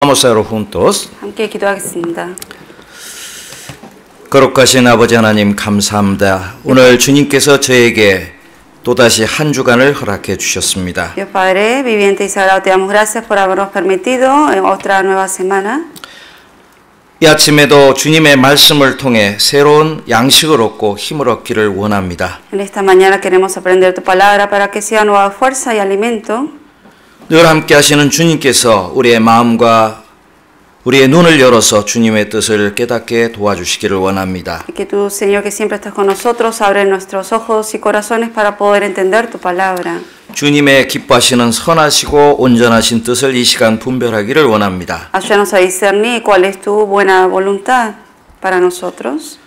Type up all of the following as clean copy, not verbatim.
Vamos a orar juntos. 함께 기도하겠습니다. 거룩하신 아버지 하나님 감사합니다. 오늘 주님께서 저에게 또다시 한 주간을 허락해 주셨습니다. Dios Padre, viviente y sagrado, te damos gracias por habernos permitido otra nueva semana. 이 아침에도 주님의 말씀을 통해 새로운 양식을 얻고 힘을 얻기를 원합니다. En esta mañana queremos aprender tu palabra para que sea nueva fuerza y alimento. 늘 함께 하시는 주님께서 우리의 마음과 우리의 눈을 열어서 주님의 뜻을 깨닫게 도와주시기를 원합니다. Y que tú, Señor, que siempre estás con nosotros, abre nuestros ojos y corazones para poder entender tu palabra. 주님의 기뻐하시는 선하시고 온전하신 뜻을 이 시간 분별하기를 원합니다. Ayúdanos a discernir cuál es tu buena voluntad para nosotros.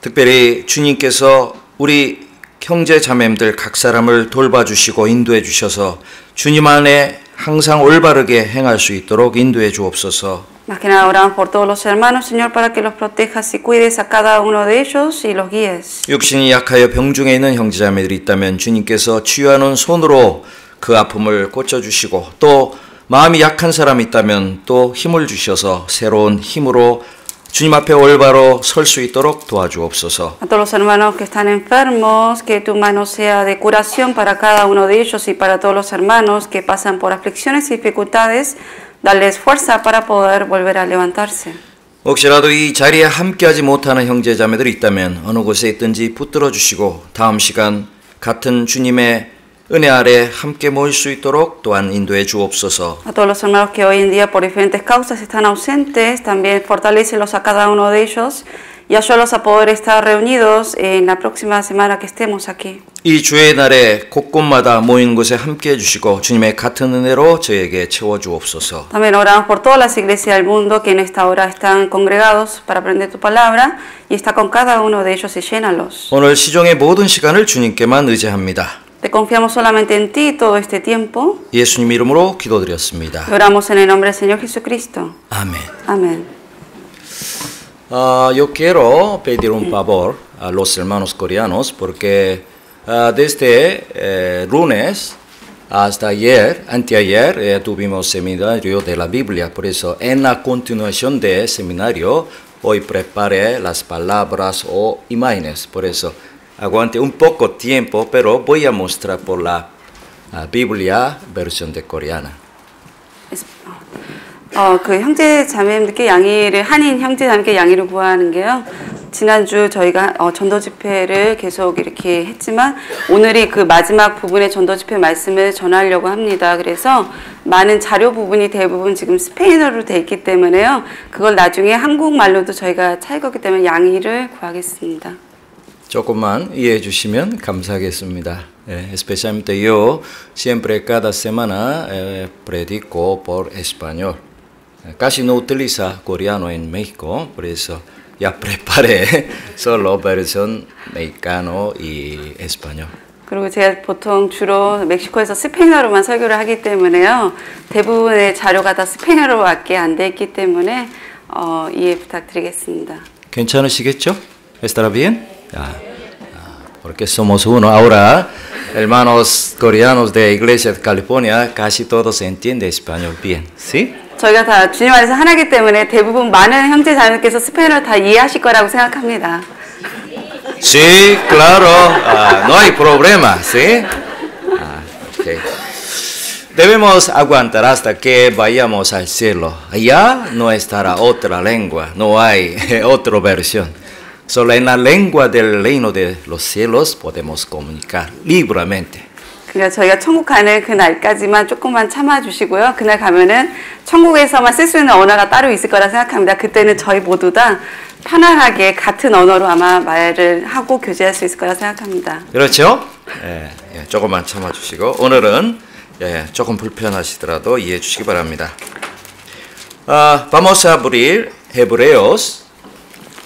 특별히 주님께서 우리 형제 자매들 각 사람을 돌봐주시고 인도해 주셔서 주님 안에 항상 올바르게 행할 수 있도록 인도해 주옵소서. Más que nada oramos por todos los hermanos, Señor, para que los protejas y cuides a cada uno de ellos y los guíes. 육신이 약하여 병중에 있는 형제자매들이 있다면 주님께서 치유하는 손으로 그 아픔을 고쳐주시고 또 마음이 약한 사람이 있다면 또 힘을 주셔서 새로운 힘으로 주님 앞에 올바로 설 수 있도록 도와주옵소서. A todos los hermanos que están enfermos, que tu mano sea de curación para cada uno de ellos y para todos los hermanos que pasan por aflicciones y dificultades, darles fuerza para poder volver a levantarse. 혹시라도 이 자리에 함께하지 못하는 형제자매들이 있다면 어느 곳에 있든지 붙들어 주시고 다음 시간 같은 주님의 은혜 아래 함께 모일 수 있도록 또한 인도해 주옵소서. A todos los hermanos que hoy en día por diferentes causas están ausentes, también fortalécelos a cada uno de ellos y ayúdalos a poder estar reunidos en la próxima semana que estemos aquí. 이 주의 날에 곳곳마다 모인 곳에 함께 해주시고 주님의 같은 은혜로 저에게 채워주옵소서. También oramos por todas las iglesias del mundo que en esta hora están congregados para aprender tu palabra y está con cada uno de ellos y llénalos. 오늘 시종의 모든 시간을 주님께만 의지합니다. Te confiamos solamente en ti todo este tiempo. 예수님 이름으로 기도드렸습니다. Oramos en el nombre del Señor Jesucristo. 아멘. Amén. Yo quiero pedir un favor a los hermanos coreanos porque desde lunes hasta ayer, anteayer, tuvimos seminario de la Biblia. Por eso, en la continuación del seminario, hoy preparé las palabras o imágenes. Por eso, aguante un poco tiempo, pero voy a mostrar por la Biblia versión de coreana. 그 형제 자매님들께 양해를 한인 형제 자매님께 양해를 구하는 게요. 지난주 저희가 전도 집회를 계속 이렇게 했지만 오늘이 그 마지막 부분의 전도 집회 말씀을 전하려고 합니다. 그래서 많은 자료 부분이 대부분 지금 스페인어로 돼 있기 때문에요. 그걸 나중에 한국말로도 저희가 찰 거기 때문에 양해를 구하겠습니다. 조금만 이해해 주시면 감사하겠습니다. Especialmente yo siempre cada semana predico por español. Casi no utiliza coreano en México, por eso ya preparé solo versión mexicano y español. 그리고 제가 보통 주로 멕시코에서 스페인어로만 설교를 하기 때문에요. 대부분의 자료가 다 스페인어로밖에 안 돼 있기 때문에 이해 부탁드리겠습니다. 괜찮으시겠죠? ¿Estará bien? Porque somos uno. Ahora, hermanos coreanos de Iglesia de California, casi todos entienden español bien, ¿sí? 저희가 다 주님 안에서 하나이기 때문에 대부분 많은 형제 자매께서 스페인어를 다 이해하실 거라고 생각합니다. Sí, claro. No hay problema, ¿sí? Okay. Debemos aguantar hasta que vayamos al cielo. Allá no estará otra lengua, no hay otra versión. Solo en la lengua del reino de los cielos podemos comunicar libremente. 그러니까 저희가 천국 가는 그 날까지만 조금만 참아주시고요. 그날 가면은 천국에서만 쓸 수 있는 언어가 따로 있을 거라 생각합니다. 그때는 저희 모두 다 편안하게 같은 언어로 아마 말을 하고 교제할 수 있을 거라 생각합니다. 그렇죠? 조금만 참아주시고 오늘은 조금 불편하시더라도 이해해 주시기 바랍니다. Vamos a abrir Hebreos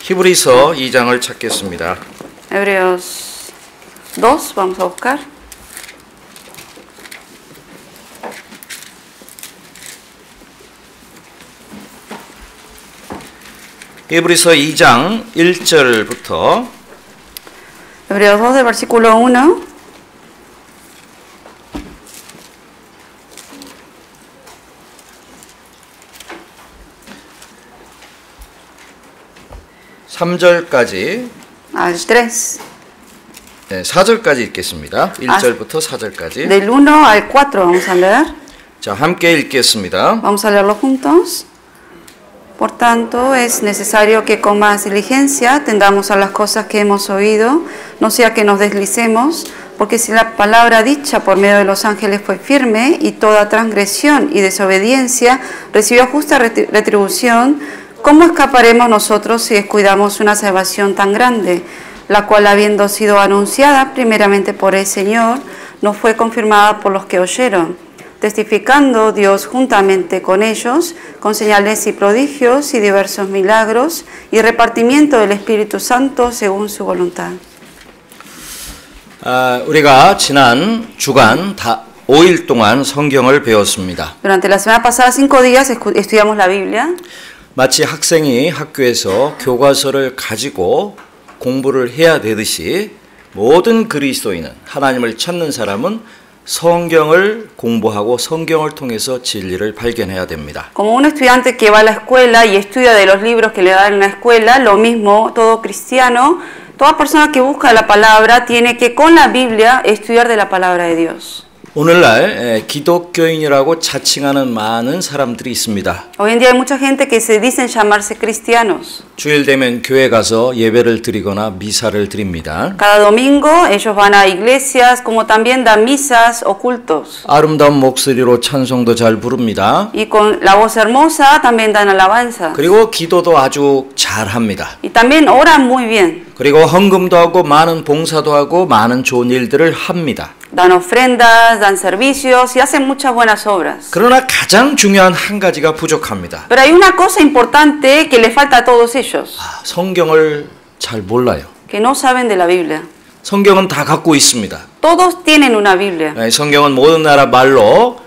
히브리서 2장을 찾겠습니다. Hebreos 2, vamos a buscar. 히브리서 2장 1절부터 Hebreos 2, versículo 1. 3절까지 al 3. 네, 4절까지 읽겠습니다. 1절부터 4절까지. Del 1 al 4 vamos a leer. 자, 함께 읽겠습니다. Vamos a leerlo juntos. Por tanto, es necesario que con más diligencia atendamos a las cosas que hemos oído, no sea que nos deslicemos, porque si la palabra dicha por medio de los ángeles fue firme y toda transgresión y desobediencia recibió justa retribución, ¿cómo escaparemos nosotros si descuidamos una salvación tan grande, la cual habiendo sido anunciada primeramente por el Señor, no fue confirmada por los que oyeron? Testificando Dios juntamente con ellos, con señales y prodigios y diversos milagros y repartimiento del Espíritu Santo según su voluntad. 우리가 지난 주간 5일 동안 성경을 배웠습니다. Durante la semana pasada 5 días estudiamos la Biblia. 마치 학생이 학교에서 교과서를 가지고 공부를 해야 되듯이 모든 그리스도인은 하나님을 찾는 사람은 성경을 공부하고 성경을 통해서 진리를 발견해야 됩니다. Como un estudiante que va a la escuela y estudia de los libros que le dan en la escuela, lo mismo todo cristiano, toda persona que busca la palabra tiene que con la Biblia estudiar de la palabra de Dios. 오늘날 기독교인이라고 자칭하는 많은 사람들이 있습니다. Hoy en día hay mucha gente que se dicen llamarse cristianos. 주일 되면 교회 가서 예배를 드리거나 미사를 드립니다. Cada domingo ellos van a iglesias como también dan misas o cultos. 아름다운 목소리로 찬송도 잘 부릅니다. Y con la voz hermosa también dan alabanza. 그리고 기도도 아주 잘합니다. Y también oran muy bien. 그리고 헌금도 하고 많은 봉사도 하고 많은 좋은 일들을 합니다. Dan ofrendas, dan servicios y hacen muchas buenas obras. 그러나 가장 중요한 한 가지가 부족합니다. Pero hay una cosa importante que le falta a todos ellos, 성경을 잘 몰라요. que no saben de la Biblia. 성경은 다 갖고 있습니다. Todos tienen una Biblia. 성경은 모든 나라 말로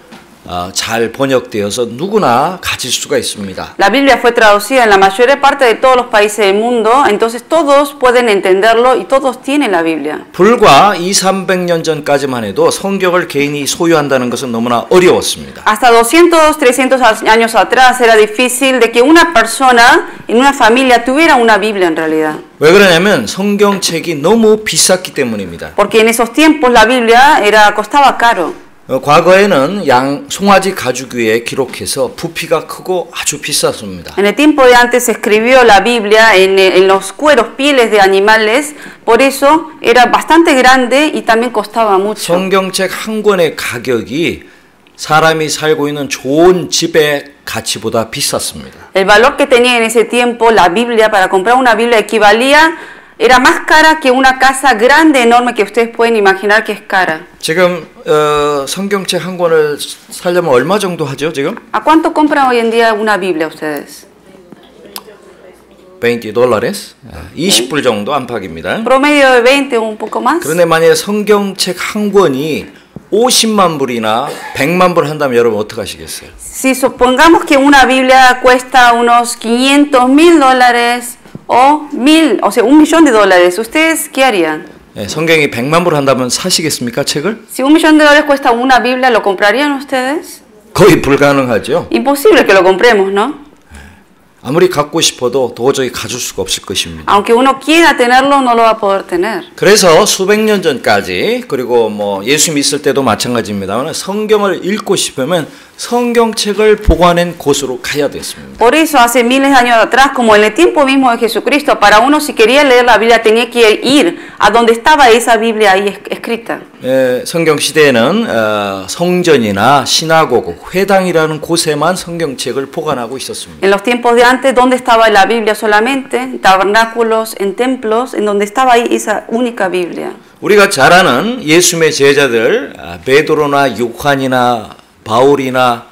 잘 번역되어서 누구나 가질 수가 있습니다. La Biblia fue traducida en la mayor parte de todos los países del mundo, entonces todos pueden entenderlo y todos tienen la Biblia. 불과 200-300년 전까지만 해도 성경을 개인이 소유한다는 것은 너무나 어려웠습니다. Hasta 200, 300 años atrás era difícil de que una persona en una familia tuviera una Biblia en realidad. 왜 그러냐면 성경책이 너무 비쌌기 때문입니다. Porque en esos tiempos la Biblia costaba caro. 과거에는 송아지 가죽 위에 기록해서 부피가 크고 아주 비쌌습니다. En el tiempo de antes se escribió la Biblia en los cueros, pieles de animales, por eso era bastante grande y también costaba mucho. 성경책 한 권의 가격이 사람이 살고 있는 좋은 집의 가치보다 비쌌습니다. El valor que tenía en ese tiempo la Biblia, para comprar una Biblia equivalía, era más cara que una casa grande, enorme, que ustedes pueden imaginar que es cara. 지금 성경책 한 권을 사려면 얼마 정도 하죠, 지금? ¿A cuánto compran hoy en día una Biblia ustedes? $20, 20불 정도 안팎입니다. Promedio de 20 o un poco más. 그런데 만약에 성경책 한 권이 50만 불이나 100만 불 한다면 여러분 어떻게 하시겠어요? Si supongamos que una Biblia cuesta unos $500,000 o $1,000,000, ¿ustedes qué harían? 성경이 100만 불 한다면 사시겠습니까, 책을? Si $1,000,000 cuesta una Biblia, ¿lo comprarían ustedes? 거의 불가능하죠. Imposible que lo compremos, ¿no? 아무리 갖고 싶어도 도저히 가질 수가 없을 것입니다. Aunque uno quiera tenerlo, no lo va a poder tener. 그래서 수백 년 전까지 그리고 뭐 예수 있을 때도 마찬가지입니다만 성경을 읽고 싶으면 성경책을 보관한 곳으로 가야 됐습니다. Por eso hace miles de años atrás, como en el tiempo mismo de Jesucristo, para uno si quería leer la Biblia tenía que ir a donde estaba esa Biblia ahí escrita. 성경 시대에는 성전이나 시나고그, 회당이라는 곳에만 성경책을 보관하고 있었습니다. En los tiempos de antes, ¿dónde estaba la Biblia solamente? En tabernáculos, en templos, en donde estaba ahí esa única Biblia. 우리가 잘 아는 예수님의 제자들 베드로나 요한이나 바울이나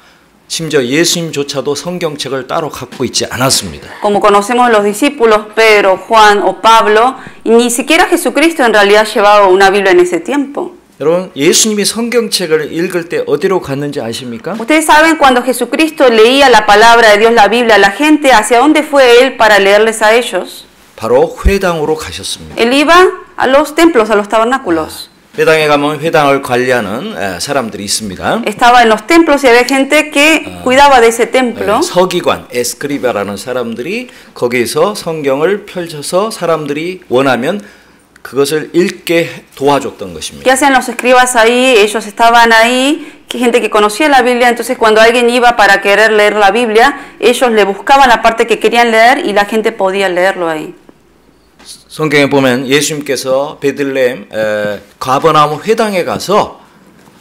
심지어 예수님조차도 성경책을 따로 갖고 있지 않았습니다. Como conocemos los discípulos Pedro, Juan o Pablo, y ni siquiera Jesucristo en realidad llevaba una Biblia en ese tiempo. 여러분 예수님이 성경책을 읽을 때 어디로 갔는지 아십니까? Ustedes saben cuando Jesucristo leía la palabra de Dios, la Biblia, la gente hacia dónde fue él para leerles a ellos. 바로 회당으로 가셨습니다. Él iba a los templos, a los tabernáculos. 회당에 가면 회당을 관리하는 사람들이 있습니다. Estaba en los templos y había gente que cuidaba de ese templo. 서기관, 에스크리바라는 사람들이 거기서 성경을 펼쳐서 사람들이 원하면 그것을 읽게 도와줬던 것입니다. ¿Qué hacían los escribas ahí? Ellos estaban ahí, que gente que conocía la Biblia, entonces cuando alguien iba para querer leer la Biblia, ellos le buscaban la parte que querían leer y la gente podía leerlo ahí. 성경에 보면 예수님께서 베들레헴 가버나움 회당에 가서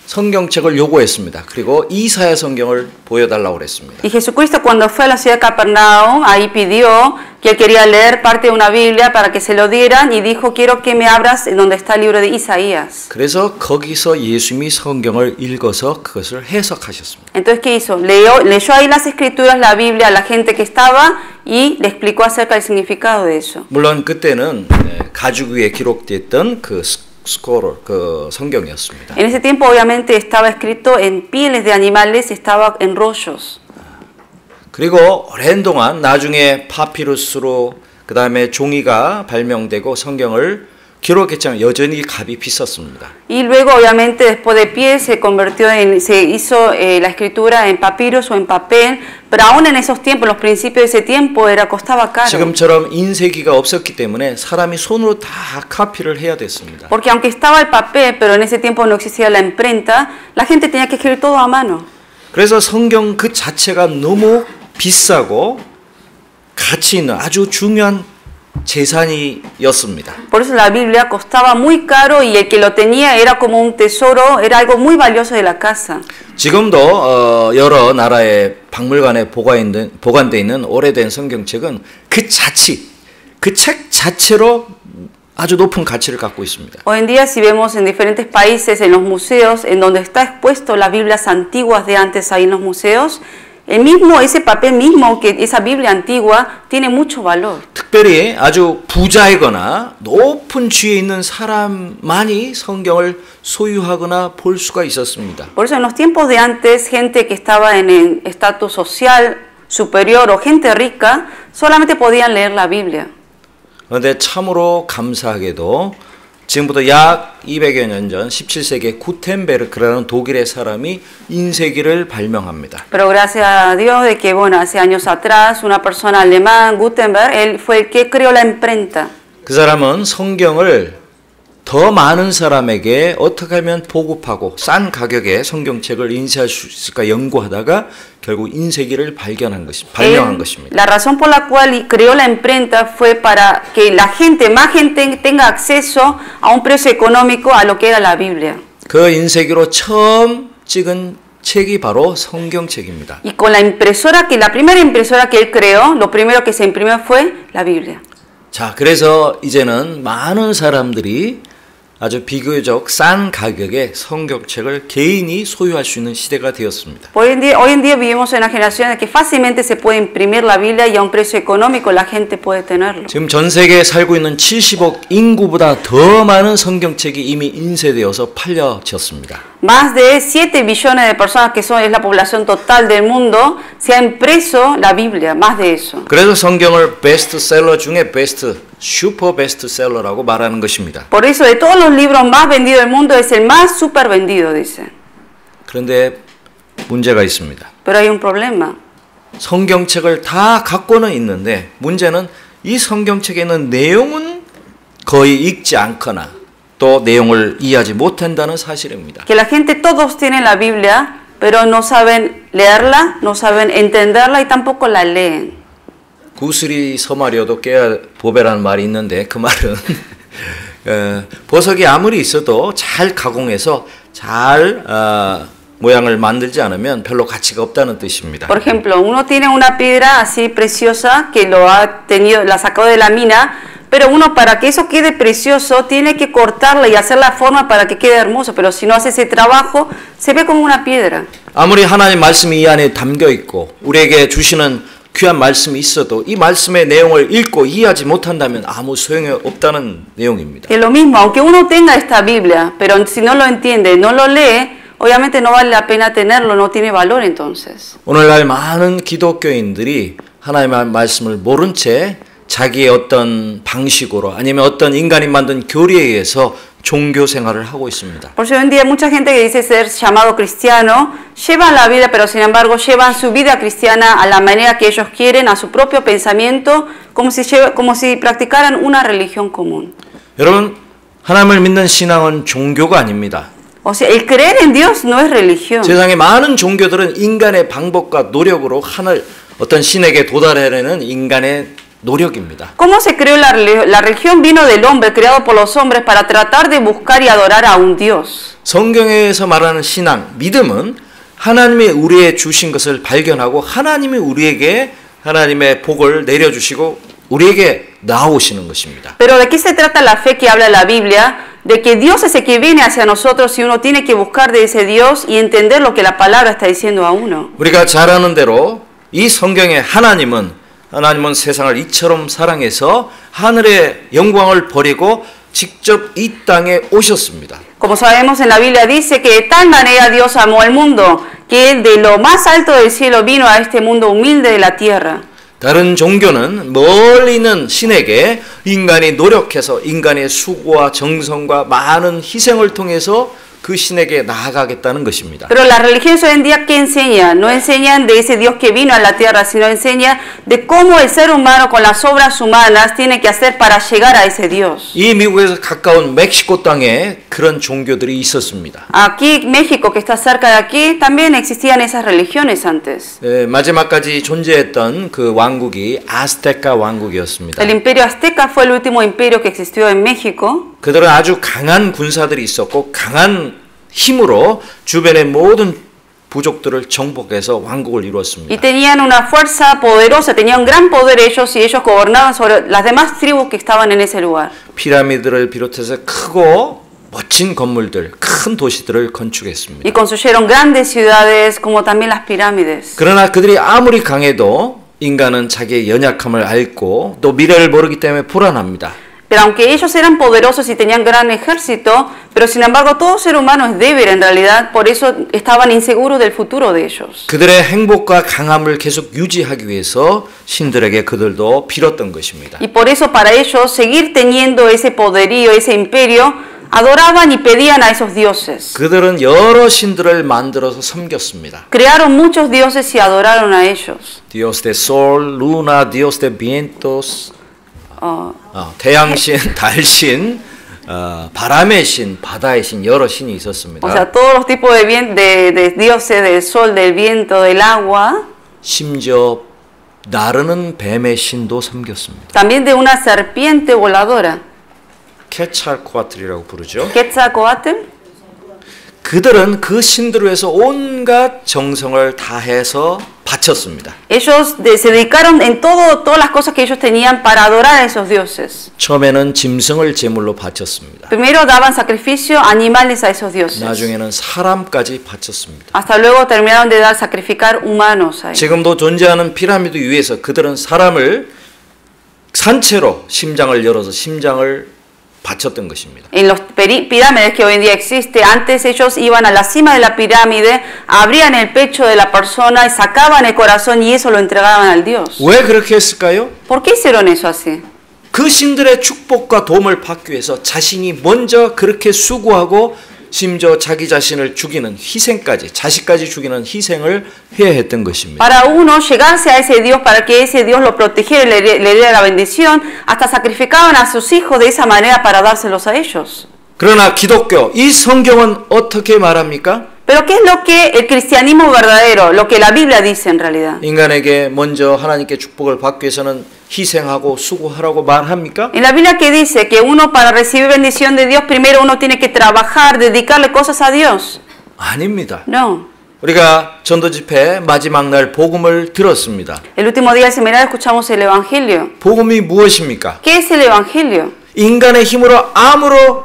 성경책을 요구했습니다. 그리고 이사야 성경을 보여달라고 그랬습니다. Y Jesucristo cuando fue a la ciudad de Capernaum, ahí pidió que él quería leer parte de una Biblia para que se lo dieran y dijo, quiero que me abras en donde está el libro de Isaías. 그래서 거기서 예수님이 성경을 읽어서 그것을 해석하셨습니다. Entonces, ¿qué hizo? Leyó ahí las escrituras, la Biblia, a la gente que estaba y le explicó acerca del significado de eso. 물론 그때는 가죽 위에 기록됐던 그 스코롤, 그 성경이었습니다. En ese tiempo obviamente estaba escrito en pieles de animales, estaba en rollos. 그리고 오랜 동안 나중에 파피루스로 그 다음에 종이가 발명되고 성경을 기록했지만 여전히 값이 비쌌습니다. Y luego obviamente después de piel se hizo la escritura en papiros o en papel, pero aún en esos tiempos, los principios de ese tiempo costaba caro. 지금처럼 인쇄기가 없었기 때문에 사람이 손으로 다 카피를 해야 됐습니다. Porque aunque estaba el papel, pero en ese tiempo no existía la imprenta, la gente tenía que escribir todo a mano. 그래서 성경 그 자체가 너무 비싸고 가치 있는 아주 중요한 재산이었습니다. Por eso la Biblia costaba muy caro y el que lo tenía era como un tesoro, era algo muy valioso de la casa. 지금도 여러 나라의 박물관에 보관되어 있는 오래된 성경책은 그 자치, 그 책 자체로 아주 높은 가치를 갖고 있습니다. Hoy en día si vemos en diferentes países, en los museos, en donde está expuesto las Biblias antiguas de antes ahí en los museos, ese papel mismo, que esa Biblia antigua, tiene mucho valor. 특별히 아주 부자이거나 높은 지위에 있는 사람만이 성경을 소유하거나 볼 수가 있었습니다. Por eso en los tiempos de antes, gente que estaba en el estatus social superior o gente rica, solamente podían leer la Biblia. 그런데 참으로 감사하게도 지금부터 약 200여 년 전 17세기에 구텐베르크라는 독일의 사람이 인쇄기를 발명합니다. Pero gracias a Dios de que, bueno, hace años atrás, una persona alemán, Gutenberg, él fue el que creó la imprenta. 그 사람은 성경을 더 많은 사람에게 어떻게 하면 보급하고 싼 가격에 성경책을 인쇄할 수 있을까 연구하다가 결국 인쇄기를 발명한 것입니다. La razón por la cual creó la imprenta fue para que más gente tenga acceso a un precio económico a lo que era la Biblia. 그 인쇄기로 처음 찍은 책이 바로 성경책입니다. Y con la primera impresora que él creó, lo primero que se imprimió fue la Biblia. 자, 그래서 이제는 많은 사람들이 아주 비교적 싼 가격에 성경책을 개인이 소유할 수 있는 시대가 되었습니다. Hoy en día vivimos en una generación en que fácilmente se puede imprimir la Biblia y a un precio económico la gente puede tenerlo. 지금 전 세계에 살고 있는 70억 인구보다 더 많은 성경책이 이미 인쇄되어서 팔려졌습니다. Más de 7 billones de personas que es la población total del mundo se ha impreso la Biblia, más de eso. 그래서 성경을 베스트셀러 중에 슈퍼 베스트셀러라고 말하는 것입니다. Por eso de todos los libros más vendidos del mundo es el más super vendido, dice. 그런데 문제가 있습니다. Pero hay un problema. 성경책을 다 갖고는 있는데 문제는 이 성경책에 있는 내용은 거의 읽지 않거나 또 내용을 이해하지 못한다는 사실입니다. Que la gente todos tienen la Biblia, pero no saben leerla, no saben entenderla y tampoco la leen. 구슬이 서마려도 깨야 보배라는 말이 있는데 그 말은 보석이 아무리 있어도 잘 가공해서 잘 모양을 만들지 않으면 별로 가치가 없다는 뜻입니다. Por ejemplo, uno tiene una piedra así preciosa que la sacó de la mina, pero uno para que eso quede precioso tiene que cortarla y hacer la forma para que quede hermoso, pero si no hace ese trabajo se ve como una piedra. 아무리 하나님 말씀이 이 안에 담겨 있고 우리에게 주시는 귀한 말씀이 있어도 이 말씀의 내용을 읽고 이해하지 못한다면 아무 소용이 없다는 내용입니다. Es lo mismo, aunque uno tenga esta Biblia, pero si no lo entiende, no lo lee, obviamente no vale la pena tenerlo, no tiene valor entonces. 오늘날 많은 기독교인들이 하나님의 말씀을 모른 채 자기의 어떤 방식으로 아니면 어떤 인간이 만든 교리에 의해서 종교 생활을 하고 있습니다. Por eso hoy en día mucha gente que dice ser llamado cristiano llevan la vida, pero sin embargo llevan su vida cristiana a la manera que ellos quieren, a su propio pensamiento, como si practicaran una religión común. 여러분, 하나님을 믿는 신앙은 종교가 아닙니다. O sea, el creer en Dios no es religión. 세상의 많은 종교들은 인간의 방법과 노력으로 어떤 신에게 도달하려는 인간의 노력입니다. ¿Cómo se creó la religión? Vino del hombre, creado por los hombres para tratar de buscar y adorar a un Dios. 성경에서 말하는 신앙, 믿음은 하나님이 우리에게 주신 것을 발견하고 하나님이 우리에게 하나님의 복을 내려주시고 우리에게 나오시는 것입니다. Pero ¿de qué se trata la fe que habla la Biblia? De que Dios es el que viene hacia nosotros y uno tiene que buscar de ese Dios y entender lo que la palabra está diciendo a uno. 우리가 잘 아는 대로 이 성경의 하나님은 세상을 이처럼 사랑해서 하늘의 영광을 버리고 직접 이 땅에 오셨습니다. Como sabemos en la Biblia dice que de tal manera Dios amó al mundo que Él de lo más alto del cielo vino a este mundo humilde de la tierra. 다른 종교는 멀리 있는 신에게 인간이 노력해서 인간의 수고와 정성과 많은 희생을 통해서 그 신에게 나아가겠다는 것입니다. Pero las religiones hoy en día ¿qué enseñan? No enseñan de ese Dios que vino a la tierra, sino enseña de cómo el ser humano con las obras humanas tiene que hacer para llegar a ese Dios. 이 미국에서 가까운 멕시코 땅에 그런 종교들이 있었습니다. Aquí México, que está cerca de aquí, también existían esas religiones antes. 마지막까지 존재했던 그 왕국이 아스테카 왕국이었습니다. El imperio azteca fue el último imperio que existió en México. 그들은 아주 강한 군사들이 있었고 강한 힘으로 주변의 모든 부족들을 정복해서 왕국을 Y 이루었습니다. tenían una fuerza poderosa, tenían un gran poder ellos y ellos gobernaban sobre las demás tribus que estaban en ese lugar. 피라미드를 비롯해서 크고 멋진 건물들, 큰 도시들을 건축했습니다. Y construyeron grandes ciudades como también las pirámides. 그러나 그들이 아무리 강해도 인간은 자기의 연약함을 알고 또 미래를 모르기 때문에 불안합니다. Pero aunque ellos eran poderosos y tenían gran ejército, pero sin embargo todo ser humano es débil en realidad, por eso estaban inseguros del futuro de ellos. 그들의 행복과 강함을 계속 유지하기 위해서 신들에게 그들도 빌었던 것입니다. Y por eso para ellos seguir teniendo ese poderío, ese imperio, adoraban y pedían a esos dioses. 그들은 여러 신들을 만들어서 섬겼습니다. Crearon muchos dioses y adoraron a ellos. Dios de sol, luna, Dios de vientos, 태양신, 달신, 바람의 신, 바다의 신, 여러 신이 있었습니다. O sea, todos los tipos de dioses, del sol, del viento, del agua. 심지어 나르는 뱀의 신도 섬겼습니다. También de una serpiente voladora. 케찰코아틀이라고 부르죠. Quetzalcóatl. 그들은 그 신들을 위해서 온갖 정성을 다해서 바쳤습니다. Ellos se dedicaron en todas las cosas que ellos tenían para adorar a esos dioses. 처음에는 짐승을 제물로 바쳤습니다. Primero daban sacrificio animales a esos dioses. 나중에는 사람까지 바쳤습니다. Hasta luego terminaron de sacrificar humanos a ellos. 지금도 존재하는 피라미드 위에서 그들은 사람을 산채로 심장을 열어서 심장을 바쳤던 것입니다. En los pirámides que hoy en día existe, antes ellos iban a la cima de la pirámide, abrían el pecho de la persona y sacaban el corazón y eso lo entregaban al Dios. 왜 그렇게 했을까요? ¿Por qué hicieron eso así? 그 신들의 축복과 도움을 받기 위해서 자신이 먼저 그렇게 수고하고 심지어 자기 자신을 죽이는 희생까지, 자식까지 죽이는 희생을 해야 했던 것입니다. Para uno llegarse a ese Dios, para que ese Dios lo protegiera y le diera la bendición, hasta sacrificaban a sus hijos de esa manera para dárselos a ellos. 그러나 기독교, 이 성경은 어떻게 말합니까? Pero ¿qué es lo que el cristianismo verdadero, lo que la Biblia dice en realidad? 인간에게 먼저 하나님께 축복을 받기 위해서는 희생하고 수고하라고 말합니까? En la Biblia que dice que uno para recibir bendición de Dios primero uno tiene que trabajar, dedicarle cosas a Dios. 아닙니다. No. 우리가 전도 집회 마지막 날 복음을 들었습니다. El último día del seminario escuchamos el Evangelio. 복음이 무엇입니까? ¿Qué es el Evangelio? 인간의 힘으로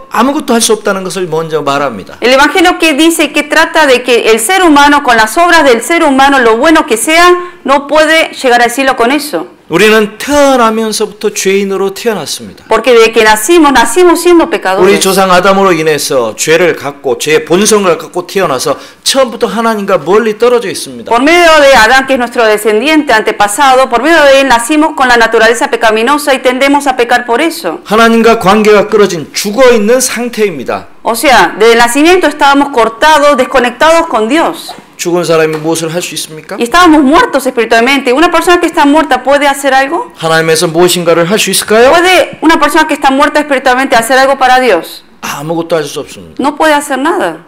아무것도 할 수 없다는 것을 먼저 말합니다. El Evangelio que dice que trata de que el ser humano con las obras del ser humano, lo bueno que sea, no puede llegar al cielo con eso. 우리는 태어나면서부터 죄인으로 태어났습니다. Porque desde que nacimos siendo 우리 pecadores. 조상 아담으로 인해서 죄를 갖고 죄의 본성을 갖고 태어나서 처음부터 하나님과 멀리 떨어져 있습니다. Por medio de Adán, que es nuestro descendiente antepasado, por medio de él nacimos con la naturaleza pecaminosa y tendemos a pecar por eso. 하나님과 관계가 끊어진 죽어 있는 상태입니다. O sea, desde el nacimiento estábamos cortados, desconectados con Dios. 죽은 사람이 무엇을 할 수 있습니까? Y estábamos muertos espiritualmente. ¿Una persona que está muerta puede hacer algo? 하나님에서 무엇인가를 할 수 있을까요? ¿Puede una persona que está muerta espiritualmente hacer algo para Dios? 아무것도 할 수 없습니다. No puede hacer nada.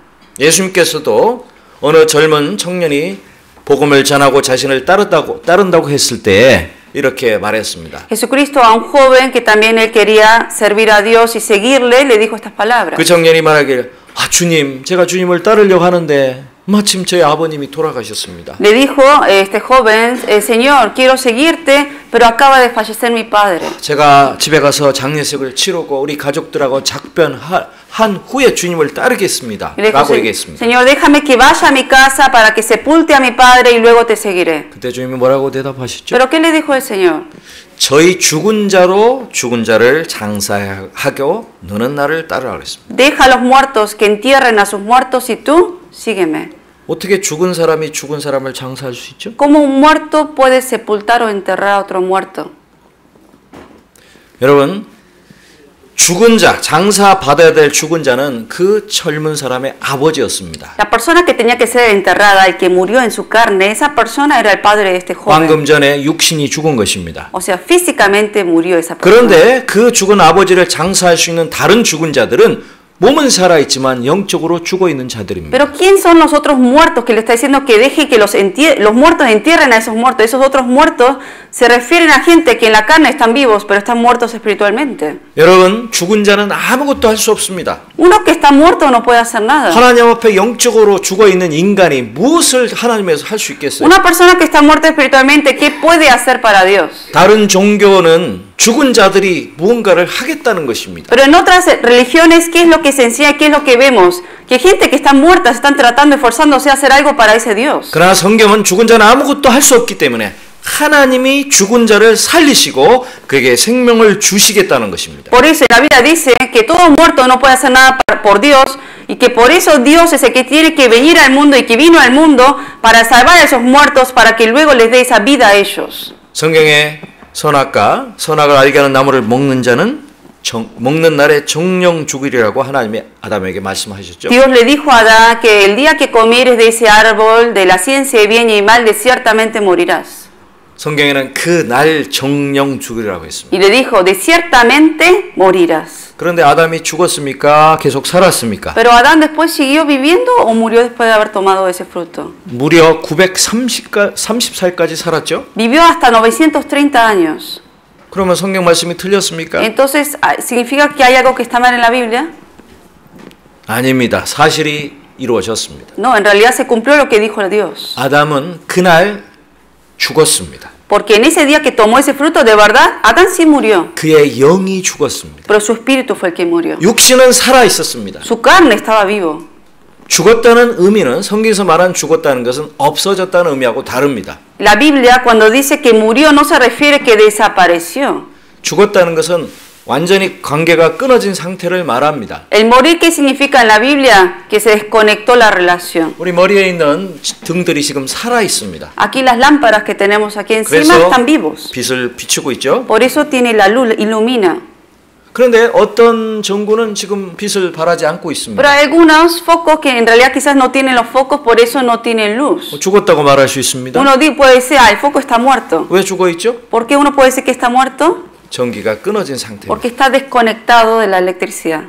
예수님께서도 어느 젊은 청년이 복음을 전하고 자신을 따른다고 했을 때 이렇게 말했습니다. Jesucristo a un joven que también él quería servir a Dios y seguirle, le dijo estas palabras. 그 청년이 말하길, 주님, 제가 주님을 따르려고 하는데 마침 저희 아버님이 돌아가셨습니다. Le dijo este joven, Señor, quiero seguirte, pero acaba de fallecer mi padre. 제가 집에 가서 장례식을 치르고 우리 가족들하고 작별한 후에 주님을 따르겠습니다. 라고 얘기했습니다. Señor, déjame que vaya a mi casa para que sepulte a mi padre y luego te seguiré. 그때 주님이 뭐라고 대답하셨죠? ¿Pero qué le dijo el Señor? 저희 죽은 자로 죽은 자를 장사하고 너는 나를 따르라 그랬습니다. Deja a los muertos que entierren a sus muertos y tú sígueme. 어떻게 죽은 사람이 죽은 사람을 장사할 수 있죠? ¿Cómo un muerto puede sepultar o enterrar a otro muerto? 여러분, 죽은 자, 장사 받아야 될 죽은 자는 그 젊은 사람의 아버지였습니다. La persona que tenía que ser enterrada, el que murió en su carne, esa persona era el padre de este joven. 방금 전에 육신이 죽은 것입니다. O sea, físicamente murió esa persona. 그런데 그 죽은 아버지를 장사할 수 있는 다른 죽은 자들은 몸은 살아있지만 영적으로 죽어있는 자들입니다. Pero ¿quién son los otros muertos que le está diciendo que deje que los muertos entierren a esos muertos? Esos otros muertos se refieren a gente que en la carne están vivos, pero están muertos espiritualmente. 여러분, 죽은 자는 아무것도 할 수 없습니다. Uno que está muerto no puede hacer nada. 하나님 앞에 영적으로 죽어있는 인간이 무엇을 하나님에서 할 수 있겠어요? Una persona que está muerta espiritualmente, ¿qué puede hacer para Dios? 다른 종교는 죽은 자들이 무언가를 하겠다는 것입니다. Pero en otras religiones, ¿qué es lo que se enseña? ¿Qué es lo que vemos? Que gente que está muerta están tratando, esforzándose a hacer algo para ese Dios. 그러나 성경은 죽은 자는 아무것도 할 수 없기 때문에 하나님이 죽은 자를 살리시고 그에게 생명을 주시겠다는 것입니다. Por eso la Biblia dice que todo muerto no puede hacer nada por Dios y que por eso Dios es el que tiene que venir al mundo y que vino al mundo para salvar a esos muertos para que luego les dé esa vida a ellos. 성경에 선악을 알게 하는 나무를 먹는 자는 먹는 날에 정령 죽으리라고 하나님이 아담에게 말씀하셨죠. Dios le dijo a Adán que el día que comieres de ese árbol de la ciencia de bien y mal, de ciertamente morirás. 성경에는 그 날 정령 죽으리라고 했습니다. Y le dijo, de ciertamente morirás. 그런데 아담이 죽었습니까? 계속 살았습니까? Pero Adán después siguió viviendo o murió después de haber tomado ese fruto. 무려 930살까지 살았죠. Vivió hasta 930 años. 그러면 성경 말씀이 틀렸습니까? Entonces, ¿significa que hay algo que está mal en la Biblia? 아닙니다. 사실이 이루어졌습니다. No, en realidad se cumplió lo que dijo Dios. 아담은 그날 죽었습니다. Porque en ese día que tomó ese fruto, de verdad, Adán sí murió. 그의 영이 죽었습니다. Pero su espíritu fue el que murió. 육신은 살아 있었습니다. Su carne estaba vivo. 죽었다는 의미는 성경에서 말한 죽었다는 것은 없어졌다는 의미하고 다릅니다. La Biblia cuando dice que murió no se refiere que desapareció. 죽었다는 것은 완전히 관계가 끊어진 상태를 말합니다. El morir, ¿qué significa en la Biblia? Que se desconectó la relación. 우리 머리에 있는 등들이 지금 살아 있습니다. Aquí las lámparas que tenemos aquí encima 그래서 están vivos. 빛을 비추고 있죠. Por eso tiene la luz, ilumina. 그런데 어떤 전구는 지금 빛을 발하지 않고 있습니다. Pero hay algunos focos que en realidad quizás no tienen los focos, por eso no tienen luz. 죽었다고 말할 수 있습니다. Uno puede decir, el foco está muerto. 왜 죽어 있죠? ¿Por qué uno puede decir que está muerto? 전기가 끊어진 상태입니다. Porque está desconectado de la electricidad.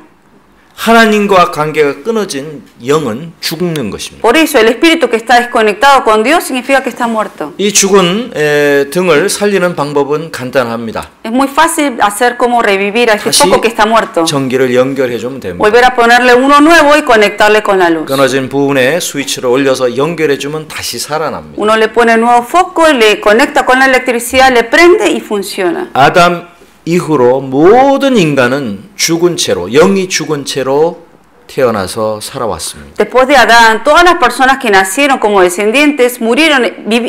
하나님과 관계가 끊어진 영은 죽는 것입니다. Por eso el espíritu que está desconectado con Dios significa que está muerto. 이 죽은 등을 살리는 방법은 간단합니다. Es muy fácil hacer como revivir a este foco que está muerto. 전기를 연결해 주면 됩니다. Volver a ponerle uno nuevo y conectarle con la luz. 끊어진 부분에 스위치를 올려서 연결해 주면 다시 살아납니다. Uno le pone un nuevo foco y le conecta con la electricidad, le prende y funciona. 아담 이후로 모든 인간은 죽은 채로, 영이 죽은 채로 태어나서 살아왔습니다. Después de Adán, todas las personas que nacieron como descendientes murieron,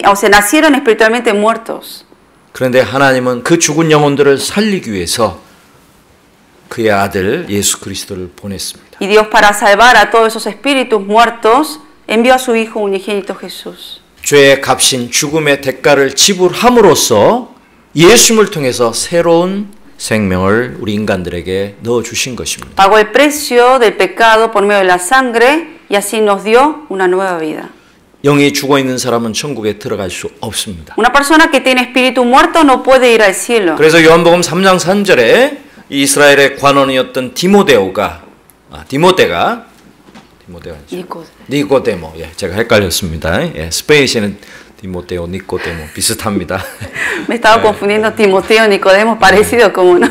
o sea, nacieron espiritualmente muertos. 그런데 하나님은 그 죽은 영혼들을 살리기 위해서 그의 아들 예수 그리스도를 보냈습니다. Y Dios, para salvar a todos esos espíritus muertos, envió a su Hijo unigénito Jesús. 죄의 값인 죽음의 대가를 지불함으로써 예수님을 통해서 새로운 생명을 우리 인간들에게 넣어주신 것입니다. Pagó el precio del pecado por medio de la sangre y así nos dio una nueva vida. 영이 죽어있는 사람은 천국에 들어갈 수 없습니다. Una persona que tiene espíritu muerto no puede ir al cielo. 그래서 요한복음 3장 3절에 이스라엘의 관원이었던 디모데가 니고데모, 예, 제가 헷갈렸습니다. 예, 스페인어는 디모데오, 니코데모 비슷합니다. Me estaba confundiendo Timoteo, Nicodemo, parecido como no.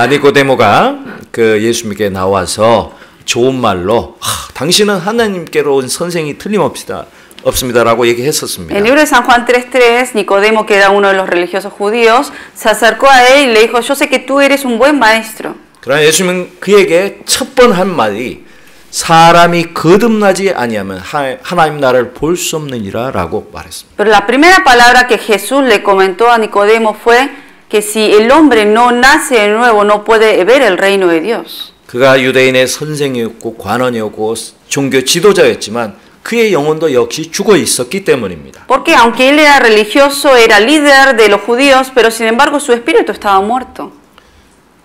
니코데모가 그 예수님께 나와서 좋은 말로 당신은 하나님께로 온 선생이 틀림없습니다라고 얘기했었습니다. En el libro de San Juan 3:3, Nicodemo, que era uno de los religiosos judíos, se acercó a él y le dijo, yo sé que tú eres un buen maestro. 그러나 예수님은 그에게 첫 번 한 말이 사람이 거듭나지 아니하면 하나님 나라를 볼 수 없느니라라고 말했습니다. Pero la primera palabra que Jesús le comentó a Nicodemo fue que si el hombre no nace de nuevo no puede ver el reino de Dios. 그가 유대인의 선생이었고 관원이었고 종교 지도자였지만 그의 영혼도 역시 죽어 있었기 때문입니다. Porque aunque él era religioso, era líder de los judíos, pero sin embargo su espíritu estaba muerto.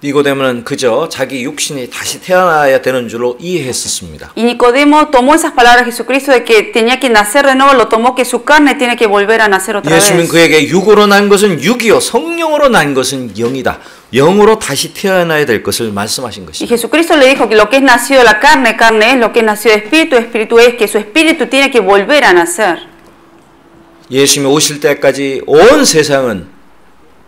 니고데모는 그저 자기 육신이 다시 태어나야 되는 줄로 이해했었습니다. Y Nicodemo tomó esas palabras de Jesucristo de que tenía que nacer de nuevo, lo tomó que su carne tiene que volver a nacer otra 예수님은 vez. 그에게 육으로 난 것은 육이요 성령으로 난 것은 영이다. 영으로 다시 태어나야 될 것을 말씀하신 Y 것입니다. Jesucristo le dijo que lo que es nacido de la carne, carne es, lo que es nacido de espíritu, espíritu es, que su espíritu tiene que volver a nacer. 예수님이 오실 때까지 온 세상은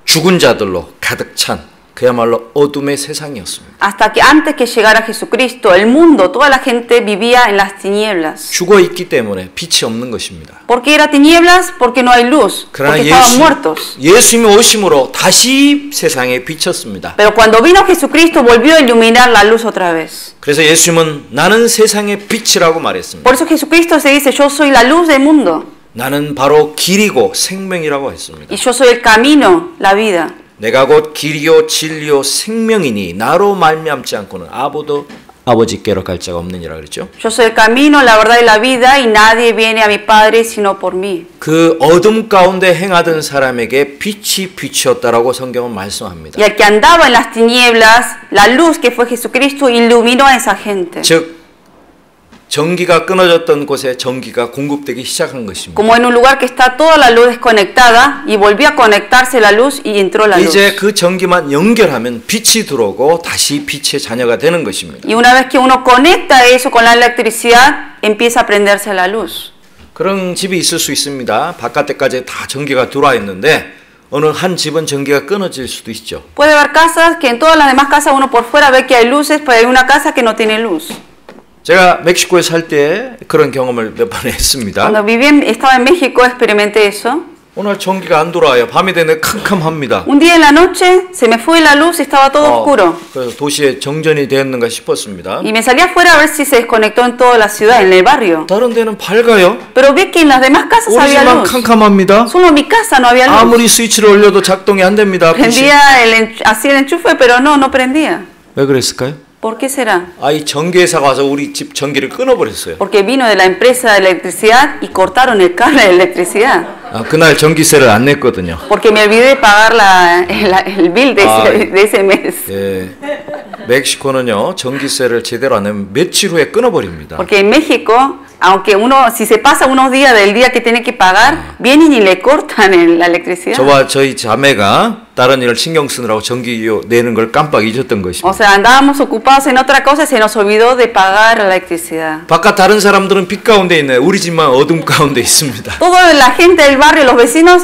죽은 자들로 가득 찬 그야말로 어둠의 세상이었습니다. Hasta que antes que llegara Jesucristo, el mundo, toda la gente vivía en las tinieblas. 죽어 있기 때문에 빛이 없는 것입니다. ¿Por qué era tinieblas? Porque no hay luz, 그러나 porque estaban muertos. 예수님이 오심으로 다시 세상에 비쳤습니다. Pero cuando vino Jesucristo volvió a iluminar la luz otra vez. 그래서 예수님은 나는 세상의 빛이라고 말했습니다. Por eso Jesucristo se dice, yo soy la luz del mundo. 나는 바로 길이고 생명이라고 했습니다. Y yo soy el camino, la vida. 내가 곧 길이요 진리요 생명이니 나로 말미암지 않고는 아버지께로 갈 자가 없느니라 그랬죠. Yo soy el camino, la verdad y la vida, y nadie viene a mi Padre sino por mí. 그 어둠 가운데 행하던 사람에게 빛이 빛이었다라고 성경은 말씀합니다. Y al que andaba en las tinieblas, la luz que fue Jesucristo iluminó a esa gente. 즉 전기가 끊어졌던 곳에 전기가 공급되기 시작한 것입니다. Como en un lugar que está toda la luz desconectada y volvió a conectarse la luz y entró la luz. 이제 그 전기만 연결하면 빛이 들어오고 다시 빛의 자녀가 되는 것입니다. Y una vez que uno conecta eso con la electricidad, empieza a prenderse la luz. 그런 집이 있을 수 있습니다. 바깥에까지 다 전기가 들어와 있는데 어느 한 집은 전기가 끊어질 수도 있죠. Puede haber casas que en todas las demás casas uno por fuera ve que hay luces, pero hay una casa que no tiene luz. 제가 멕시코에 살 때 그런 경험을 몇 번 했습니다. Cuando estaba en México experimenté eso. 오늘 전기가 안 들어와요. 밤이 되면 캄캄합니다. Un día en la noche se me fue la luz y estaba todo oscuro. 그래서 도시에 정전이 되었는가 싶었습니다. Y me salí afuera a ver si se desconectó en toda la ciudad, en el barrio. 다른 데는 밝아요. Pero vi que en las demás casas 우리 había 집만 luz. 캄캄합니다. Solo en mi casa no había luz. 아무리 스위치를 올려도 작동이 안 됩니다. Prendía hacía el enchufe, pero no prendía. 왜 그랬을까요? ¿Por qué será? 이 전기회사가 와서 우리 집 전기를 끊어버렸어요. Porque vino de la empresa de electricidad y cortaron el cable de electricidad. 그날 전기세를 안 냈거든요. Porque me olvidé de pagar el bill de ese mes. 예, 멕시코는요 전기세를 제대로 안 내면 며칠 후에 끊어버립니다. Porque en México, aunque si se pasa unos días del día que tiene que pagar, vienen y le cortan la electricidad. 저와 저희 자매가 다른 일을 신경 쓰느라고 전기료 내는 걸 깜빡 잊었던 것입니다. O sea, andábamos ocupados en otra cosa y se nos olvidó de pagar la electricidad. 바깥 다른 사람들은 빛 가운데 있네. 우리 집만 어둠 가운데 있습니다. Toda la gente del barrio, los vecinos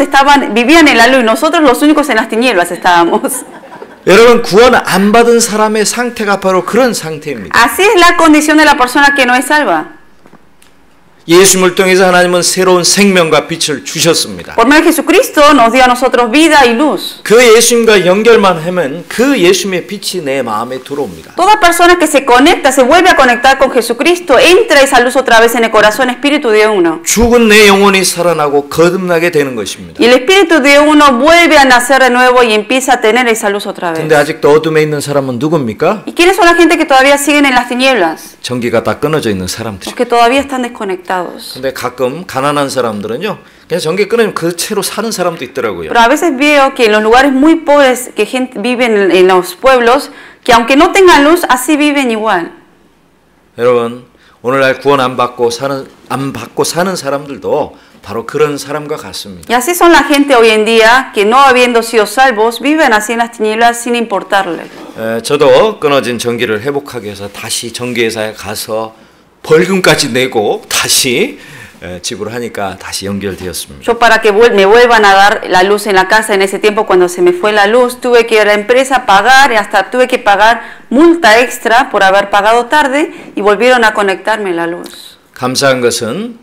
vivían en la luz y nosotros los únicos en las tinieblas estábamos. 여러분 구원 안 받은 사람의 상태가 바로 그런 상태입니다. Así es la condición de la persona que no es salva. 예수님을 통해서 하나님은 새로운 생명과 빛을 주셨습니다. Por medio de Jesucristo nos dio a nosotros vida y luz. 그 예수님과 연결만 하면 그 예수님의 빛이 내 마음에 들어옵니다. Toda persona que se conecta, se vuelve a conectar con Jesucristo, entra esa luz otra vez en el corazón, espíritu de uno. 죽은 내 영혼이 살아나고 거듭나게 되는 것입니다. Y el espíritu de uno vuelve a nacer de nuevo y empieza a tener esa luz otra vez. 근데 아직도 어둠에 있는 사람은 누굽니까? ¿Y quiénes son la gente que todavía siguen en las tinieblas? 전기가 다 끊어져 있는 사람들이. Los que todavía están desconectados. 근데 가끔 가난한 사람들은요, 그냥 전기 끊으면 그 채로 사는 사람도 있더라고요. Pero a veces veo que en los lugares muy pobres que gente vive en los pueblos, que aunque no tengan luz, así viven igual. 여러분, 오늘날 구원 안 받고 사는 사람들도 바로 그런 사람과 같습니다. Y así son la gente hoy en día que no habiendo sido salvos, viven así en las tinieblas sin importarle. 저도 끊어진 전기를 회복하기 위해서 다시 전기회사에 가서 벌금까지 내고 다시 지불하니까 다시 연결되었습니다. Yo para que me vuelvan a dar la luz en la casa en ese tiempo cuando se me fue la luz, tuve que ir a la empresa pagar y hasta tuve que pagar multa extra por haber pagado tarde y volvieron a conectarme la luz. 감사한 것은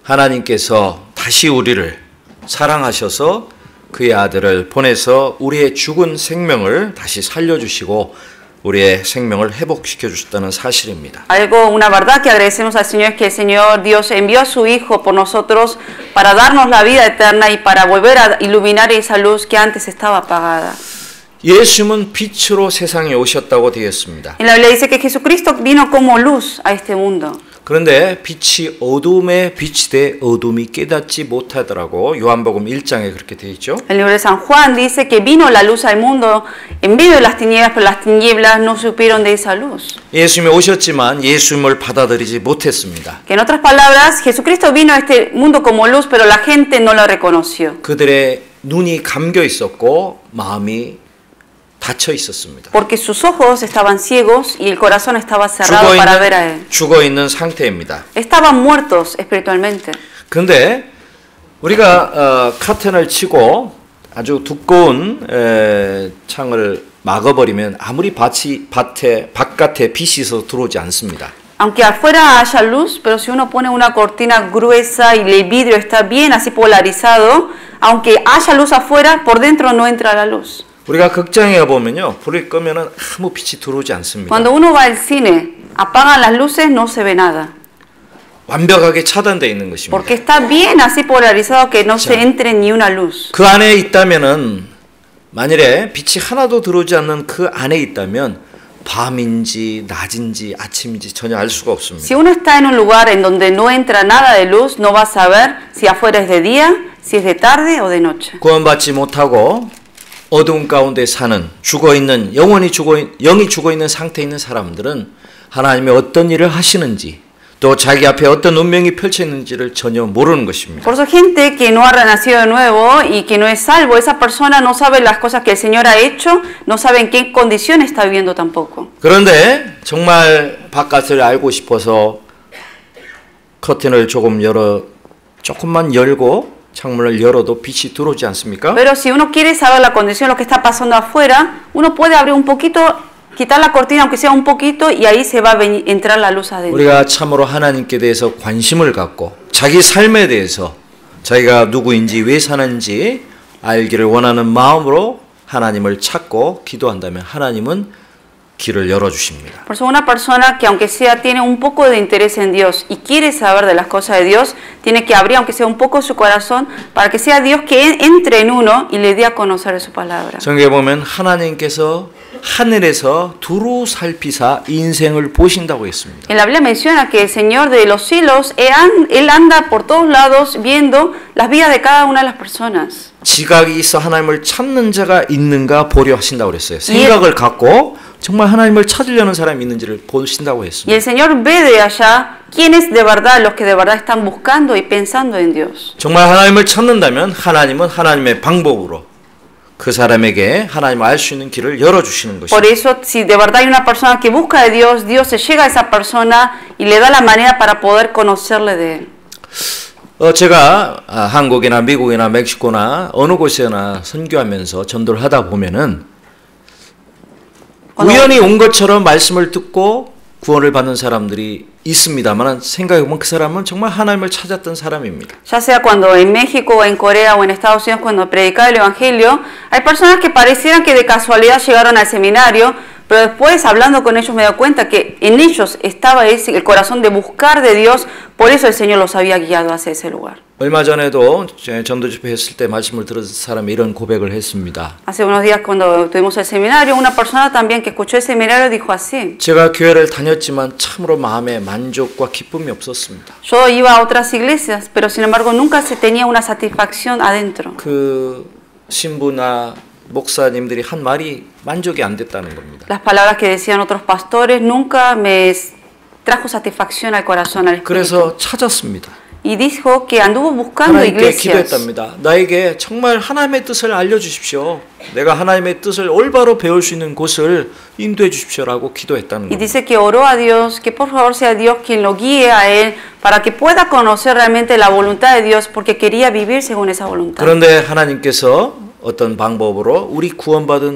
하나님께서 다시 우리를 사랑하셔서 그의 아들을 보내서 우리의 죽은 생명을 다시 살려주시고 우리의 생명을 회복시켜 주셨다는 사실입니다. Algo, una verdad que agradecemos al Señor es que el Señor Dios envió a su Hijo por nosotros para darnos la vida eterna y para volver a iluminar esa luz que antes estaba apagada. 예수님은 빛으로 세상에 오셨다고 되어 있습니다. En la Biblia dice que Jesucristo vino como luz a este mundo. 그런데 빛이 어둠에 빛이 돼 어둠이 깨닫지 못하더라고. 요한복음 1장에 그렇게 되어 있죠. El libro de San Juan dice que vino la luz al mundo en medio de las tinieblas, pero las tinieblas no supieron de esa luz. 예수님이 오셨지만 예수님을 받아들이지 못했습니다. Que en otras palabras, Jesucristo vino a este mundo como luz, pero la gente no lo reconoció. 그들의 눈이 감겨 있었고 마음이 닫혀 있었습니다. Porque sus ojos estaban ciegos y el corazón estaba cerrado para ver a él. 죽어 있는 상태입니다. Estaban muertos espiritualmente. 그런데 우리가 커튼을 치고 아주 두꺼운 창을 막아버리면 아무리 바깥에 빛이 있어도 들어오지 않습니다. Aunque afuera haya luz, pero si uno pone una cortina gruesa y el vidrio está bien así polarizado, aunque haya luz afuera, por dentro no entra la luz. 우리가 극장에 가보면요, 불을 끄면은 아무 빛이 들어오지 않습니다. Cuando uno va al cine, apagan las luces, no se ve nada. 완벽하게 차단되어 있는 것입니다. Porque está bien así polarizado que no se entre ni una luz. 그 안에 있다면은 만일에 빛이 하나도 들어오지 않는 그 안에 있다면 밤인지 낮인지 아침인지 전혀 알 수가 없습니다. Si uno está en un lugar en donde no entra nada de luz, no va a saber si afuera es de día, si es de tarde o de noche. 구원받지 못하고 어두운 가운데 사는 영이 죽어 있는 상태에 있는 사람들은 하나님의 어떤 일을 하시는지 또 자기 앞에 어떤 운명이 펼쳐 있는지를 전혀 모르는 것입니다. Por eso gente que no ha renacido de nuevo y que no es salvo, esa persona no sabe las cosas que el Señor ha hecho, no sabe en qué condición está viviendo tampoco. 그런데 정말 바깥을 알고 싶어서 커튼을 조금만 열고 창문을 열어도 빛이 들어오지 않습니까? Pero si uno quiere saber la condición, lo que está pasando afuera, uno puede abrir un poquito, quitar la cortina aunque sea un poquito y ahí se va a entrar la luz adentro. 우리가 참으로 하나님께 대해서 관심을 갖고 자기 삶에 대해서 자기가 누구인지 왜 사는지 알기를 원하는 마음으로 하나님을 찾고 기도한다면 하나님은 길을 열어주십니다. Por eso una persona que aunque sea tiene un poco de interés en Dios y quiere saber de las cosas de Dios, tiene que abrir aunque sea un poco su corazón para que sea Dios que entre en uno y le dé a conocer de su palabra. 성경에 보면 하나님께서 하늘에서 두루 살피사 인생을 보신다고 했습니다. En la Biblia menciona que el Señor de los cielos, Él anda por todos lados viendo las vidas de cada una de las personas. 지각이 있어 하나님을 찾는 자가 있는가 보려 하신다고 그랬어요. 생각을 갖고 정말 하나님을 찾으려는 사람이 있는지를 보신다고 Y 했습니다. el Señor ve de allá quiénes de verdad, los que de verdad están buscando y pensando en Dios. 정말 하나님을 찾는다면 하나님은 하나님의 방법으로 그 사람에게 하나님을 알 수 있는 길을 열어주시는 Por 것입니다. eso, si de verdad hay una persona que busca de Dios, Dios se llega a esa persona y le da la manera para poder conocerle de Él. 제가 한국이나 미국이나 멕시코나 어느 곳에나 선교하면서 전도를 하다 보면은 우연히 온 것처럼 말씀을 듣고 구원을 받는 사람들이 있습니다만 생각해보면 그 사람은 정말 하나님을 찾았던 사람입니다. Ya sea cuando en México, en Corea o en Estados Unidos cuando predicaba el Evangelio, hay personas que parecieran que de casualidad llegaron al seminario, pero después hablando con ellos me doy cuenta que en ellos estaba el corazón de buscar de Dios, por eso el Señor los había guiado hacia ese lugar. 얼마 전에도 전도 집회 했을 때 말씀을 들은 사람이 이런 고백을 했습니다. Hace unos días cuando tuvimos el seminario, una persona también que escuchó el seminario dijo así. 제가 교회를 다녔지만 참으로 마음에 만족과 기쁨이 없었습니다. Yo iba a otras iglesias, pero sin embargo nunca se tenía una satisfacción adentro. 그 신부나 목사님들이 한 말이 만족이 안 됐다는 겁니다. Las palabras que decían otros pastores nunca me trajo satisfacción al corazón, al espíritu. 그래서 찾았습니다. Y dijo que anduvo buscando 하나님께 iglesias. 기도했답니다. 나에게 정말 하나님의 뜻을 알려주십시오. 내가 하나님의 뜻을 올바로 배울 수 있는 곳을 인도해 주십시오라고 기도했다는 Y 겁니다. dice que oró a Dios, que por favor sea Dios quien lo guíe a él para que pueda conocer realmente la voluntad de Dios, porque quería vivir según esa voluntad. 그런데 하나님께서 어떤 방법으로 우리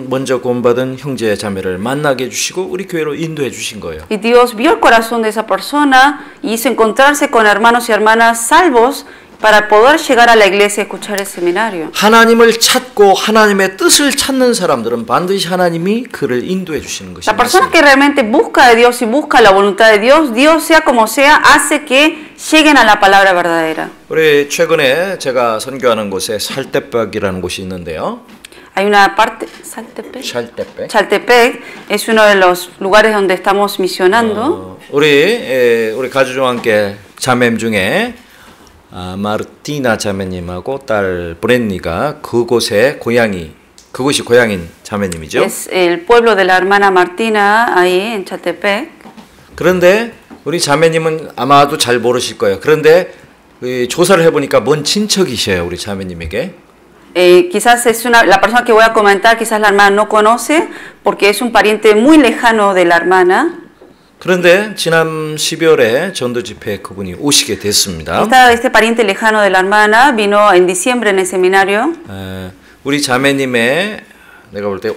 먼저 구원받은 형제 자매를 만나게 해주시고 우리 교회로 인도해 주신 거예요. Y Dios vio el corazón de esa persona y hizo encontrarse con hermanos y hermanas salvos para poder llegar a la iglesia y escuchar el seminario. 하나님을 찾고 하나님의 뜻을 찾는 사람들은 반드시 하나님이 그를 인도해 주시는 것이 La persona 맞습니다. que realmente busca de Dios y busca la voluntad de Dios, Dios sea como sea, hace que lleguen a la palabra verdadera. 우리 최근에 제가 선교하는 곳에 살대백이라는 곳이 있는데요. Hay una parte, Saltepec. 살대백. Chaltepec es uno de los lugares donde estamos misionando. 우리 가주종 함께 자매님 중에 마르티나 자매님하고 딸 브랜니가 그곳이 고향인 자매님이죠. Es el pueblo de la hermana Martina ahí en Chaltepec. 그런데 우리 자매님은 아마도 잘 모르실 거예요. 그런데 조사를 해보니까 먼 친척이셔요, 우리 자매님에게. Quizás es la persona que voy a comentar, quizás la hermana no conoce, porque es un pariente muy lejano de la hermana. 그런데 지난 12월에 전도 집회에 그분이 오시게 됐습니다. Este pariente lejano de la hermana vino en diciembre en el seminario. 우리 자매님의 내가 볼 때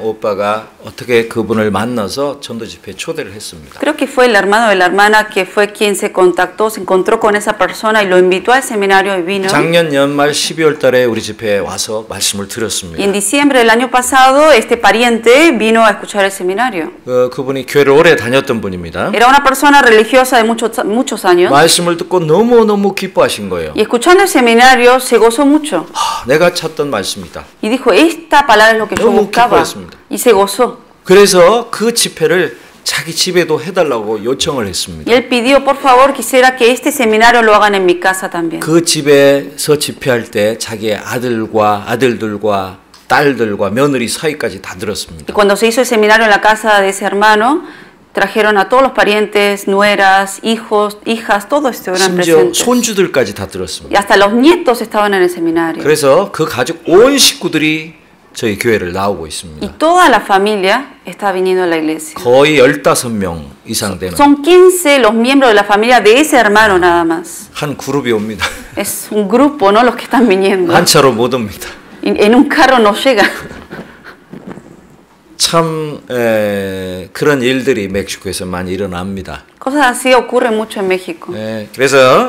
오빠가 어떻게 그분을 만나서 전도 집회에 초대를 했습니다. Creo que fue el hermano de la hermana que fue quien se encontró con esa persona y lo invitó al seminario y vino. 작년 연말 12월 달에 우리 집회에 와서 말씀을 Y 들었습니다. en diciembre del año pasado este pariente vino a escuchar el seminario. 그분이 교회를 오래 다녔던 분입니다. Era una persona religiosa de muchos años. 말씀을 듣고 너무너무 기뻐하신 거예요. Y escuchando el seminario se gozó mucho. 내가 찾던 말씀이다. Y dijo, esta palabra es lo que yo 너무 buscaba. 기뻐했습니다. Y se gozó. 그래서 그 집회를 자기 집에도 해달라고 요청을 Y 했습니다. él pidió, por favor, quisiera que este seminario lo hagan en mi casa también. 그 집에서 집회할 때 자기의 아들들과 딸들과 며느리 사이까지 다 Y 들었습니다. cuando se hizo el seminario en la casa de ese hermano, trajeron a todos los parientes, nueras, hijos, hijas, todos estuvieron 심지어 presentes. 손주들까지 다 Y 들었습니다. hasta los nietos estaban en el seminario. 그래서 그 가족 온 식구들이 저희 교회를 나오고 Y 있습니다. toda la familia está viniendo a la iglesia. 거의 15명 이상 되는 Son 15 los miembros de la familia de ese hermano nada más. 한 그룹이 옵니다. Es un grupo, ¿no? Los que están viniendo. 한 차로 못 옵니다. En un carro no llega. 참 그런 일들이 멕시코에서 많이 일어납니다. Cosas así ocurren mucho en México. 그래서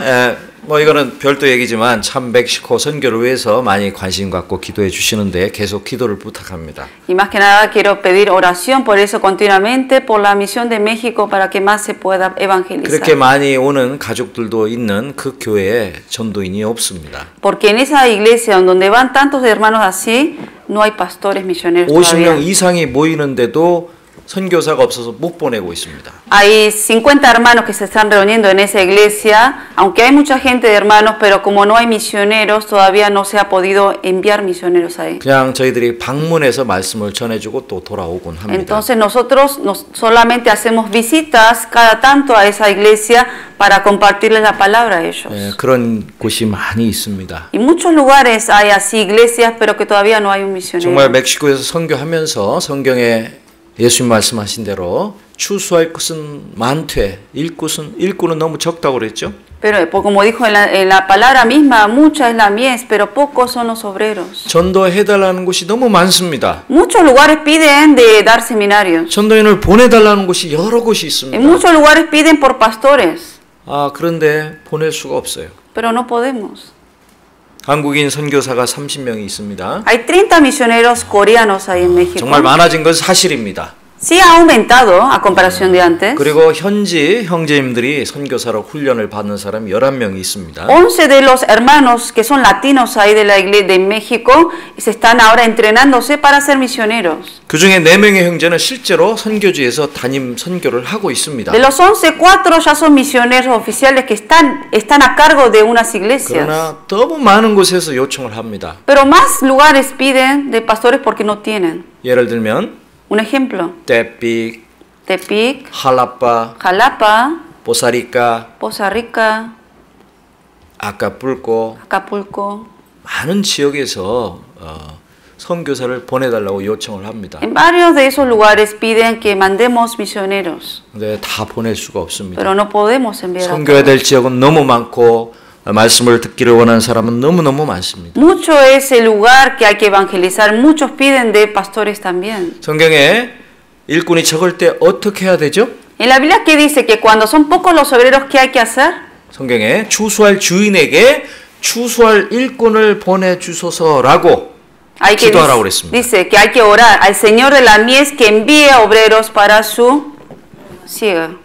뭐 이거는 별도 얘기지만 참 멕시코 선교를 위해서 많이 관심 갖고 기도해 주시는데 계속 기도를 부탁합니다. Y más que nada quiero pedir oración por eso continuamente, por la misión de México para que más se pueda evangelizar. 그렇게 많이 오는 가족들도 있는 그 교회에 전도인이 없습니다. Porque en esa iglesia donde van tantos hermanos así, no hay pastores misioneros 50명 todavía. 이상이 모이는데도 선교사가 없어서 못 보내고 있습니다. Hay 50 hermanos que se están reuniendo en esa iglesia, aunque hay mucha gente de hermanos, pero como no hay misioneros, todavía no se ha podido enviar misioneros ahí. 그냥 저희들이 방문해서 말씀을 전해주고 또 돌아오곤 합니다. Entonces nosotros solamente hacemos visitas cada tanto a esa iglesia para compartirles la palabra a ellos. 그런 곳이 많이 있습니다. Y muchos lugares hay así iglesias, pero que todavía no hay un 정말 misionero. 멕시코에서 선교하면서 성경에 예수님 말씀하신 대로 추수할 것은 많되 일꾼은 너무 적다고 그랬죠? Pero como dijo en la palabra misma, mucha es la mies, pero pocos son los obreros. 전도해달라는 곳이 너무 많습니다. Muchos lugares piden de dar seminarios. 전도인을 보내달라는 곳이 여러 곳이 En 있습니다. muchos lugares piden por pastores, 그런데 보낼 수가 없어요. pero no podemos. 한국인 선교사가 30명이 있습니다. Hay 30 misioneros coreanos ahí en México. 정말 많아진 건 사실입니다. Sí ha aumentado a comparación de antes. 그리고 현지 형제님들이 선교사로 훈련을 받는 사람이 11명이 있습니다. 11 de los hermanos que son latinos ahí de la iglesia de México se están ahora entrenándose para ser misioneros. 그 중에 4명의 형제는 실제로 선교지에서 담임 선교를 하고 있습니다. De los 11, 4 ya son misioneros oficiales que están a cargo de unas iglesias. 그러나 너무 많은 곳에서 요청을 합니다. Pero más lugares piden de pastores porque no tienen. 예를 들면 Un ejemplo, Tepic, Tepic, 할라파, Jalapa, 보사리카, Poza Rica, 아카풀코 Acapulco. 많은 지역에서 선교사를 보내달라고 요청을 합니다. En varios de esos lugares piden que mandemos misioneros, 근데 다 보낼 수가 없습니다. pero no podemos enviar a 선교해야 todos. 될 지역은 너무 많고 말씀을 듣기를 원하는 사람은 너무너무 많습니다. Mucho es el lugar que hay que evangelizar, muchos piden de pastores también. 성경에 일꾼이 적을 때 어떻게 해야 되죠? En la Biblia, ¿qué dice? Que cuando son pocos los obreros, ¿qué hay que hacer? 성경에 추수할 주인에게 추수할 일꾼을 보내주소서라고 Hay que 기도하라고 그랬습니다. dice que hay que orar al Señor de la mies que envíe obreros para su siega.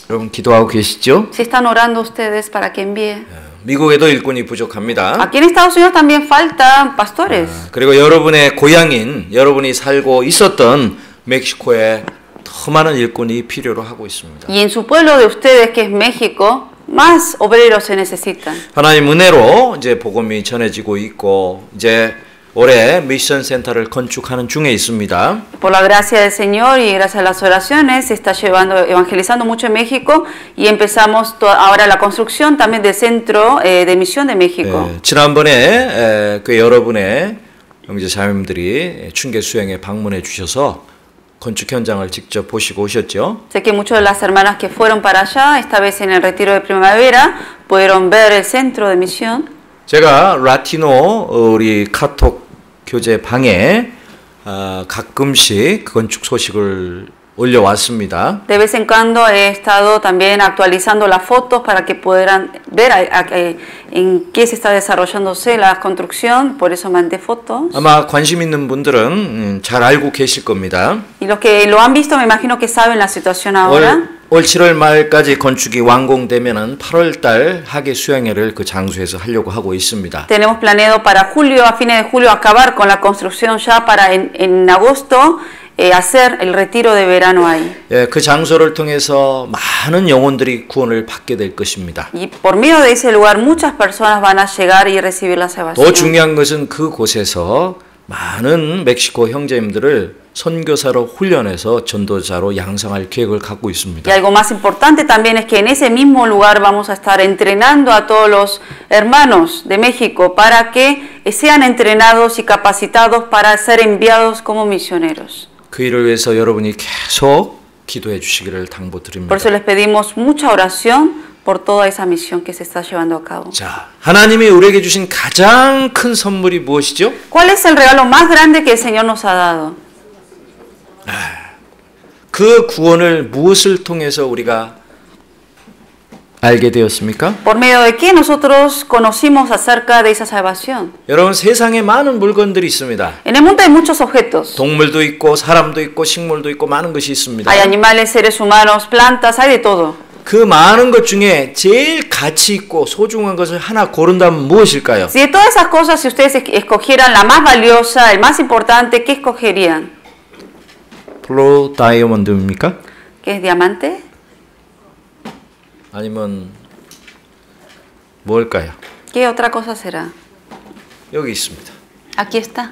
여러분 기도하고 계시죠? Si están orando ustedes para que envíe. 미국에도 일꾼이 부족합니다. Aquí en Estados Unidos también faltan pastores. 그리고 여러분의 고향인 여러분이 살고 있었던 멕시코에 더 많은 일꾼이 필요로 하고 있습니다. Y en su pueblo de ustedes, que es México, más obreros se necesitan. 하나님 은혜로 이제 복음이 전해지고 있고 이제 올해 미션 센터를 건축하는 중에 있습니다. Por la gracia del Señor y gracias a las oraciones se está evangelizando mucho en México y empezamos ahora la construcción también del centro de misión de México. 지난번에 그 여러분의 형제 자매님들이 춘계 수행에 방문해 주셔서 건축 현장을 직접 보시고 오셨죠? Sé que muchas de las hermanas que fueron para allá, esta vez en el retiro de primavera, pudieron ver el centro de misión. 제가 라티노 우리 카톡 교제 방에 가끔씩 건축 소식을 올려왔습니다. De vez en cuando he estado también actualizando las fotos para que puedan ver en qué se está desarrollándose la construcción, por eso mandé fotos. 아마 관심 있는 분들은 잘 알고 계실 겁니다. Y los que lo han visto me imagino que saben la situación ahora. 올 7월 말까지 건축이 완공되면은 8월 달 학예 수양회를 그 장소에서 하려고 하고 있습니다. Tenemos planeado para julio, a fines de julio, acabar con la construcción ya para en agosto hacer el retiro de verano ahí. 예, 그 장소를 통해서 많은 영혼들이 구원을 받게 될 것입니다. Y por medio de ese lugar muchas personas van a llegar y recibir la 더 salvación. 중요한 것은 그 곳에서 많은 멕시코 형제님들을 선교사로 훈련해서 전도자로 양성할 계획을 갖고 Y 있습니다. algo más importante también es que en ese mismo lugar vamos a estar entrenando a todos los hermanos de México para que sean entrenados y capacitados para ser enviados como misioneros. 그 일을 위해서 여러분이 계속 기도해 주시기를 당부드립니다. Por eso les pedimos mucha oración por toda esa misión que se está llevando a cabo. 자, 하나님이 우리에게 주신 가장 큰 선물이 무엇이죠? ¿Cuál es el regalo más grande que el Señor nos ha dado? 그 구원을 무엇을 통해서 우리가 알게 되었습니까? ¿Por medio de qué nosotros conocimos acerca de esa salvación? 여러분 세상에 많은 물건들이 있습니다. En el mundo hay muchos objetos. 동물도 있고 사람도 있고 식물도 있고 많은 것이 있습니다. Hay animales, seres humanos, plantas, hay de todo. 그 많은 것 중에 제일 가치 있고 소중한 것을 하나 고른다면 무엇일까요? Si de todas esas cosas, si ustedes escogieran la más valiosa, el más importante, ¿qué escogerían? 플로 다이아몬드입니까? ¿Qué es diamante? 아니면 뭘까요? ¿Qué otra cosa será? 여기 있습니다. Aquí está.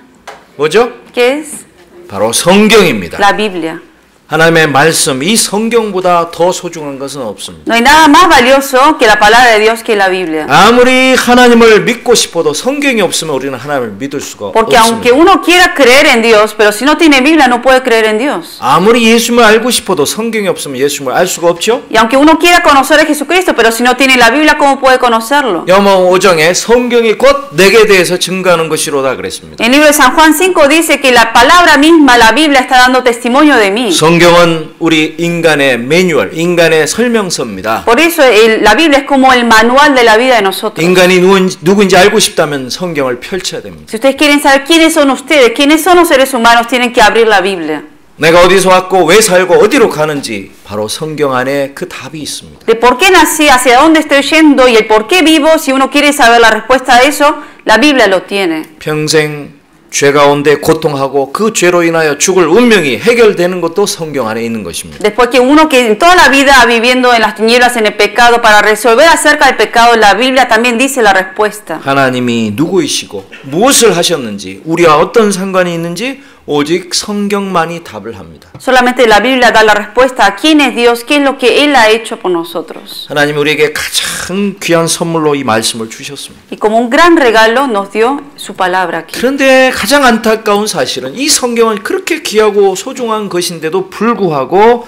뭐죠? ¿Qué es? 바로 성경입니다. La Biblia. 하나님의 말씀, 이 성경보다 더 소중한 것은 없습니다. No hay nada más valioso que la palabra de Dios que la Biblia. 아무리 하나님을 믿고 싶어도 성경이 없으면 우리는 하나님을 믿을 수가 Porque aunque 없습니다. uno quiera creer en Dios, pero si no tiene Biblia no puede creer en Dios. 아무리 예수님을 알고 싶어도 성경이 없으면 예수님을 알 수가 없죠. Y aunque uno quiera conocer a Jesucristo, pero si no tiene la Biblia, ¿cómo puede conocerlo? 요한복음 5장에 성경이 곧 내게 대해서 증거하는 것이로다 그랬습니다. El libro de San Juan 5 dice que la palabra misma, la Biblia, está dando testimonio de mí. 성경은 우리 인간의 매뉴얼, 인간의 설명서입니다. Por eso la Biblia es como el manual de la vida de nosotros. 인간이 누군지 알고 싶다면 성경을 펼쳐야 됩니다. Si ustedes quieren saber quiénes son ustedes, quiénes son los seres humanos, tienen que abrir la Biblia. 내가 어디서 왔고 왜 살고 어디로 가는지 바로 성경 안에 그 답이 있습니다. De por qué nací, hacia dónde estoy yendo y el por qué vivo, si uno quiere saber la respuesta a eso, la Biblia lo tiene. 평생 죄 가운데 고통하고 그 죄로 인하여 죽을 운명이 해결되는 것도 성경 안에 있는 것입니다. Después que uno que en toda la vida viviendo en las tinieblas, en el pecado, para resolver acerca del pecado, la Biblia también dice la respuesta. 하나님이 누구이시고 무엇을 하셨는지 우리와 어떤 상관이 있는지 오직 성경만이 답을 합니다. Solamente la Biblia da la respuesta a quién es Dios, qué es lo que Él ha hecho por nosotros. 하나님이 우리에게 가장 귀한 선물로 이 말씀을 주셨습니다. Y como un gran regalo nos dio su palabra aquí. 그런데 가장 안타까운 사실은 이 성경은 그렇게 귀하고 소중한 것인데도 불구하고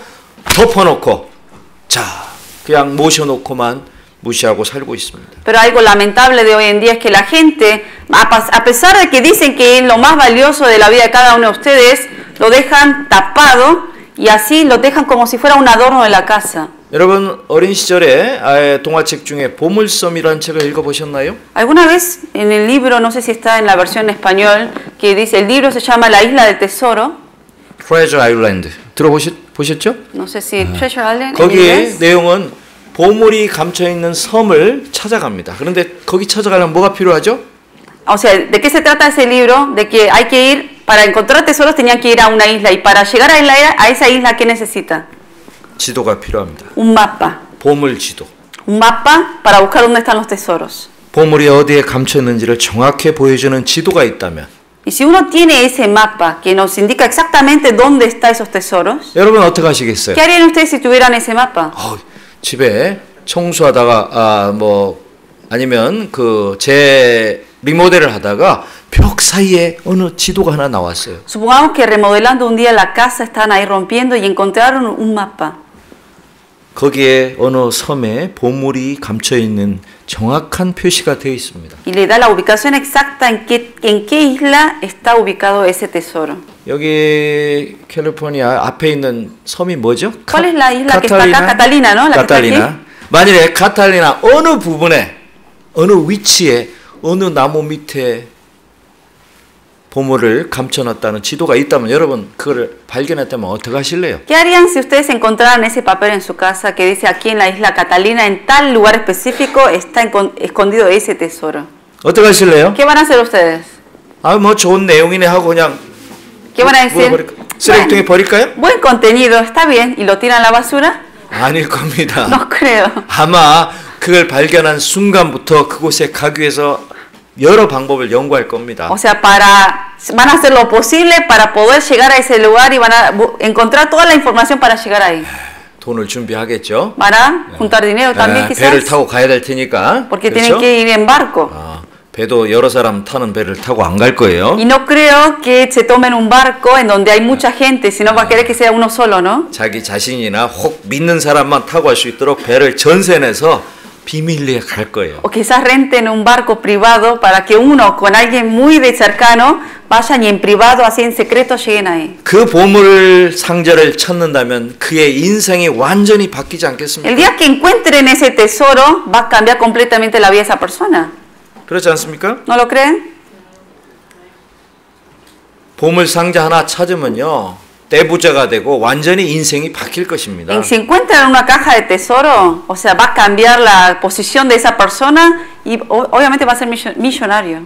덮어놓고 자 그냥 모셔놓고만 무시하고 살고 있습니다. Pero algo lamentable de hoy en día es que la gente, a pesar de que dicen que es lo más valioso de la vida de cada uno de ustedes, lo dejan tapado y así lo dejan como si fuera un adorno de la casa. 여러분 어린 시절에 동화책 중에 보물섬이라는 책을 읽어보셨나요? ¿Alguna vez en el libro, no sé si está en la versión en español, que dice, el libro se llama La Isla del Tesoro? Treasure Island 보셨죠? No sé si Treasure Island en 거기에 inglés. 내용은 보물이 감춰있는 섬을 찾아갑니다. 그런데 거기 찾아가려면 뭐가 필요하죠? O sea, ¿de qué se trata ese libro? De que hay que ir, para encontrar tesoros tenían que ir a una isla, y para llegar a esa isla, ¿qué necesita? 지도가 필요합니다. Un mapa. 보물 지도. Un mapa para buscar dónde están los tesoros. 보물이 어디에 감춰 있는지를 정확히 보여주는 지도가 있다면 Y si uno tiene ese mapa que nos indica exactamente dónde están esos tesoros, 여러분 어떻게 하시겠어요? ¿qué harían ustedes si tuvieran ese mapa? 집에 청소하다가 아니면 제 리모델을 하다가 벽 사이에 어느 지도가 하나 나왔어요. Supongamos que remodelando un día la casa están ahí rompiendo y encontraron un mapa. 거기에 어느 섬에 보물이 감춰 있는 정확한 표시가 되어 있습니다. Y le da la ubicación exacta en qué isla está ubicado ese tesoro. 여기 캘리포니아 앞에 있는 섬이 뭐죠? ¿Cuál es la isla que está acá? Catalina, ¿no? La que está aquí. 카탈리나. 만일에 카탈리나 어느 부분에 어느 위치에 어느 나무 밑에 보물을 감춰놨다는 지도가 있다면 여러분 그걸 발견했다면 어떻게 하실래요? ¿Qué harían si ustedes encontraran ese papel en su casa que dice aquí en la isla Catalina, en tal lugar específico está escondido ese tesoro? 어떻게 하실래요? ¿Qué van a hacer ustedes? 뭐 좋은 내용이네 하고 그냥 ¿Qué van a decir? 쓰레기통에 버릴까요? Buen contenido, está bien, y lo tiran a la basura? 아닐 겁니다. No creo. 아마 그걸 발견한 순간부터 그곳에 가기 위해서 여러 방법을 연구할 겁니다. O sea, van a hacer lo posible para poder llegar a ese lugar y van a encontrar toda la información para llegar ahí. 돈을 준비하겠죠. Van a juntar dinero también quizás. 배를 타고 가야 될 테니까. Porque 그렇죠? tienen que ir en barco. 배도 여러 사람 타는 배를 타고 안 갈 거예요. Y no creo que se tomen un barco en donde hay mucha gente, sino va a querer que sea uno solo, ¿no? 자기 자신이나 혹 믿는 사람만 타고 갈 수 있도록 배를 전세내서 비밀리에 갈 거예요. O quizás renten un barco privado para que uno con alguien muy de cercano vayan y en privado, así en secreto lleguen ahí. 그 보물 상자를 찾는다면 그의 인생이 완전히 바뀌지 않겠습니까? El día que encuentren ese tesoro va a cambiar completamente la vida de esa persona. 그렇지 않습니까? ¿No lo creen? 보물 상자 하나 찾으면요. 떼부자가 되고 완전히 인생이 바뀔 것입니다. Si encuentran una caja de tesoro, o sea, va a cambiar la posición de esa persona y obviamente va a ser millonario.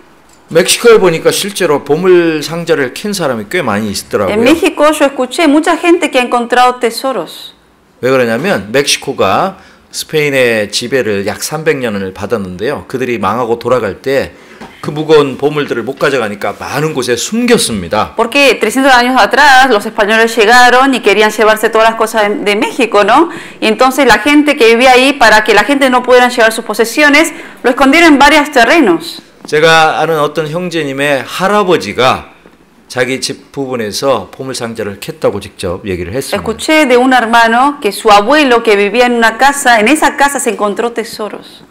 멕시코에 보니까 실제로 보물 상자를 캔 사람이 꽤 많이 있더라고요. En México yo escuché mucha gente que ha encontrado tesoros. 왜 그러냐면 멕시코가 스페인의 지배를 약 300년을 받았는데요. 그들이 망하고 돌아갈 때 그 무거운 보물들을 못 가져가니까 많은 곳에 숨겼습니다. Porque 300 años atrás los españoles llegaron y querían llevarse todas las cosas de México, ¿no? Y entonces la gente que vivía ahí, para que la gente no pudiera llevar sus posesiones, lo escondieron en varios terrenos. 제가 아는 어떤 형제님의 할아버지가 자기 집 부분에서 보물상자를 캤다고 직접 얘기를 했습니다. Escuché de un hermano que su abuelo que vivía en una casa, en esa casa se encontró tesoros.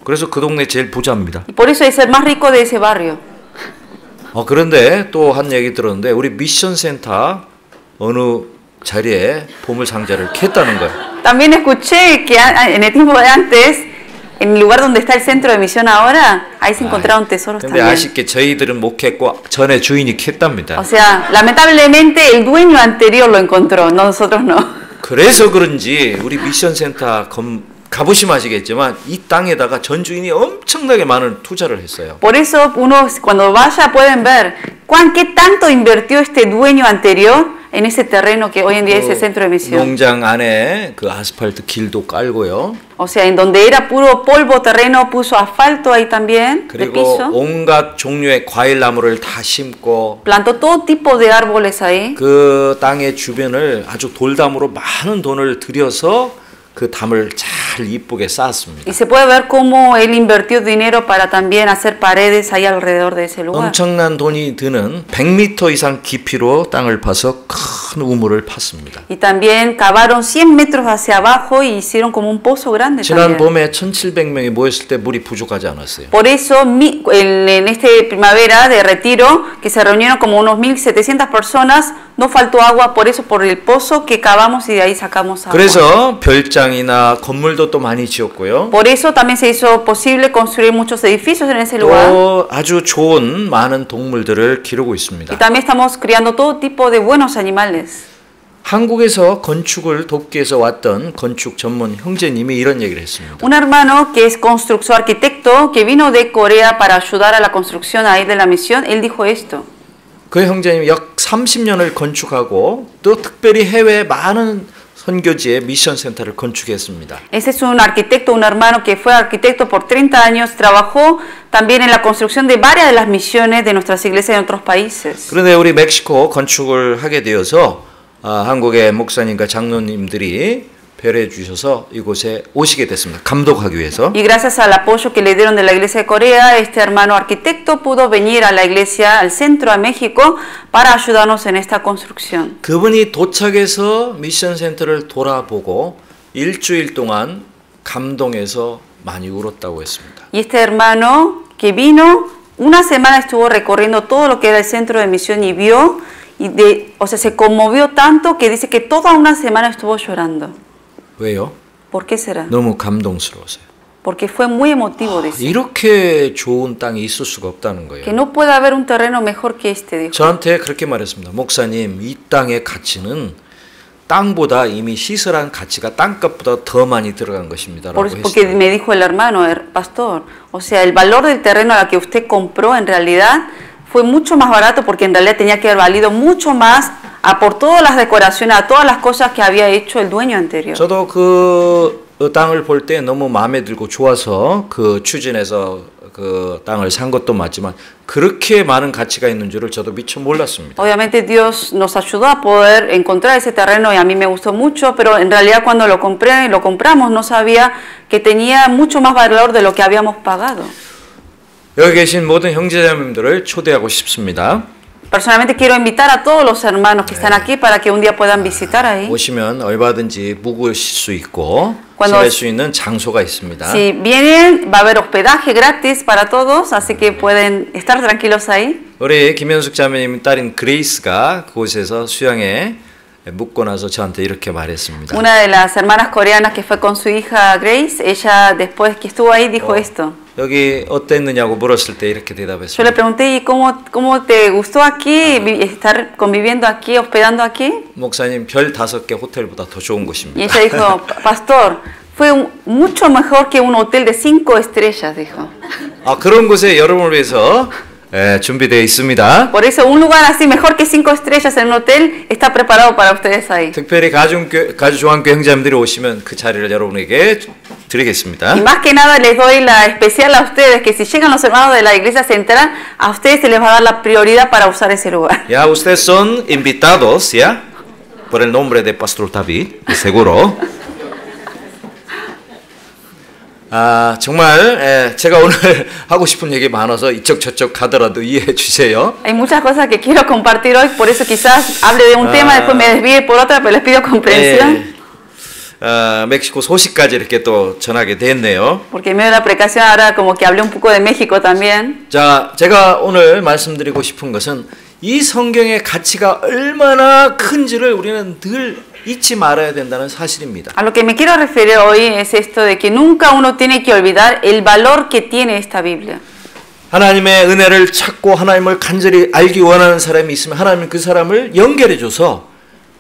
그래서 그 동네 제일 부자입니다. Y por eso es el más rico de ese barrio. 그런데 또 한 얘기 들었는데 우리 미션 센터 어느 자리에 보물상자를 캤다는 거예요. También escuché que en el tiempo de antes, en el lugar donde está el centro de misión ahora, ahí se encontraron tesoros 근데 también. 아쉽게 저희들은 못 캤고 전에 주인이 캤답니다. O sea, lamentablemente el dueño anterior lo encontró, nosotros no. 그래서 그런지 우리 미션 센터 가보시면 아시겠지만 이 땅에다가 전 주인이 엄청나게 많은 투자를 했어요. Por eso uno cuando vaya pueden ver qué tanto invirtió este dueño anterior en ese terreno que hoy en día es el centro de misión. 농장 안에 그 아스팔트 길도 깔고요. O sea, en donde era puro polvo terreno puso asfalto ahí también, de 그리고 piso. 온갖 종류의 과일 나무를 다 심고 Plantó todo tipo de árboles ahí. 그 땅의 주변을 아주 돌담으로 많은 돈을 들여서 그 담을 잘 이쁘게 쌓았습니다. Y se puede ver cómo él invirtió dinero para también hacer paredes ahí alrededor de ese lugar. 엄청난 돈이 드는 100m 이상 깊이로 땅을 파서 큰 우물을 팠습니다. Y también cavaron 100 metros hacia abajo y hicieron como un pozo grande 지난 también. 봄에 1,700명이 모였을 때 물이 부족하지 않았어요. Por eso, en este primavera de retiro, que se reunieron como unos 1.700 personas, no faltó agua, por eso, por el pozo que cavamos y de ahí sacamos agua. 그래서 별장이나 건물도 또 많이 지었고요. Por eso también se hizo posible construir muchos edificios en ese lugar. 또 아주 좋은 많은 동물들을 기르고 Y 있습니다. también estamos criando todo tipo de buenos animales. 한국에서 건축을 돕기 위해서 왔던 건축 전문 형제님이 이런 얘기를 했습니다. Un hermano que es constructor, arquitecto, que vino de Corea para ayudar a la construcción ahí de la misión, él dijo esto. 그 형제님이 약 30년을 건축하고 또 특별히 해외에 많은 선교지에 미션 센터를 건축했습니다. Ese es un arquitecto, un hermano que fue arquitecto por 30 años, trabajó también en la construcción de varias de las misiones de nuestras iglesias en otros países. 그런데 우리 멕시코 건축을 하게 되어서 한국의 목사님과 장로님들이 배려해 주셔서 이곳에 오시게 됐습니다. 감독하기 위해서. Y gracias al apoyo que le dieron de la iglesia de Corea, este hermano arquitecto pudo venir a la iglesia, al centro, a México, para ayudarnos en esta construcción. 그분이 도착해서 미션 센터를 돌아보고 일주일 동안 감동해서 많이 울었다고 했습니다. Y este hermano que vino, una semana estuvo recorriendo todo lo que era el centro de misión y vio, o sea, se conmovió tanto que dice que toda una semana estuvo llorando. 왜요? ¿Por qué será? 너무 감동스러워서요. Porque fue muy emotivo, dice. 이렇게 좋은 땅이 있을 수가 없다는 거예요. Que no puede haber un terreno mejor que este, dijo. 저한테 그렇게 말했습니다. 목사님, 이 땅의 가치는 땅보다 이미 시설한 가치가 땅값보다 더 많이 들어간 것입니다. 라고 Porque 했어요. me dijo el hermano, pastor, o sea, el valor del terreno a la que usted compró en realidad fue mucho más barato porque en realidad tenía que haber valido mucho más por todas las decoraciones, a todas las cosas que había hecho el dueño anterior. 저도 그 땅을 볼 때 너무 마음에 들고 좋아서 그 추진해서 그 땅을 산 것도 맞지만 그렇게 많은 가치가 있는 줄을 저도 미처 몰랐습니다. Obviamente Dios nos ayudó a poder encontrar ese terreno y a mí me gustó mucho, pero en realidad cuando lo compramos no sabía que tenía mucho más valor de lo que habíamos pagado. 여기 계신 모든 형제자매들을 초대하고 싶습니다. Personalmente quiero invitar a todos los hermanos que están aquí para que un día puedan visitar ahí. 오시면 얼마든지 묵으실 수 있고 Cuando- 지낼 수 있는 장소가 있습니다. Si vienen, va a haber hospedaje gratis para todos, así que pueden estar tranquilos ahí. 우리 김현숙 자매님 딸인 그레이스가 그곳에서 수양에 묵고 나서 저한테 이렇게 말했습니다. Una de las hermanas coreanas que fue con su hija Grace, ella después que estuvo ahí dijo esto. 여기 어땠느냐고 물었을 때 이렇게 Yo le 대답했습니다. pregunté, ¿y cómo te gustó aquí, estar conviviendo aquí, hospedando aquí? 목사님 별 5개 호텔보다 더 좋은 Y 곳입니다. ella dijo, pastor, fue mucho mejor que un hotel de 5 estrellas, dijo. 그런 곳에 여러분을 위해서 준비되어 있습니다. Por eso un lugar así mejor que 5 estrellas en un hotel está preparado para ustedes ahí. 특별히 가주조항교 형제님들이 오시면 그 자리를 여러분에게 드리겠습니다. Y más que nada les doy la especial a ustedes, que si llegan los hermanos de la iglesia central, a ustedes se les va a dar la prioridad para usar ese lugar. Ya, ustedes son invitados, ya, por el nombre de Pastor David, seguro. 정말 제가 오늘 하고 싶은 얘기 많아서 이쪽 저쪽 가더라도 이해해 주세요. Hay muchas cosas que quiero compartir hoy, por eso quizás hable de un tema, después me desvíe por otra, pero les pido comprensión. 멕시코 소식까지 이렇게 또 전하게 됐네요. Porque en medio de la predicación ahora como que hablé un poco de México también. 자, 제가 오늘 말씀드리고 싶은 것은 이 성경의 가치가 얼마나 큰지를 우리는 늘 잊지 말아야 된다는 사실입니다. A lo que me quiero referir hoy es esto de que nunca uno tiene que olvidar el valor que tiene esta Biblia. 하나님의 은혜를 찾고 하나님을 간절히 알기 원하는 사람이 있으면 하나님은 그 사람을 연결해 줘서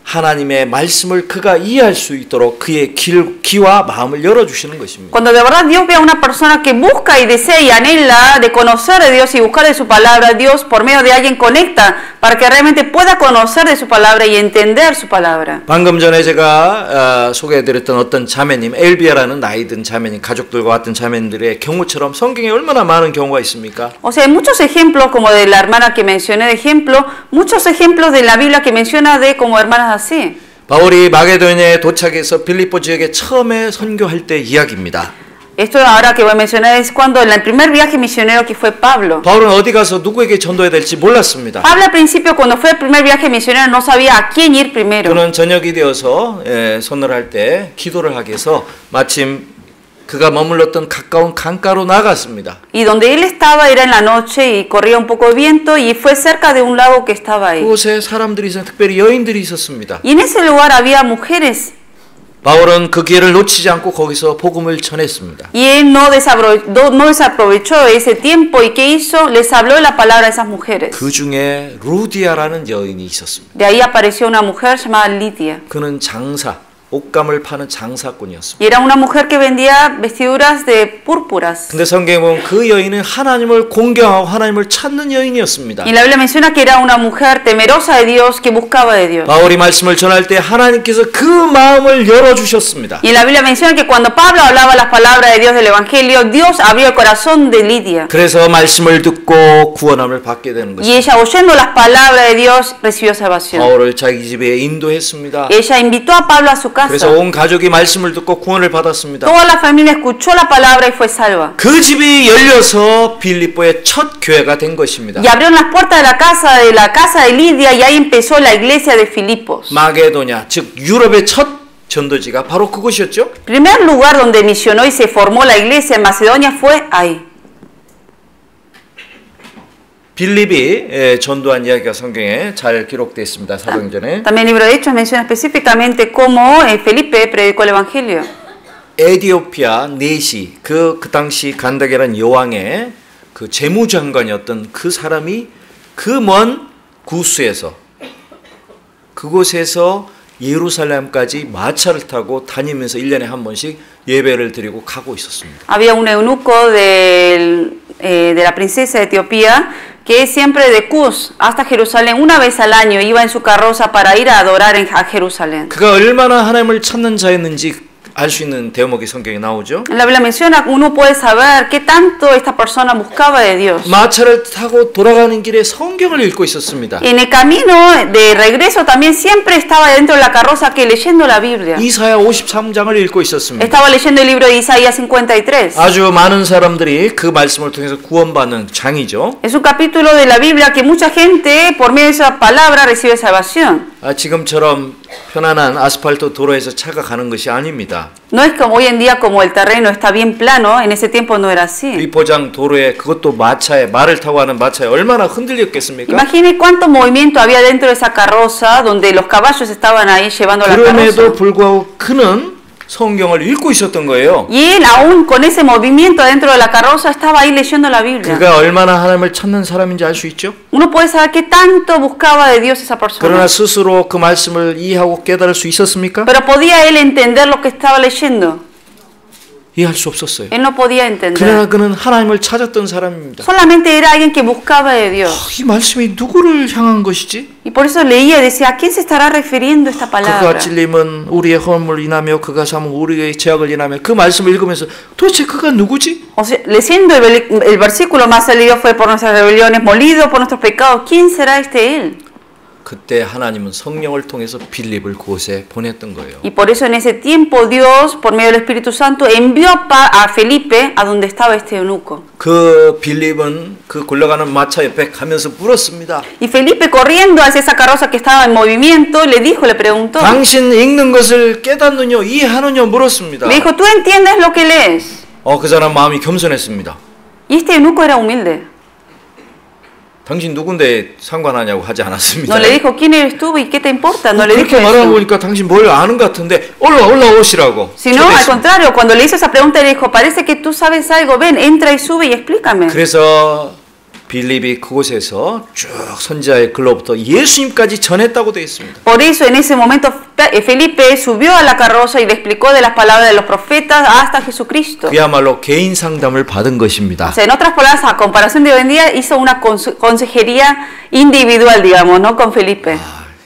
하나님의 말씀을 그가 이해할 수 있도록 그의 귀와 마음을 열어주시는 것입니다. Cuando de verdad Dios ve a una persona que busca y desea y anhela de conocer de Dios y buscar de su palabra, Dios por medio de alguien conecta para que realmente pueda conocer de su palabra y entender su palabra. 방금 전에 제가 소개해드렸던 어떤 자매님, 엘비아라는 나이든 자매님, 가족들과 왔던 자매님들의 경우처럼 성경에 얼마나 많은 경우가 있습니까? O sea, hay muchos ejemplos como de la hermana que mencioné de ejemplo, muchos ejemplos de la Biblia que menciona de como hermanas así. 바울이 마게도니아에 도착해서 빌립보 지역에 처음에 선교할 때 이야기입니다. Esto ahora que voy a mencionar es cuando en el primer viaje misionero que fue Pablo. 바울은 어디 가서 누구에게 전도해야 될지 몰랐습니다. Pablo al principio cuando fue el primer viaje misionero no sabía a quién ir primero. 그는 저녁이 되어서 선언할 때 기도를 하기 위해서 마침 그가 머물렀던 가까운 강가로 나갔습니다. Y donde él estaba era en la noche y corría un poco de viento y fue cerca de un lago que estaba ahí. 그곳에 사람들이 있었, 특별히 여인들이 있었습니다. Y en ese lugar había mujeres. 바울은 그 기회를 놓치지 않고 거기서 복음을 전했습니다. Y él no desaprovechó ese tiempo y ¿qué hizo? Les habló la palabra a esas mujeres. 그 중에 루디아라는 여인이 있었습니다. De ahí apareció una mujer llamada Lidia. 그는 장사, 옷감을 파는 장사꾼이었습니다. Y era una mujer que vendía vestiduras de púrpuras. 근데 성경에 보면 그 여인은 하나님을 공경하고 하나님을 찾는 여인이었습니다. Y la Biblia menciona que era una mujer temerosa de Dios que buscaba de Dios. 바울이 말씀을 전할 때 하나님께서 그 마음을 열어주셨습니다. Y la Biblia menciona que cuando Pablo hablaba las palabras de Dios del Evangelio, Dios abrió el corazón de Lidia. 그래서 말씀을 듣고 구원함을 받게 되는 Y 것입니다. ella oyendo las palabras de Dios recibió salvación. 바울을 자기 집에 인도했습니다. Ella invitó a Pablo a su casa. 그래서 온 가족이 말씀을 듣고 구원을 받았습니다. Toda la familia escuchó la palabra y fue salva. 그 집이 열려서 빌립보의 첫 교회가 된 것입니다. Y abrieron las puertas de la casa de Lidia y ahí empezó la iglesia de Filipos. 마게도냐, 즉 유럽의 첫 전도지가 바로 그곳이었죠. Primer lugar donde misionó y se formó la iglesia en Macedonia fue ahí. 빌립이 전도한 이야기가 성경에 잘 기록되어 있습니다. 사도행전에. También el libro de Hechos menciona específicamente cómo Felipe predicó el evangelio. 에티오피아 네시 그 당시 간다게라는 여왕의 그 재무장관이었던 그 사람이 그 먼 구스에서 그곳에서 예루살렘까지 마차를 타고 다니면서 1년에 한 번씩 예배를 드리고 가고 있었습니다. Había un eunuco de la princesa de Etiopía que siempre de Cus hasta Jerusalén una vez al año iba en su carroza para ir a adorar a Jerusalén. 그가 얼마나 하나님을 찾는 자였는지 알 수 있는 대목이 성경에 나오죠. En la Biblia menciona uno puede saber qué tanto esta persona buscaba de Dios. 마차를 타고 돌아가는 길에 성경을 읽고 있었습니다. En el camino de regreso también siempre estaba dentro de la carroza que leyendo la Biblia. 이사야 53장을 읽고 있었습니다. Estaba leyendo el libro de Isaías 53. 아주 많은 사람들이 그 말씀을 통해서 구원받는 장이죠. Es un capítulo de la Biblia que mucha gente por medio de esa palabra recibe salvación. 지금처럼 편안한 아스팔트 도로에서 차가 가는 것이 아닙니다. No es como hoy en día como el terreno está bien plano, en ese tiempo no era así. 비포장 도로에 그것도 마차에 말을 타고 가는 마차에 얼마나 흔들렸겠습니까? Imagine cuánto movimiento había dentro de esa carroza donde los caballos estaban ahí llevando la 그럼에도 carroza. 불구하고 그는 성경을 읽고 있었던 거예요. Y él aún con ese movimiento dentro de la carroza estaba ahí leyendo la Biblia. 그가 얼마나 하나님을 찾는 사람인지 알 수 있죠? Uno puede saber qué tanto buscaba de Dios esa persona. 그러나 스스로 그 말씀을 이해하고 깨달을 수 있었습니까? Pero podía él entender lo que estaba leyendo. 이해할 수 없었어요. Él no podía entender. 그러나 그는 하나님을 찾았던 사람입니다. Solamente era alguien que buscaba de Dios. 이 말씀이 누구를 향한 것이지? Y por eso leía y decía, ¿a quién se estará refiriendo esta palabra? 그가 찔림은 우리의 허물을 인하며 그가 삼은 우리의 죄악을 인하며 그 말씀을 읽으면서 도대체 그가 누구지? O sea, leyendo el versículo más salido fue por nuestras rebeliones, molido por nuestros pecados. ¿Quién será él? 그때 하나님은 성령을 통해서 빌립을 그곳에 보냈던 거예요. Y por eso en ese tiempo Dios, por medio del Espíritu Santo, envió a Felipe a donde estaba este eunuco. 그 빌립은 그 굴러가는 마차 옆에 가면서 물었습니다. Y Felipe, corriendo hacia esa carroza que estaba en movimiento, le preguntó. 당신 읽는 것을 깨닫느냐 이해하느냐 물었습니다. Le dijo, ¿tú entiendes lo que lees? 그 사람 마음이 겸손했습니다. Y este eunuco era humilde. 당신 누군데 상관하냐고 하지 않았습니다. No le dijo, ¿quién eres tú y qué te importa? No le dijo 그렇게 말하고 eso. 보니까 당신 뭘 아는 것 같은데 올라오시라고. Sino, al contrario, cuando le hizo esa pregunta, le dijo, parece que tú sabes algo, ven, entra y sube y explícame. 그래서 빌립이 그곳에서 쭉 선지자의 글로부터 예수님까지 전했다고 되어 있습니다. Por eso, en ese momento, Felipe subió a la carroza y le explicó de las palabras de los profetas hasta Jesucristo. 그야말로 개인 상담을 받은 것입니다. O sea, en otras palabras, a comparación de hoy en día, hizo una consejería individual, digamos, ¿no? Con Felipe.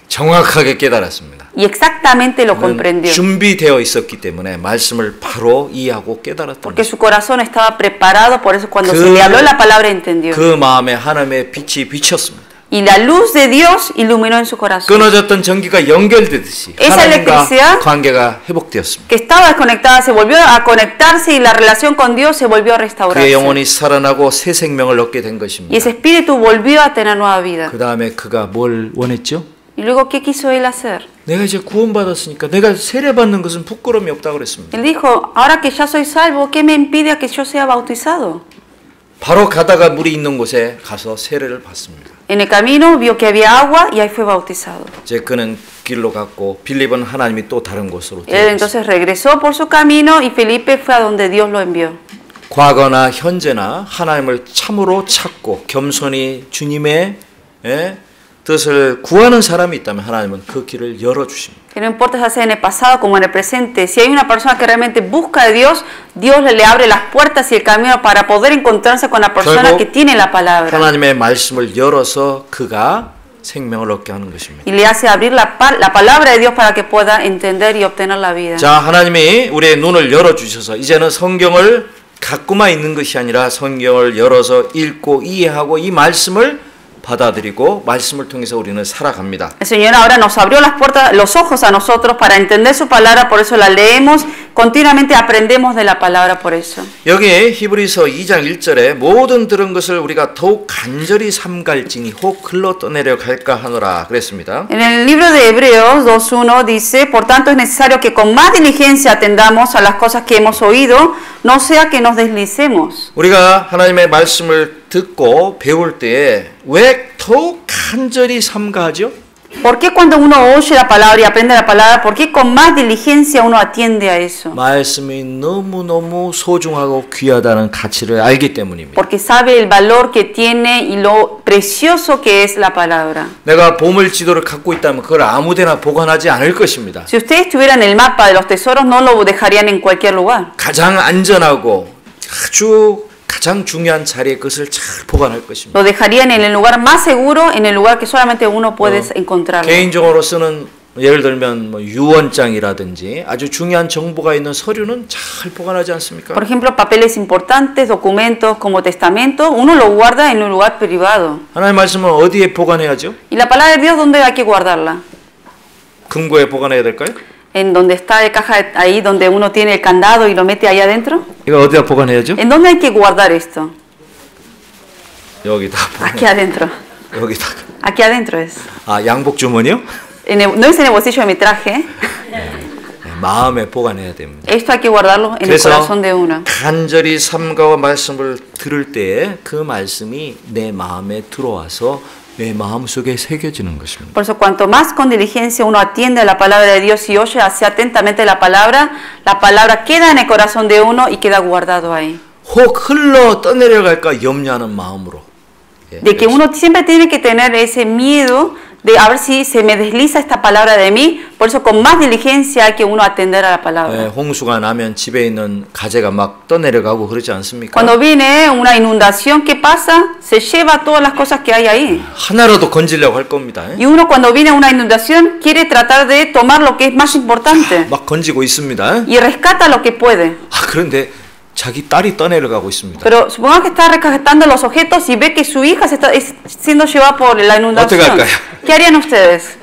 정확하게 깨달았습니다. Y exactamente lo comprendió. 준비되어 있었기 때문에 말씀을 바로 이해하고 깨달았던 Porque 것입니다. su corazón estaba preparado, por eso cuando se le habló la palabra entendió. 그 마음에 하나님의 빛이 비쳤습니다. Y la luz de Dios iluminó en su corazón. 끊어졌던 전기가 연결되듯이 Esa 하나님과 electricidad 관계가 회복되었습니다. Que estaba desconectada, se volvió a conectarse y la relación con Dios se volvió a 그의 restaurarse. 영혼이 살아나고 새 생명을 얻게 된 Y 것입니다. ese espíritu volvió a tener nueva vida. 그 다음에 그가 뭘 원했죠? Y luego, ¿qué quiso él hacer? 내가 이제 구원받았으니까 내가 세례받는 것은 부끄러움이 없다고 그랬습니다. Él dijo, ahora que ya soy salvo, ¿qué me impide a que yo sea bautizado? 바로 가다가 물이 있는 곳에 가서 세례를 받습니다. En el camino vio que había agua y ahí fue bautizado. 이제 그는 길로 갔고 빌립은 하나님이 또 다른 곳으로 Él entonces regresó por su camino y Felipe fue a donde Dios lo envió. 과거나 현재나 하나님을 참으로 찾고 겸손히 주님의 뜻을 구하는 사람이 있다면 하나님은 그 길을 열어주십니다. Que no importa si sea en el pasado como en el presente, si hay una persona que realmente busca de Dios, Dios le abre las puertas y el camino para poder encontrarse con la persona que tiene la palabra. 하나님의 말씀을 열어서 그가 생명을 얻게 하는 것입니다. Y le hace abrir la palabra de Dios para que pueda entender y obtener la vida. 자, 하나님이 우리의 눈을 열어주셔서 이제는 성경을 갖고만 있는 것이 아니라 성경을 열어서 읽고 이해하고 이 말씀을 받아들이고 말씀을 통해서 우리는 살아갑니다. El Señor ahora nos abrió las puertas, los ojos a nosotros para entender su palabra, por eso la leemos, continuamente aprendemos de la palabra por eso. 여기에 히브리서 2장 1절에 모든 들은 것을 우리가 더욱 간절히 삼갈지니 혹 흘러 떠내려 갈까 하노라 그랬습니다. En el libro de Hebreos 2:1 dice, por tanto es necesario que con más diligencia atendamos a las cosas que hemos oído, no sea que nos deslicemos. 우리가 하나님의 말씀을 듣고 배울 때에 왜 더욱 간절히 삼가하죠? ¿Por qué cuando uno oye la palabra y aprende la palabra, por qué con más diligencia uno atiende a eso? 말씀이 너무너무 소중하고 귀하다는 가치를 알기 때문입니다. Porque sabe el valor que tiene y lo precioso que es la palabra. 내가 보물 지도를 갖고 있다면 그걸 아무데나 보관하지 않을 것입니다. Si ustedes tuvieran el mapa de los tesoros, no lo dejarían en cualquier lugar. 가장 안전하고 아주 가장 중요한 자리에 그것을 잘 보관할 것입니다. Lo dejarían en el lugar más seguro, en el lugar que solamente uno puede encontrarlo. 개인적으로 쓰는 예를 들면 뭐 유언장이라든지 아주 중요한 정보가 있는 서류는 잘 보관하지 않습니까? Por ejemplo, papeles importantes, documentos como testamento, uno lo guarda en un lugar privado. 하나님의 말씀은 어디에 보관해야죠? ¿Y la palabra de Dios dónde hay que guardarla? 금고에 보관해야 될까요? ¿En donde está el caja, ahí donde uno tiene el candado y lo mete ahí adentro? 이거 어디다 보관해야죠? ¿En dónde hay que guardar esto? 여기다. Aquí adentro. 여기다. Aquí adentro es. 아, 양복 주머니요? No es en el bolsillo de mi traje. 마음에 보관해야 됩니다. Esto hay que guardarlo en el corazón de uno. 간절히 삼가와 말씀을 들을 때에 그 말씀이 내 마음에 들어와서 내 마음속에 새겨지는 것입니다. Por eso, cuanto más con diligencia uno atiende a la palabra de Dios y oye así atentamente la palabra queda en el corazón de uno y queda guardado ahí. 혹 흘러 떠내려갈까 염려하는 마음으로. De que uno siempre tiene que tener ese miedo de a ver si se me desliza esta palabra de mí. Por eso con más diligencia hay que uno atender a la palabra. 홍수가 나면 집에 있는 가재가 막 떠내려가고 그러지 않습니까? Cuando viene una inundación, ¿qué pasa? Se lleva todas las cosas que hay ahí. 하나라도 건지려고 할 겁니다. Y uno cuando viene una inundación quiere tratar de tomar lo que es más importante. 막 건지고 있습니다. Y rescata lo que puede. 그런데 자기 딸이 떠내려가고 있습니다. Pero suponga que está rescatando los objetos y ve que su hija es siendo llevada por la inundación. ¿Qué harían ustedes?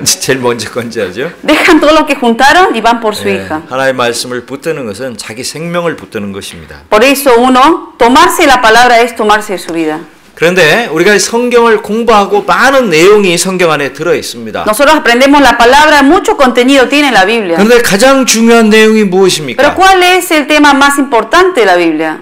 제일 먼저 건져야죠. Dejan todo lo que juntaron y van por su hija. 하나님의 말씀을 붙드는 것은 자기 생명을 붙드는 것입니다. Por eso uno, tomarse la palabra es tomarse su vida. 그런데 우리가 성경을 공부하고 많은 내용이 성경 안에 들어 있습니다. Nosotros aprendemos la palabra, mucho contenido tiene la Biblia. 그런데 가장 중요한 내용이 무엇입니까? Pero ¿cuál es el tema más importante de la Biblia?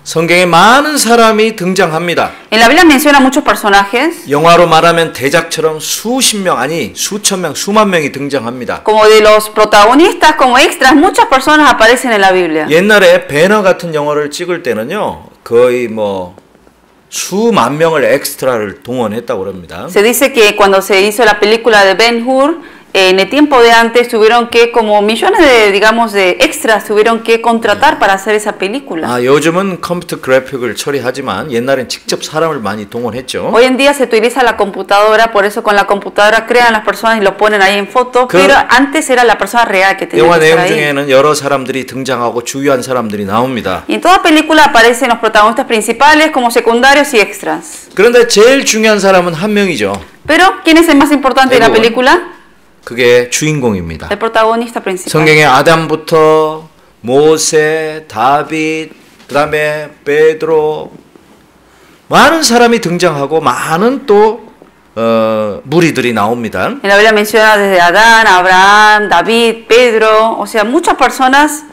성경에 많은 사람이 등장합니다. En la Biblia menciona muchos personajes. 영화로 말하면 대작처럼 수십 명 아니 수천 명, 수만 명이 등장합니다. Como de los protagonistas, como extras, muchas personas aparecen en la Biblia. 옛날에 배너 같은 영화를 찍을 때는요, 거의 수만 명을 엑스트라를 동원했다고 합니다. Se dice que cuando se hizo la película de Ben-Hur, en el tiempo de antes tuvieron que, como millones de, digamos, de extras tuvieron que contratar para hacer esa película. 요즘은 컴퓨터 그래픽을 처리하지만 옛날엔 직접 사람을 많이 동원했죠. Hoy en día se utiliza la computadora, por eso con la computadora crean las personas y lo ponen ahí en foto, pero antes era la persona real que tenía 영화 que estar 내용 ahí. 중에는 여러 사람들이 등장하고 주요한 사람들이 나옵니다. Y en toda película aparecen los protagonistas principales como secundarios y extras. 그런데 제일 중요한 사람은 한 명이죠. Pero ¿quién es el más importante de la película? 그게 주인공입니다. El protagonista principal. 성경에 아담부터 모세, 다윗, 그다음에 베드로 많은 사람이 등장하고 많은 또 무리들이 나옵니다. En la Biblia menciona desde Adán, Abraham, David, Pedro, o sea, muchas personas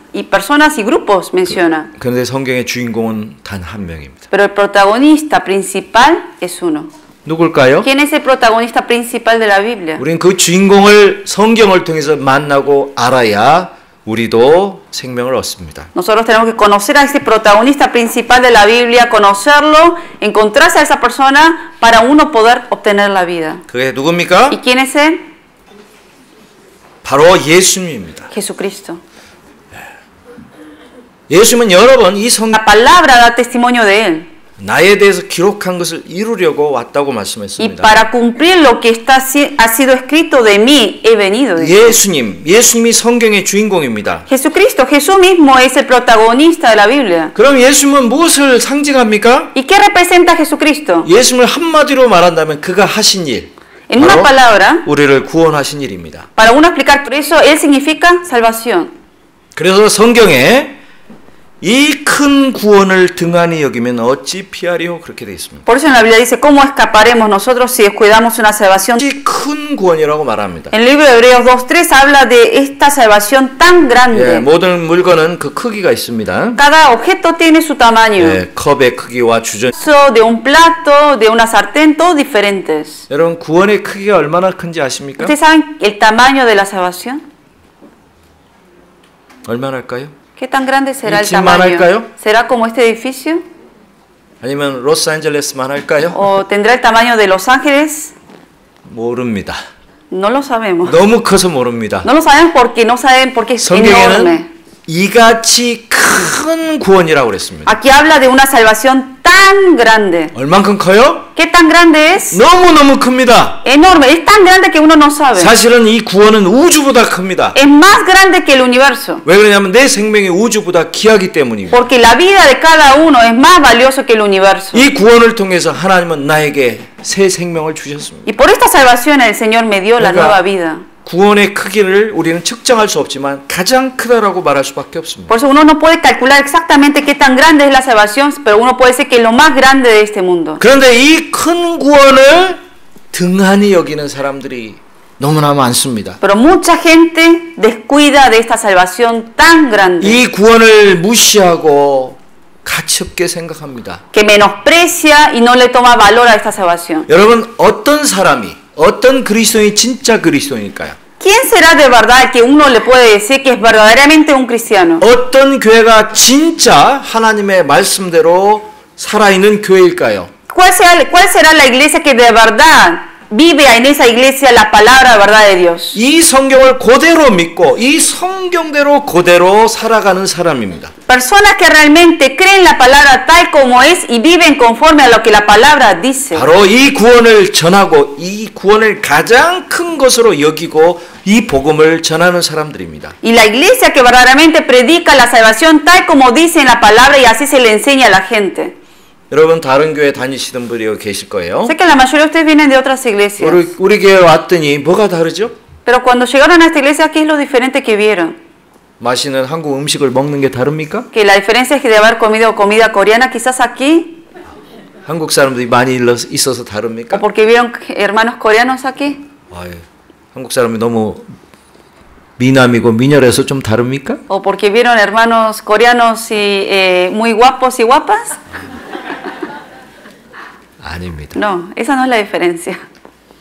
y grupos menciona. 그런데 성경의 주인공은 단 한 명입니다. Pero el protagonista principal es uno. 누굴까요? ¿Quién es el protagonista principal de la Biblia? 우린 그 주인공을 성경을 통해서 만나고 알아야 우리도 생명을 얻습니다. Nosotros tenemos que conocer a ese protagonista principal de la Biblia, conocerlo, encontrarse a esa persona para uno poder obtener la vida. 그게 누굽니까? ¿Y quién es él? 바로 예수님입니다. Jesucristo. 예수님은 여러 번 이 La palabra da testimonio de él. 나에 대해서 기록한 것을 이루려고 왔다고 Y 말씀했습니다. para cumplir lo que ha sido escrito de mí, he venido. 예수님이 성경의 주인공입니다. Jesucristo, Jesús mismo es el protagonista de la Biblia. 그럼 예수님은 무엇을 상징합니까? ¿Y qué representa Jesucristo? 예수님을 한마디로 말한다면 그가 하신 일, En una palabra, 우리를 구원하신 일입니다. para uno explicar por eso, él significa salvación. 그래서 성경에 이 큰 구원을 등한히 여기면 어찌 피하리요? 그렇게 되어 있습니다. Por eso en la Biblia dice, ¿cómo escaparemos nosotros si descuidamos una salvación? 이 큰 구원이라고 말합니다. En el libro de Hebreos 2:3 habla de esta salvación tan grande. 모든 물건은 그 크기가 있습니다. Cada objeto tiene su tamaño. 컵의 크기와 주전. De un plato, de una sartén, todos diferentes. 여러분 구원의 크기가 얼마나 큰지 아십니까? ¿Ustedes saben el tamaño de la salvación? 얼마나 할까요? ¿Qué tan grande será el 집만 tamaño? 할까요? ¿Será como este edificio? 아니면 로스앤젤레스만 할까요? ¿O tendrá el tamaño de Los Ángeles? 모릅니다. No lo sabemos. 너무 커서 모릅니다. No lo sabemos porque no saben porque es 성경에는 enorme. 이같이 큰 구원이라고 그랬습니다. Aquí habla de una salvación tan grande. 얼만큼 커요? ¿Qué tan grande es? 너무너무 큽니다. Enorme. Es tan grande que uno no sabe. 사실은 이 구원은 우주보다 큽니다. Es más grande que el universo. 왜 그러냐면 내 생명이 우주보다 귀하기 때문입니다. Porque la vida de cada uno es más valioso que el universo. 이 구원을 통해서 하나님은 나에게 새 생명을 주셨습니다. Y por esta salvación el Señor me dio la nueva vida. 구원의 크기를 우리는 측정할 수 없지만 가장 크다라고 말할 수밖에 없습니다. Por eso uno no puede calcular exactamente qué tan grande es la salvación, pero uno puede decir que es lo más grande de este mundo. 그런데 이 큰 구원을 등한히 여기는 사람들이 너무나 많습니다. Pero mucha gente descuida de esta salvación tan grande. 이 구원을 무시하고 가치 없게 생각합니다. Que menosprecia y no le toma valor a esta salvación. 여러분 어떤 사람이 어떤 그리스도인이 진짜 그리스도인일까요? ¿Quién será de verdad el que uno le puede decir que es verdaderamente un cristiano? 어떤 교회가 진짜 하나님의 말씀대로 살아있는 교회일까요? ¿Cuál será la iglesia que de verdad vive en esa iglesia la palabra de verdad de Dios. 이 성경을 그대로 믿고 이 성경대로 그대로 살아가는 사람입니다. Personas que realmente creen la palabra tal como es y viven conforme a lo que la palabra dice. 바로 이 구원을 전하고 이 구원을 가장 큰 것으로 여기고 이 복음을 전하는 사람들입니다. Y la iglesia que verdaderamente predica la salvación tal como dice en la palabra y así se le enseña a la gente. 여러분 다른 교회 다니시던 분이 계실 거예요. Sé que la mayoría de ustedes vienen de otras iglesias. 우리 교회 왔더니 뭐가 다르죠? Pero cuando llegaron a esta iglesia, ¿qué es lo diferente que vieron? 맛있는 한국 음식을 먹는 게 다릅니까? Que la diferencia es que de haber comido comida coreana quizás aquí, 한국 사람들이 많이 있어서 다릅니까? o porque vieron hermanos coreanos aquí, 아유, 한국 사람이 너무 미남이고 미녀라서 좀 다릅니까? o porque vieron hermanos coreanos y muy guapos y guapas. 아닙니다. No, esa no es la diferencia.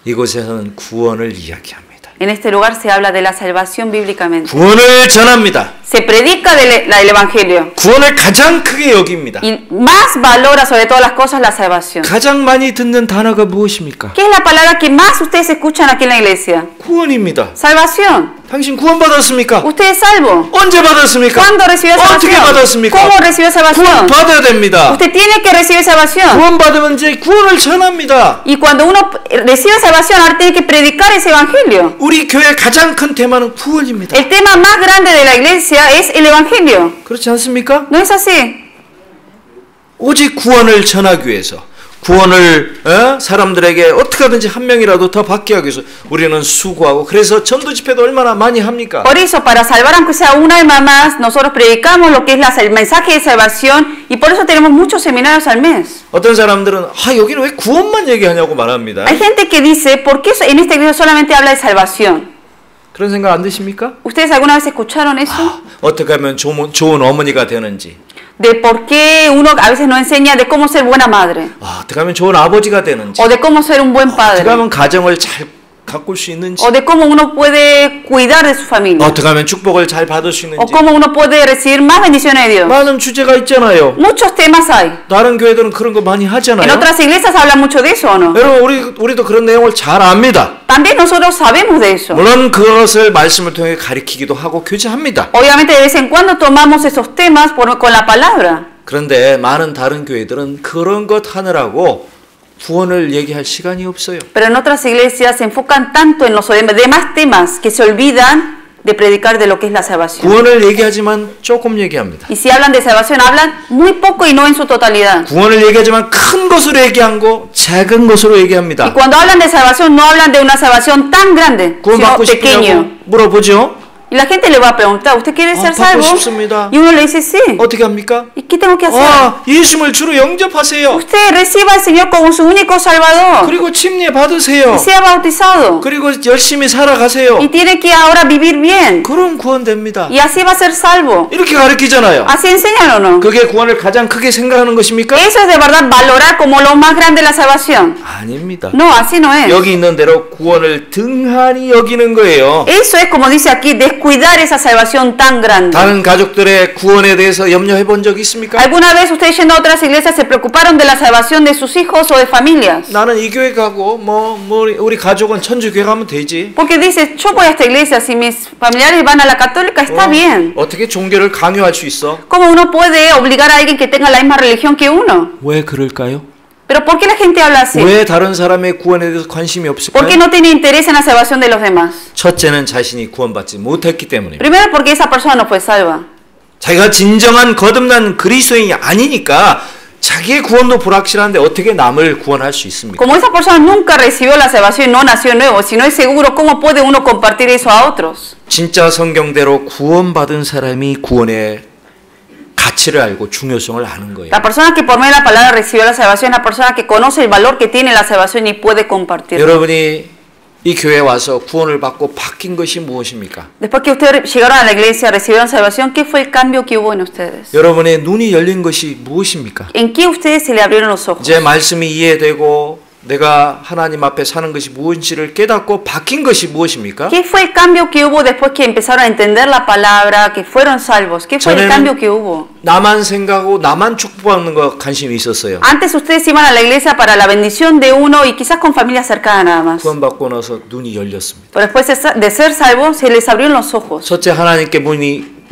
이곳에서는 구원을 이야기합니다. En este lugar se habla de la salvación bíblicamente. 구원을 전합니다. Se predica del evangelio. 구원을 가장 크게 여깁니다. Y más valora sobre todas las cosas la salvación. 가장 많이 듣는 단어가 무엇입니까? ¿Qué es la palabra que más ustedes escuchan aquí en la iglesia? 구원입니다. Salvación. 당신 구원 받았습니까? ¿Usted es salvo? 언제 받았습니까? ¿Cuándo recibió 어떻게 salvación? 받았습니까? ¿Cómo recibió 구원 salvación? 받아야 됩니다. Usted tiene que recibir salvación. 구원 받으면 이제 구원을 전합니다. Y cuando uno recibe salvación, ahora tiene que predicar ese evangelio. 우리 교회 가장 큰 테마는 구원입니다. El tema más grande de la iglesia es el evangelio. 그렇지 않습니까? ¿No es así? 오직 구원을 전하기 위해서 구원을 사람들에게 어떻게 하든지 한 명이라도 더 받게 하기 위해서 우리는 수고하고 그래서 전도 집회도 얼마나 많이 합니까? Por eso, para salvar aunque sea una alma más, nosotros predicamos lo que es el mensaje de salvación y por eso tenemos muchos seminarios al mes. 어떤 사람들은 여기는 왜 구원만 얘기하냐고 말합니다. Hay gente que dice, ¿por qué en esta iglesia solamente habla de salvación? 그런 생각 안 드십니까? ¿Ustedes alguna vez escucharon eso? 어떻게 하면 좋은 어머니가 되는지 De por qué uno a veces no enseña de cómo ser buena madre 어떻게 하면 좋은 아버지가 되는지 o de cómo ser un buen 어떻게 padre 하면 가정을 잘 가꿀 수 있는지 o de cómo uno puede cuidar de su familia 어떻게 하면 축복을 잘 받을 수 o 있는지 cómo uno puede recibir más bendiciones de Dios. 많은 주제가 있잖아요. Muchos temas hay. 다른 교회들은 그런 거 많이 En 하잖아요. otras iglesias hablan mucho de eso, ¿o no? 여러분 우리도 그런 내용을 잘 압니다. También nosotros sabemos de eso. 물론 그것을 말씀을 통해 가르치기도 하고 교제합니다. Obviamente de vez en cuando tomamos esos temas con la palabra. 그런데 많은 다른 교회들은 그런 것 하느라고 구원을 얘기할 시간이 없어요. Pero en otras iglesias se enfocan tanto en los demás temas que se olvidan de predicar de lo que es la salvación. 구원을 얘기하지만 조금 얘기합니다. Y si hablan de salvación, hablan muy poco y no en su totalidad. 구원을 얘기하지만 큰 것으로 얘기하고 작은 것으로 Y 얘기합니다. cuando hablan de salvación, no hablan de una salvación tan grande, 구원 sino 받고 싶냐고 pequeño. 물어보죠. Y la gente le va a preguntar, ¿usted quiere ser 받고 salvo? 싶습니다. Y uno le dice, sí. 어떻게 합니까? ¿Y qué tengo que hacer? 예수님을 주로 영접하세요. Usted reciba al Señor como su único Salvador. 그리고 침례 받으세요. Y sea bautizado. 그리고 열심히 살아가세요. Y tiene que ahora vivir bien. 그럼 구원됩니다. Y así va a ser salvo. 이렇게 가르치잖아요. ¿Así enseñan o no? 그게 구원을 가장 크게 생각하는 것입니까? Eso es de verdad valorar como lo más grande la salvación. 아닙니다. No, así no es. 여기 있는 대로 구원을 등한히 여기는 거예요. Eso es como dice aquí, descuidar esa salvación tan grande. 다른 가족들의 구원에 대해서 염려해 본 적 있습니까? ¿Alguna vez ustedes yendo a otras iglesias se preocuparon de la salvación de sus hijos o de familias? 나는 이 교회 가고 우리 가족은 천주 교회 가면 되지. Porque dice, yo voy a esta iglesia, si mis familiares van a la católica, está bien. 어떻게 종교를 강요할 수 있어? ¿Cómo uno puede obligar a alguien que tenga la misma religión que uno? 왜 그럴까요? ¿Pero por qué la gente habla así? 왜 다른 사람의 구원에 대해서 관심이 ¿Por qué 없을까요? no tiene interés en la salvación de los demás? 첫째는 자신이 구원받지 못했기 때문입니다. Primero porque esa persona no fue salva. 자기가 진정한 거듭난 그리스도인이 아니니까 자기의 구원도 불확실한데 어떻게 남을 구원할 수 있습니까? Como esa persona nunca recibió la salvación y no nació nuevo, si no es seguro, ¿cómo puede uno compartir eso a otros? 진짜 성경대로 구원받은 사람이 구원의 가치를 알고 중요성을 아는 거예요. La persona que por medio de la palabra recibió la salvación es la persona que conoce el valor que tiene la salvación y puede compartirlo. 여러분이 이 교회에 와서 구원을 받고 바뀐 것이 mu엇입니까? Después que ustedes llegaron a la iglesia, recibieron salvación, ¿qué fue el cambio que hubo en ustedes? 여러분의 눈이 열린 것이 무엇입니까? ¿En qué ustedes se le abrieron los ojos? 이제 말씀이 이해되고 내가 하나님 앞에 사는 것이 무엇인지를 깨닫고 바뀐 것이 무엇입니까? ¿Qué fue el cambio que hubo después que empezaron a entender la palabra, que fueron salvos? ¿Qué fue el cambio que hubo? 나만 생각하고 나만 축복받는 거 관심이 있었어요. Antes ustedes iban a la iglesia para la bendición de uno y quizás con familia cercana nada más. 구원받고 나서 눈이 열렸습니다. Pero después de ser salvos, se les abrieron los ojos. 첫째 하나님께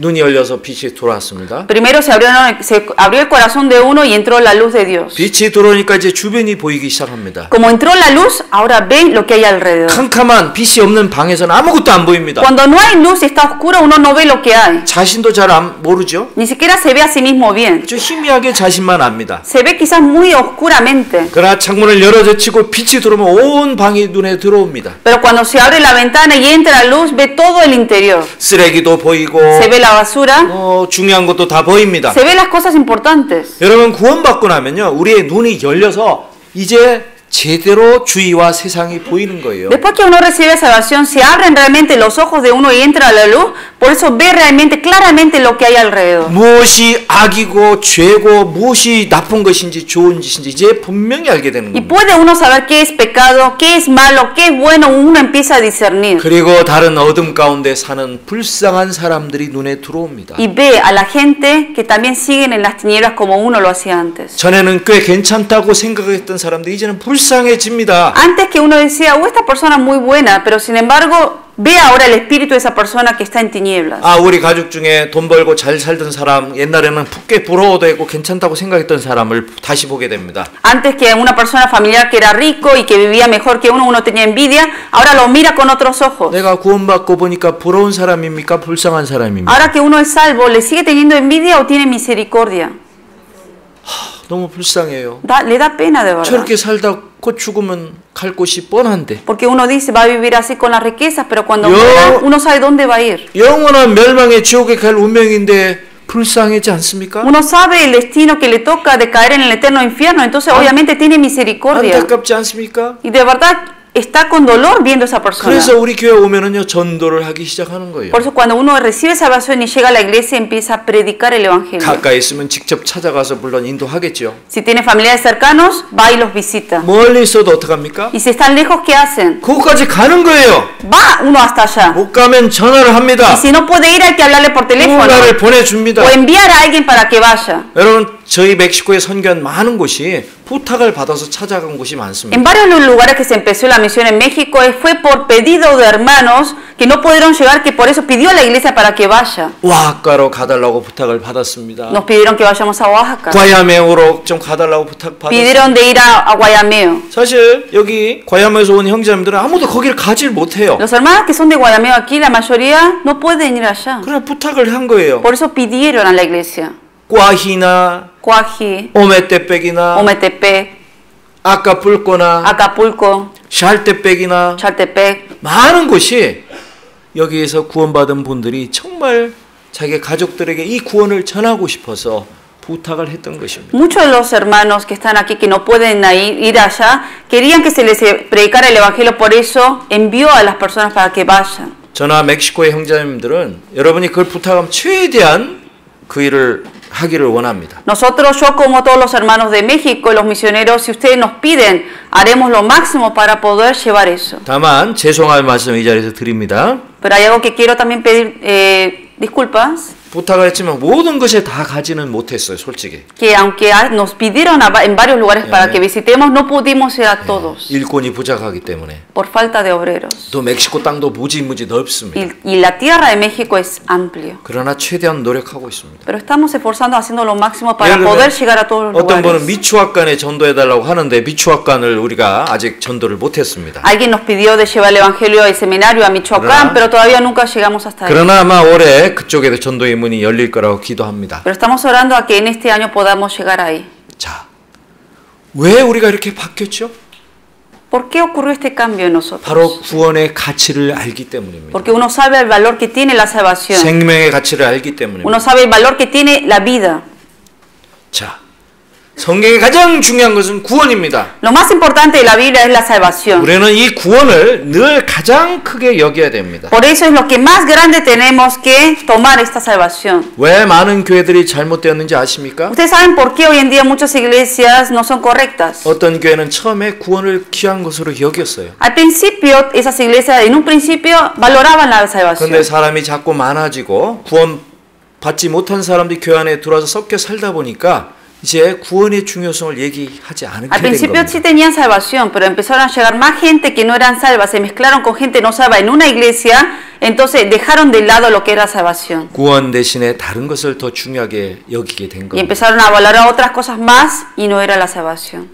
눈이 열려서 빛이 들어왔습니다. Primero se abrió el corazón de uno y entró la luz de Dios. 빛이 들어오니까 이제 주변이 보이기 시작합니다. Como entró la luz, ahora ven lo que hay alrededor. 캄캄한 빛이 없는 방에서는 아무것도 안 보입니다. Cuando no hay luz y está oscuro, uno no ve lo que hay. 자신도 잘 모르죠. Ni siquiera se ve a sí mismo bien. 좀 희미하게 자신만 압니다. Se ve quizás muy oscuramente. 그러나 창문을 열어젖히고 빛이 들어오면 온 방이 눈에 들어옵니다. Pero cuando se abre la ventana y entra la luz, ve todo el interior. 쓰레기도 보이고 Se ve la basura. 중요한 것도 다 보입니다. Se ve las cosas importantes. 여러분 구원받고 나면요 우리의 눈이 열려서 이제 제대로 주위와 세상이 보이는 거예요. Después que uno recibe salvación, se abren realmente los ojos de uno y entra la luz, por eso ve realmente claramente lo que hay alrededor. 무엇이 악이고 죄고 무엇이 나쁜 것인지 좋은 짓인지 이제 분명히 알게 되는 Y 겁니다. puede uno saber qué es pecado, qué es malo, qué es bueno, uno empieza a discernir. 그리고 다른 어둠 가운데 사는 불쌍한 사람들이 눈에 들어옵니다. Y ve a la gente que también siguen en las tinieblas como uno lo hacía antes. 전에는 꽤 괜찮다고 생각했던 사람들이 이제는 불쌍해집니다. Antes que uno decía, esta persona es muy buena, pero sin embargo ve ahora el espíritu de esa persona que está en tinieblas. 우리 가족 중에 돈 벌고 잘 살던 사람 옛날에는 꽤 부러워되고 괜찮다고 생각했던 사람을 다시 보게 됩니다. Antes que una persona familiar que era rico y que vivía mejor que uno tenía envidia, ahora lo mira con otros ojos. 내가 구원받고 보니까 부러운 사람입니까? 불쌍한 사람입니까? Ahora que uno es salvo, ¿le sigue teniendo envidia o tiene misericordia? 너무 불쌍해요. Le da pena de verdad. 저렇게 살다 곧 죽으면 갈 곳이 뻔한데. Porque uno dice, va a vivir así con las riquezas, pero cuando muera, uno sabe dónde va a ir. 영원한 멸망의 지옥에 갈 운명인데 불쌍하지 않습니까? Uno sabe el destino que le toca de caer en el eterno infierno, entonces obviamente tiene misericordia. 안타깝지 않습니까? Y de verdad está con dolor viendo a esa persona. 그래서 우리 교회 오면은요 전도를 하기 시작하는 거예요. Por eso cuando uno recibe salvación y llega a la iglesia empieza a predicar el evangelio. 가까이 있으면 직접 찾아가서 물론 인도하겠죠. Si tiene familiares cercanos, va y los visita. 멀리 있어도 어떡합니까? Y si están lejos, ¿qué hacen? 그곳까지 가는 거예요. Va uno hasta allá. 못 가면 전화를 합니다. Y si no puede ir, hay que hablarle por teléfono. 전화를 보내줍니다. O enviar a alguien para que vaya. 여러분 저희 멕시코에 선교한 많은 곳이 부탁을 받아서 찾아간 곳이 많습니다. En varios lugares que se empezó la misión en México fue por pedido de hermanos que no pudieron llegar, que por eso pidió a la iglesia para que vaya. 오아하카로 가달라고 부탁을 받았습니다. Nos pidieron que vayamos a Oaxaca. 과야메오로 좀 가달라고 부탁받았습니다. Pidieron de ir a Guayameo. 사실 여기 과야메에서 온 형제님들은 아무도 거기를 가질 못해요. Los hermanos que son de Guayameo aquí, la mayoría no pueden ir allá. 그냥 부탁을 한 거예요. Por eso pidieron a la iglesia. 꽈히나 Cuaji, 오메테백이나 Ometepec, 아카풀코나 Acapulco, 샬테백이나 Chaltepec. 많은 곳이 여기에서 구원받은 분들이 정말 자기 가족들에게 이 구원을 전하고 싶어서 부탁을 했던 것입니다. Muchos de los hermanos que están aquí, que no pueden ir allá, querían que se les predicara el evangelio, por eso envió a las personas para que vayan. 저나 멕시코의 형제님들은 여러분이 그걸 부탁하면 최대한 그 일을 하기를 원합니다. Nosotros, yo como todos los hermanos de México, los misioneros, si ustedes nos piden, haremos lo máximo para poder llevar eso. 다만 죄송할 말씀 이 자리에서 드립니다. Pero hay algo que quiero también pedir disculpas. 부탁을 했지만 모든 것에 다 가지는 못했어요, 솔직히. Que aunque nos pidieron en varios lugares para que visitemos, no pudimos ir a todos. 일꾼이 부족하기 때문에. Por falta de obreros. 또 멕시코 땅도 무지무지 넓습니다. Y la tierra de México es amplio. 그러나 최대한 노력하고 있습니다. Pero estamos esforzando, haciendo lo máximo para poder llegar a todos los 어떤 분은 lugares. 미추아칸에 전도해달라고 하는데 미추아칸을 우리가 아직 전도를 못했습니다. Alguien nos pidió de llevar el evangelio del seminario a Michoacán, pero todavía nunca llegamos hasta ahí. 그러나 아마 올해 그쪽에도 전도의 문이 열릴 거라고 기도합니다. Pero estamos orando a que en este año podamos llegar ahí. 자, 왜 우리가 이렇게 바뀌었죠? ¿Por qué ocurrió este cambio en nosotros? 바로 구원의 가치를 알기 때문입니다. Porque uno sabe el valor que tiene la salvación. 생명의 가치를 알기 때문입니다. Uno sabe el valor que tiene la vida. 자, 성경의 가장 중요한 것은 구원입니다. Lo más importante de la Biblia es la salvación. 우리는 이 구원을 늘 가장 크게 여겨야 됩니다. Por eso es lo que más grande tenemos que tomar esta salvación. 왜 많은 교회들이 잘못되었는지 아십니까? Ustedes saben por qué hoy en día muchas iglesias no son correctas. 어떤 교회는 처음에 구원을 귀한 것으로 여겼어요. Al principio, esas iglesias en un principio valoraban la salvación. 그런데 사람이 자꾸 많아지고 구원 받지 못한 사람들이 교회 안에 들어와서 섞여 살다 보니까 이제 구원의 중요성을 얘기하지 않게 Al 된 principio 겁니다. sí tenían salvación, pero empezaron a llegar más gente que no eran salvas, se mezclaron con gente no salva en una iglesia, entonces dejaron de lado lo que era salvación. 구원 대신에 다른 것을 더 중요하게 여기게 된 Y 겁니다. empezaron a valorar otras cosas más y no era la salvación.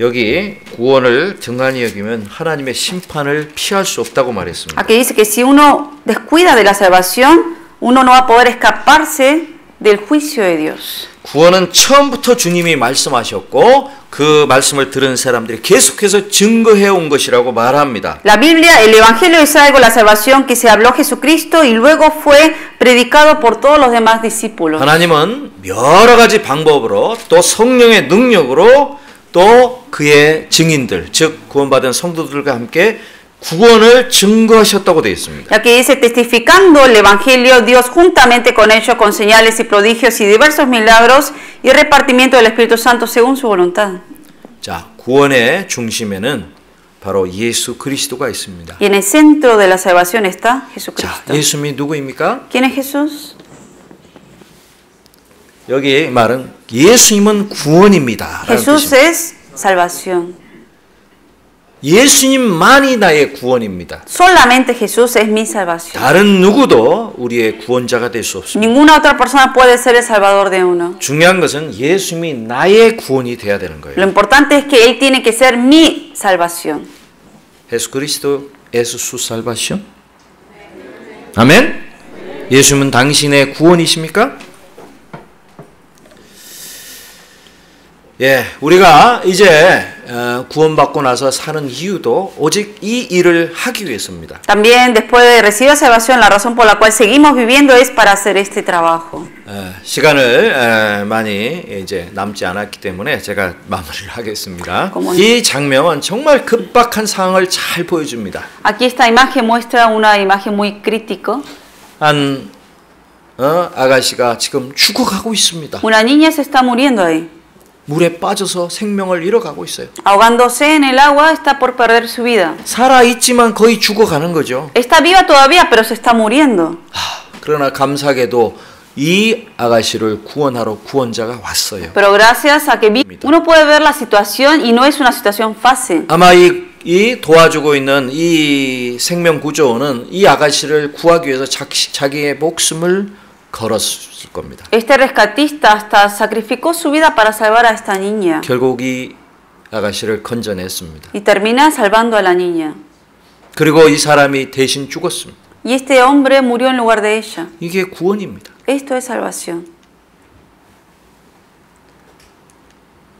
여기 구원을 등한히 여기면 하나님의 심판을 피할 수 없다고 말했습니다. Aquí dice que si uno descuida de la salvación, uno no va a poder escaparse del juicio de Dios. 구원은 처음부터 주님이 말씀하셨고 그 말씀을 들은 사람들이 계속해서 증거해 온 것이라고 말합니다. La Biblia, el Evangelio es algo, la salvación que se habló Jesucristo y luego fue predicado por todos los demás discípulos. 하나님은 여러 가지 방법으로 또 성령의 능력으로 또 그의 증인들, 즉 구원받은 성도들과 함께 구원을 증거하셨다고 되어 있습니다. Ya que dice, testificando el Evangelio, Dios juntamente con ellos, con señales y prodigios y diversos milagros y repartimiento del Espíritu Santo según su voluntad. 자, 구원의 중심에는 바로 예수 그리스도가 있습니다. Y en el centro de la salvación está 자, Jesucristo. 예수님이 누구입니까? ¿Quién es Jesús? 여기 말은 예수님은 구원입니다. Jesús es salvación. 예수님만이 나의 구원입니다. Solamente Jesús es mi salvación. 다른 누구도 우리의 구원자가 될 수 없습니다. Ninguna otra persona puede ser el salvador de uno. 중요한 것은 예수님이 나의 구원이 돼야 되는 Lo 거예요. importante es que Él tiene que ser mi salvación. 예수그리스도 es su salvación. 아멘. 예수님은 당신의 구원이십니까? 예, 우리가 이제 구원받고 나서 사는 이유도 오직 이 일을 하기 위해서입니다. También después de recibir la salvación, la razón por la cual seguimos viviendo es para hacer este trabajo. 시간을 많이 이제 남지 않았기 때문에 제가 마무리를 하겠습니다. 이 장면은 정말 급박한 상황을 잘 보여줍니다. Aquí esta imagen muestra una imagen muy crítica. 한 아가씨가 지금 죽어가고 있습니다. Una niña se está muriendo ahí. 물에 빠져서 생명을 잃어가고 있어요. Ahogándose en el agua, está por perder su vida. 살아 있지만 거의 죽어가는 거죠. Está viva todavía, pero se está muriendo. 그러나 감사하게도 이 아가씨를 구원하러 구원자가 왔어요. Pero gracias a que uno puede ver la situación y no es una situación fácil. 아마 이 도와주고 있는 이 생명 구조원은 이 아가씨를 구하기 위해서 자기의 목숨을 걸었을 겁니다. Este rescatista hasta sacrificó su vida para salvar a esta niña. 결국 이 아가씨를 건져냈습니다. Y termina salvando a la niña. 그리고 이 사람이 대신 죽었습니다. Y este hombre murió en lugar de ella. 이게 구원입니다. Esto es salvación.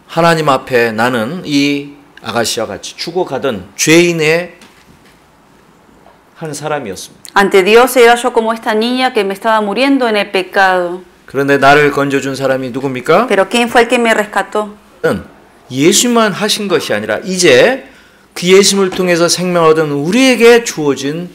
하나님 앞에 나는 이 아가씨와 같이 죽어가던 죄인의 한 사람이었습니다. Ante Dios era yo como esta niña que me estaba muriendo en el pecado. 그런데 나를 건져준 사람이 누굽니까? Pero ¿quién fue el que me rescató? 예수만 하신 것이 아니라 이제 그 예수님을 통해서 생명을 얻은 우리에게 주어진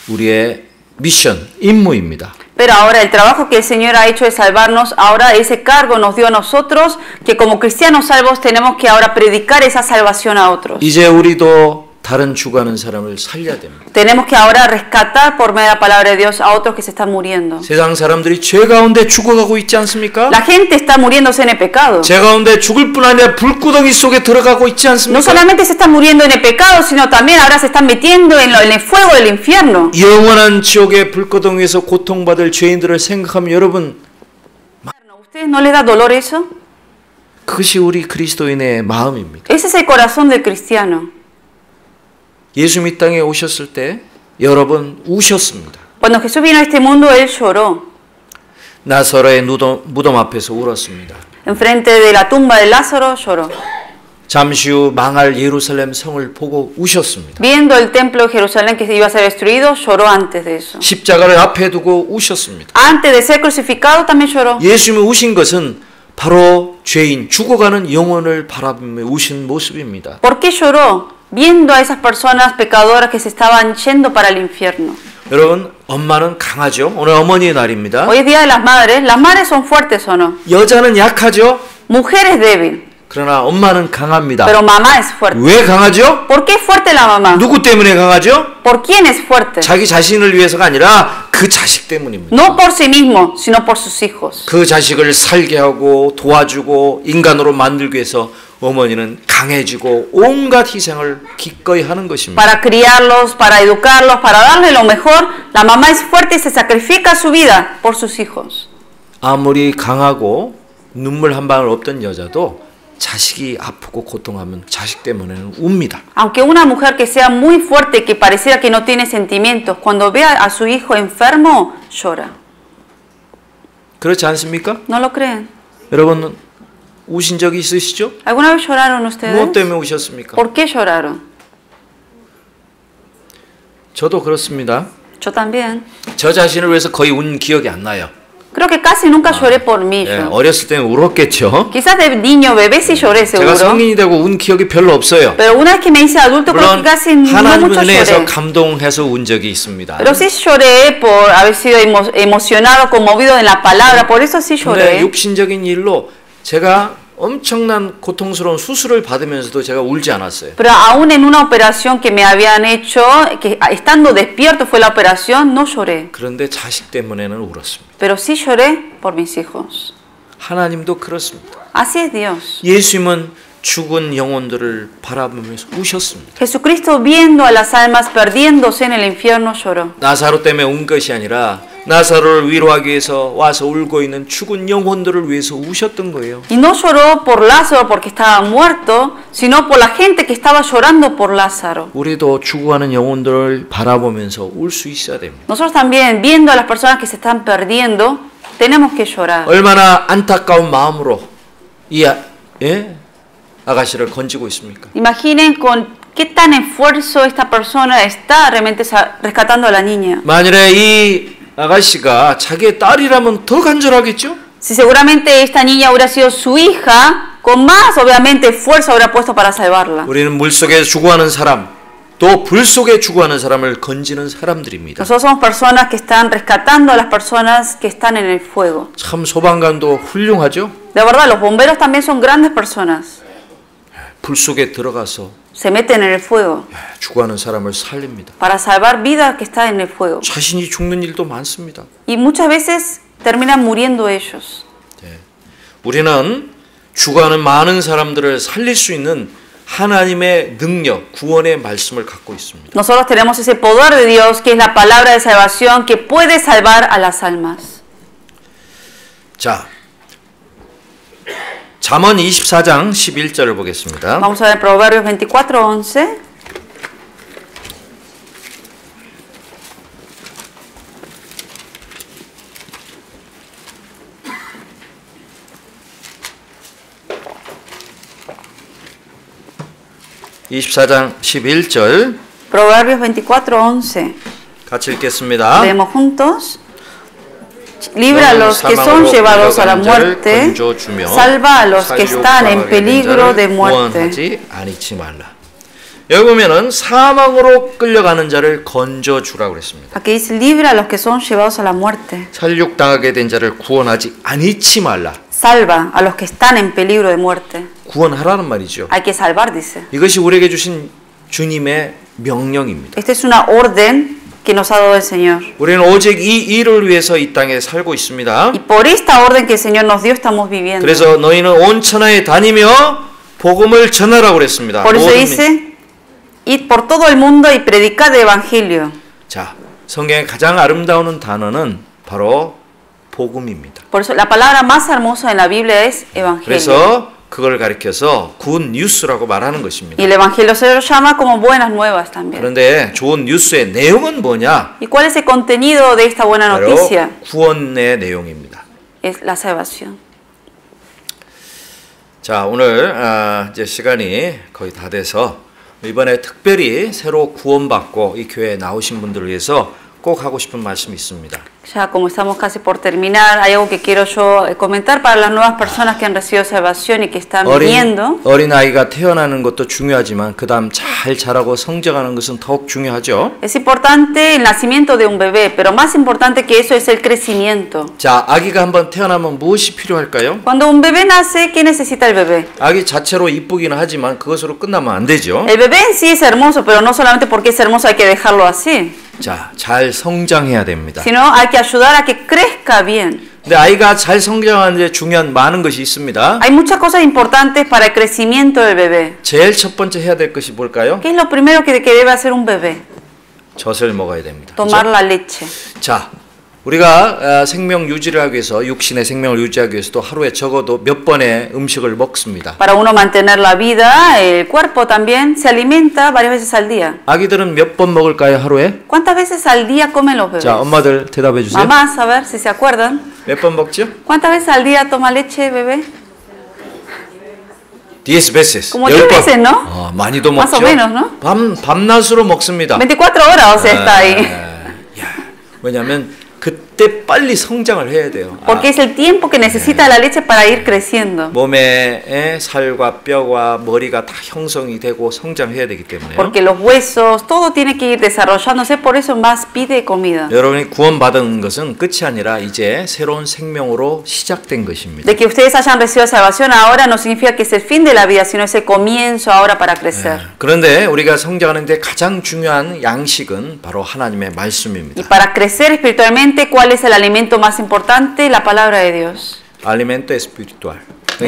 우리의 미션, 임무입니다. Pero ahora el trabajo que el Señor ha hecho de salvarnos, ahora ese cargo nos dio a nosotros, que como cristianos salvos tenemos que ahora predicar esa salvación a otros. 이제 우리도 다른 죽어가는 사람을 살려야 됩니다. Tenemos que ahora rescatar por medio de la palabra de Dios a otros que se están muriendo. 세상 사람들이 죄 가운데 죽어가고 있지 않습니까? La gente está muriéndose en el pecado. 죄 가운데 죽을 뿐 아니라 불구덩이 속에 들어가고 있지 No 않습니까? solamente se están muriendo en el pecado, sino también ahora se están metiendo en el fuego del infierno. 영원한 지옥의 불구덩이에서 고통받을 죄인들을 생각하면 여러분, ¿Ustedes no les da dolor eso? 그것이 우리 그리스도인의 마음입니다. Ese es el corazón del cristiano. 예수님이 이 땅에 오셨을 때 여러 번 우셨습니다. Cuando Jesús vino a este mundo, Él lloró. 나사로의 무덤 앞에서 울었습니다. Enfrente de la tumba de Lázaro, lloró. 잠시 후 망할 예루살렘 성을 보고 우셨습니다. Viendo el templo de Jerusalén que iba a ser destruido, lloró antes de eso. 십자가를 앞에 두고 우셨습니다. Antes de ser crucificado, también lloró. 예수님이 우신 것은 바로 죄인 죽어가는 영혼을 바라보며 우신 모습입니다. ¿Por qué lloró? Viendo a esas personas pecadoras que se estaban yendo para el infierno. 여러분, 엄마는 강하죠. 오늘 어머니의 날입니다. Hoy es Día de las madres son fuertes o no. 여자는 약하죠. Mujer es débil, 그러나 엄마는 강합니다. pero mamá es fuerte. 왜 강하죠? ¿Por qué es fuerte la mamá? 누구 때문에 강하죠? ¿Por quién es fuerte? 자기 자신을 위해서가 아니라 그 자식 때문입니다. No por sí mismo, sino por sus hijos. 그 자식을 살게 하고 도와주고 인간으로 만들기 위해서 어머니는 강해지고 온갖 희생을 기꺼이 하는 것입니다. Para criarlos, para educarlos, para darles lo mejor, la mamá es fuerte y se sacrifica su vida por sus hijos. 아무리 강하고 눈물 한 방울 없던 여자도 자식이 아프고 고통하면 자식 때문에는 웁니다. Aunque una mujer que sea muy fuerte, que pareciera que no tiene sentimientos, cuando ve a su hijo enfermo, llora. 그렇지 않습니까? ¿No lo creen? 여러분 우신 적이 있으시죠? ¿Alguna vez lloraron ustedes? 무엇 때문에 우셨습니까? ¿Por qué lloraron? 저도 그렇습니다. Yo también. 저 자신을 위해서 거의 운 기억이 안 나요. Creo que casi nunca lloré por mí. 예, Yo. 어렸을 때는 울었겠죠. Quizás de niño, bebé sí lloré 제가 seguro. 성인이 되고 운 기억이 별로 없어요. Pero una vez que me hice adulto, creo 물론 que casi no 하나님 mucho 은혜에서 lloré. 감동해서 운 적이 있습니다. Pero sí lloré por haber sido emocionado, conmovido en la palabra. Por eso sí 근데 lloré. 육신적인 일로 제가 엄청난 고통스러운 수술을 받으면서도 제가 울지 않았어요. Pero aún en una operación que me habían hecho, que estando despierto fue la operación, no lloré. 그런데 자식 때문에는 울었습니다. Pero sí lloré por mis hijos. 하나님도 그렇습니다. Así es Dios. 예수님은 죽은 영혼들을 바라보면서 우셨습니다. Jesucristo viendo a las almas perdiéndose en el infierno lloró. 나사로 때문에 운 것이 아니라 나사로를 위로하기 위해서 와서 울고 있는 죽은 영혼들을 위해서 우셨던 거예요. Y no lloró por Lázaro porque estaba muerto, sino por la gente que estaba llorando por Lázaro. 우리도 죽어가는 영혼들을 바라보면서 울 수 있어야 됩니다. Nosotros también, viendo a las personas que se están perdiendo, tenemos que llorar. 얼마나 안타까운 마음으로 이 아가씨를 건지고 있습니까? Imaginen con qué tan esfuerzo esta persona está realmente rescatando a la niña. 만일에 이 아가씨가 자기의 딸이라면 더 간절하겠죠? Si seguramente esta niña hubiera sido su hija, con más obviamente esfuerzo habrá puesto para salvarla. 우리는 물속에 죽어가는 사람, 또 불 속에 죽어가는 사람을 건지는 사람들입니다. Nosotros somos personas que están rescatando a las personas que están en el fuego. 참 소방관도 훌륭하죠? De verdad, los bomberos también son grandes personas. 불 속에 들어가서 Se meten en el fuego 죽어가는 사람을 살립니다. para salvar vidas que están en el fuego. 자신이 죽는 일도 많습니다. Y muchas veces terminan muriendo ellos. 우리는 죽어가는 많은 사람들을 살릴 수 있는 하나님의 능력, 구원의 말씀을 갖고 있습니다. Nosotros tenemos ese poder de Dios que es la palabra de salvación que puede salvar a las almas. 자, 잠언 24장 11절을 보겠습니다. Vamos a ver Proverbios 24:11. (24장 11절) Proverbios 24:11. 같이 읽겠습니다. Leemos juntos. Libra a los que son llevados a la muerte, salva a los que están en peligro de muerte. 여기 보면은 사망으로 끌려가는 자를 건져 주라고 그랬습니다. Aquí dice libra a los que son llevados a la muerte. 살육당하게 된 자를 구원하지 아니치 말라. Salva a los que están en peligro de muerte. 구원하라는 말이죠. Hay que salvar, dice. 이것이 우리에게 주신 주님의 명령입니다. Esta es una orden que nos ha dado el Señor. 우리는 오직 이 일을 위해서 이 땅에 살고 있습니다. Y por esta orden que el Señor nos dio estamos viviendo. 그래서 너희는 온 천하에 다니며 복음을 전하라고 그랬습니다. Por eso dice, id por todo el mundo y predicad el evangelio. 자, 성경의 가장 아름다운 단어는 바로 복음입니다. Por eso la palabra más hermosa en la Biblia es evangelio. 그래서 그걸 가리켜서 굿 뉴스라고 말하는 것입니다. Y el evangelio se lo llama como buenas nuevas también. 그런데 좋은 뉴스의 내용은 뭐냐? ¿Y cuál es el contenido de esta buena 바로 noticia? 구원의 내용입니다. Es la salvación. 자, 오늘 이제 시간이 거의 다 돼서 이번에 특별히 새로 구원받고 이 교회에 나오신 분들을 위해서 꼭 하고 싶은 말씀이 있습니다. Ya como estamos casi por terminar, hay algo que quiero yo comentar para las nuevas personas que han recibido salvación y que están viniendo. 어린 아이가 태어나는 것도 중요하지만 그다음 잘 자라고 성장하는 것은 더욱 중요하죠. Es importante el nacimiento de un bebé, pero más importante que eso es el crecimiento. 자, 아기가 한번 태어나면 무엇이 필요할까요? Cuando un bebé nace, ¿qué necesita el bebé? 아기 자체로 이쁘기는 하지만 그것으로 끝나면 안 되죠. El bebé en sí es hermoso, pero no solamente porque es hermoso hay que dejarlo así, 자, 잘 성장해야 됩니다. sino hay que ayudar a que crezca bien. 근데 아이가 잘 성장하는 데 중요한 많은 것이 있습니다. Hay muchas cosas importantes para el crecimiento del bebé. 제일 첫 번째 해야 될 것이 뭘까요? ¿Qué es lo primero que debe hacer un bebé? 젖을 먹어야 됩니다. Tomar 그렇죠? la leche. 자, 우리가 생명 유지를 하기 위해서 육신의 생명을 유지하기 위해서도 하루에 적어도 몇 번의 음식을 먹습니다. Para uno mantener la vida, el cuerpo también se alimenta varias veces al día. 아기들은 몇 번 먹을까요, 하루에? ¿Cuántas veces al día comen los bebés? 자, 엄마들 대답해 주세요. Mamás, a ver si se acuerdan. 몇 번 먹죠? ¿Cuántas veces al día toma leche, bebé? 10 veces. Como 10 veces, ¿no? 많이도 Más 먹죠. o menos, ¿no? 밤낮으로 먹습니다. 24 horas, o sea, está ahí. 야, 왜냐하면 그때 빨리 성장을 해야 돼요. Porque es el tiempo que necesita la leche para ir creciendo. 몸에 살과 뼈와 머리가 다 형성이 되고 성장해야 되기 때문에요. Porque los huesos, todo tiene que ir desarrollándose, por eso más pide comida. 여러분이 구원받은 것은 끝이 아니라 이제 새로운 생명으로 시작된 것입니다. De que ustedes hayan recibido salvación ahora no significa que es el fin de la vida, sino es el comienzo ahora para crecer. 그런데 우리가 성장하는데 가장 중요한 양식은 바로 하나님의 말씀입니다. Y para crecer espiritualmente, ¿cuál es el alimento más importante? La palabra de Dios. Alimento espiritual.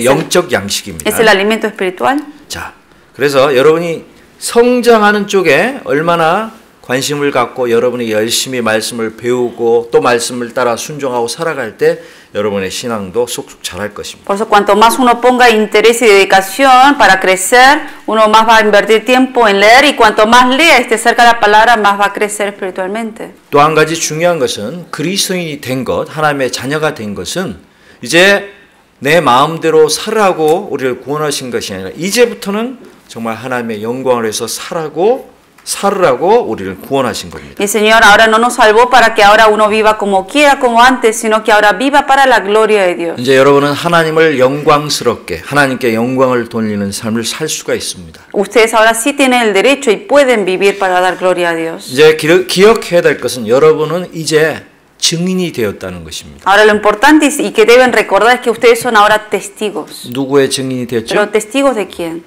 영적 양식입니다. Es el alimento espiritual. 자, 그래서 여러분이 성장하는 쪽에 얼마나 관심을 갖고 여러분이 열심히 말씀을 배우고 또 말씀을 따라 순종하고 살아갈 때 여러분의 신앙도 쑥쑥 자랄 것입니다. Por eso cuanto más uno ponga interés y dedicación para crecer, uno más va a invertir tiempo en leer y cuanto más lea esté cerca de la palabra, más va a crecer espiritualmente. 또 한 가지 중요한 것은 그리스도인이 된 것, 하나님의 자녀가 된 것은 이제 내 마음대로 살라고 우리를 구원하신 것이 아니라 이제부터는 정말 하나님의 영광을 위해서 살으라고 우리를 구원하신 겁니다. Y el Señor ahora no nos salvó para que ahora uno viva como quiera, como antes, sino que ahora viva para la gloria de Dios. 이제 여러분은 하나님을 영광스럽게 하나님께 영광을 돌리는 삶을 살 수가 있습니다. Ustedes ahora sí tienen el derecho y pueden vivir para dar gloria a Dios. 이제 기억해야 될 것은 여러분은 이제 증인이 되었다는 것입니다. Ahora lo importante y que deben recordar es que ustedes son ahora testigos. 누구의 증인이 되었죠? ¿Pero testigos de quién?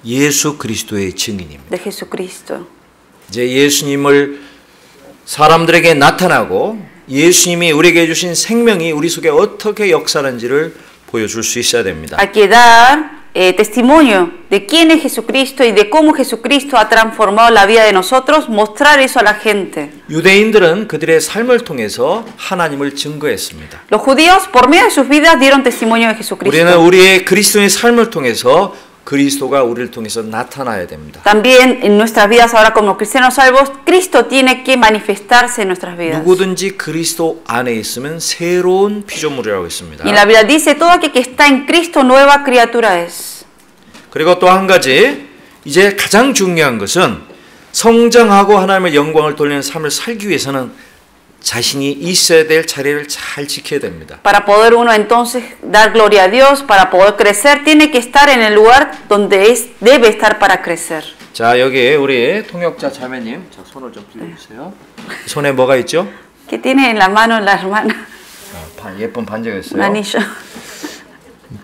예수 그리스도의 증인입니다. De Jesucristo. 이제 예수님을 사람들에게 나타나고 예수님이 우리에게 주신 생명이 우리 속에 어떻게 역사하는지를 보여줄 수 있어야 됩니다. Hay que dar testimonio de quién es Jesucristo y de cómo Jesucristo ha transformado la vida de nosotros, mostrar eso a la gente. 유대인들은 그들의 삶을 통해서 하나님을 증거했습니다. Los judíos, por medio de sus vidas, dieron testimonio de Jesucristo. 우리는 우리의 그리스도의 삶을 통해서 그리스도가 우리를 통해서 나타나야 됩니다. También en nuestras vidas ahora como cristianos salvos, Cristo tiene que manifestarse en nuestras vidas. 누구든지 그리스도 안에 있으면 새로운 피조물이라고 했습니다. Y la Biblia dice, todo aquel que está en Cristo nueva criatura es. 그리고 또 한 가지, 이제 가장 중요한 것은 성장하고 하나님의 영광을 돌리는 삶을 살기 위해서는 자신이 있어야 될 자리를 잘 지켜야 됩니다. Para poder uno entonces dar gloria a Dios, para poder crecer, tiene que estar en el lugar donde debe estar para crecer. 자, 여기 우리 통역자 자매님, 자, 손을 좀 들어주세요. 손에 뭐가 있죠? ¿Qué tiene en la mano la hermana? 예쁜 반지가 있어요. Un anillo.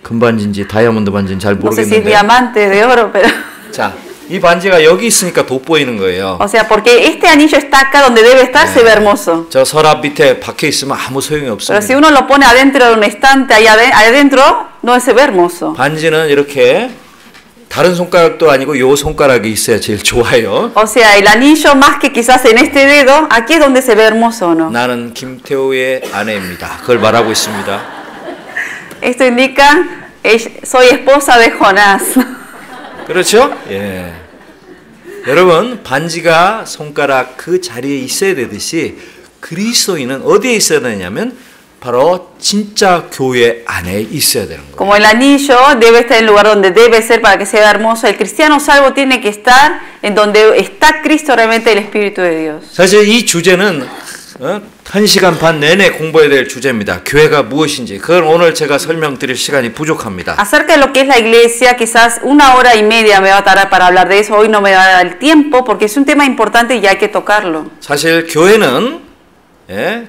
금반지인지 다이아몬드 반지인지 잘 No sé si es 모르겠는데. diamante, de oro, pero... 자, 이 반지가 여기 있으니까 돋보이는 거예요. O sea, porque este anillo está acá donde debe estar, se ve hermoso. 저 서랍 밑에 박혀 있으면 아무 소용이 Pero 없습니다. si uno lo pone adentro de un estante, ahí adentro, no se ve hermoso. 반지는 이렇게 다른 손가락도 아니고 요 손가락이 있어야 제일 좋아요. O sea, el anillo más que quizás en este dedo, aquí es donde se ve hermoso, ¿no? 나는 김태호의 아내입니다. 그걸 말하고 있습니다. Esto indica, soy esposa de Jonás. 그렇죠? 예. 여러분, 반지가 손가락 그 자리에 있어야 되듯이 그리스도인은 어디에 있어야 되냐면 바로 진짜 교회 안에 있어야 되는 거예요. Como el anillo debe estar en el lugar donde debe ser para que sea hermoso, el cristiano salvo tiene que estar en donde está Cristo realmente el Espíritu de Dios. 사실 이 주제는 1시간 반 내내 공부해야 될 주제입니다. 교회가 무엇인지. 그건 오늘 제가 설명드릴 시간이 부족합니다. Acerca de lo que es la iglesia, quizás 1 hora y media me va a tardar para hablar de eso. Hoy no me va a dar el tiempo porque es un tema importante y hay que tocarlo. 사실 교회는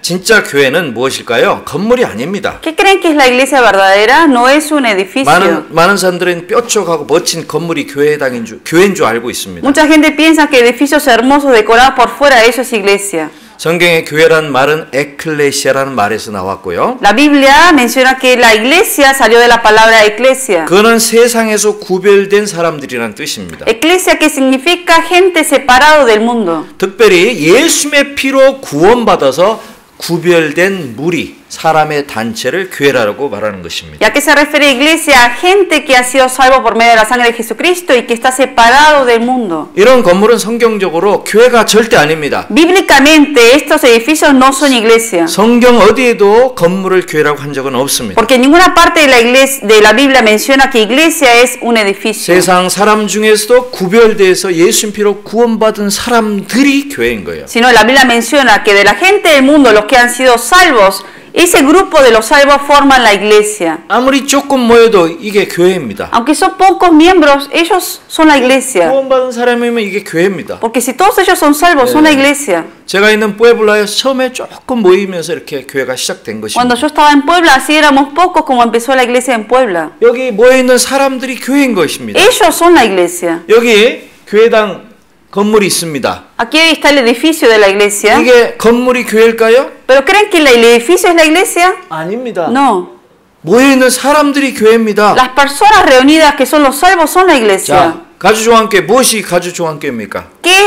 진짜 교회는 무엇일까요? 건물이 아닙니다. ¿Qué creen que es la iglesia verdadera? No es un edificio. 많은 사람들은 뾰족하고 멋진 건물이 교회인 줄 알고 있습니다. Mucha gente piensa que edificios hermosos decorados por fuera, eso es iglesia. 성경의 교회란 말은 에클레시아라는 말에서 나왔고요. La Biblia menciona que la iglesia salió de la palabra eclesia. 그거는 세상에서 구별된 사람들이란 뜻입니다. Eclesia que significa gente separado del mundo. 특별히 예수님의 피로 구원받아서 구별된 무리, 사람의 단체를 교회라고 말하는 것입니다. ¿Y a qué se refiere iglesia? A gente que ha sido salvo por medio de la sangre de Jesucristo y que está separado del mundo. 이런 건물은 성경적으로 교회가 절대 아닙니다. Bíblicamente estos edificios no son iglesia. 성경 어디에도 건물을 교회라고 한 적은 없습니다. Porque en ninguna parte de la iglesia, de la Biblia menciona que iglesia es un edificio. 세상 사람 중에서도 구별돼서 예수님 피로 구원받은 사람들이 교회인 거예요. Sino la Biblia menciona que de la gente del mundo, los que han sido salvos, ese grupo de los salvos forman la iglesia. 아무리 조금 모여도 이게 교회입니다. Aunque son pocos miembros, ellos son la iglesia. 구원받은 사람이면 이게 교회입니다. Porque si todos ellos son salvos, son la iglesia. 제가 있는 puebla에서 처음에 조금 모이면서 이렇게 교회가 시작된 것입니다. Cuando yo estaba en Puebla, así éramos pocos como empezó la iglesia en Puebla. 여기 모여 있는 사람들이 교회인 것입니다. Ellos son la iglesia. 여기 교회당 건물이 있습니다. Aquí está el edificio de la iglesia. 이게 건물이 교회일까요? ¿Pero creen que el edificio es la iglesia? 아닙니다. No. 모여 있는 사람들이 교회입니다. Las personas reunidas que son los salvos son la iglesia. 자, 가주종합교회 무엇이 가주종합교회입니까?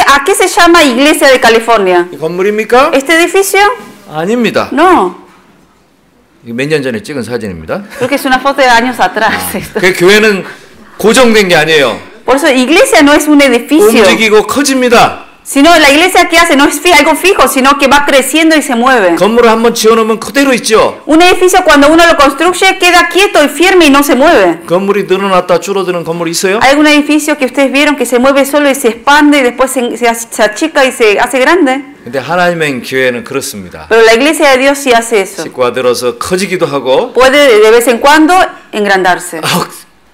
¿A qué se llama Iglesia de California? 이 건물입니까? ¿Este edificio? 아닙니다. No. 몇 년 전에 찍은 사진입니다. Creo que es una foto de años atrás. esto. 그 교회는 고정된 게 아니에요. Por eso, iglesia no es un edificio. 움직이고 커집니다. Sino la iglesia que hace no es algo fijo, sino que va creciendo y se mueve. 건물을 한번 지어놓으면 그대로 있죠. Un edificio cuando uno lo construye queda quieto y firme y no se mueve. 건물이 늘어났다 줄어드는 건물이 있어요? ¿Hay algún edificio que ustedes vieron que se mueve solo y se expande y después se achica y se hace grande? 근데 하나님의 교회는 그렇습니다. Pero la iglesia de Dios sí hace eso. 식구가 들어서 커지기도 하고 Puede de vez en cuando engrandarse.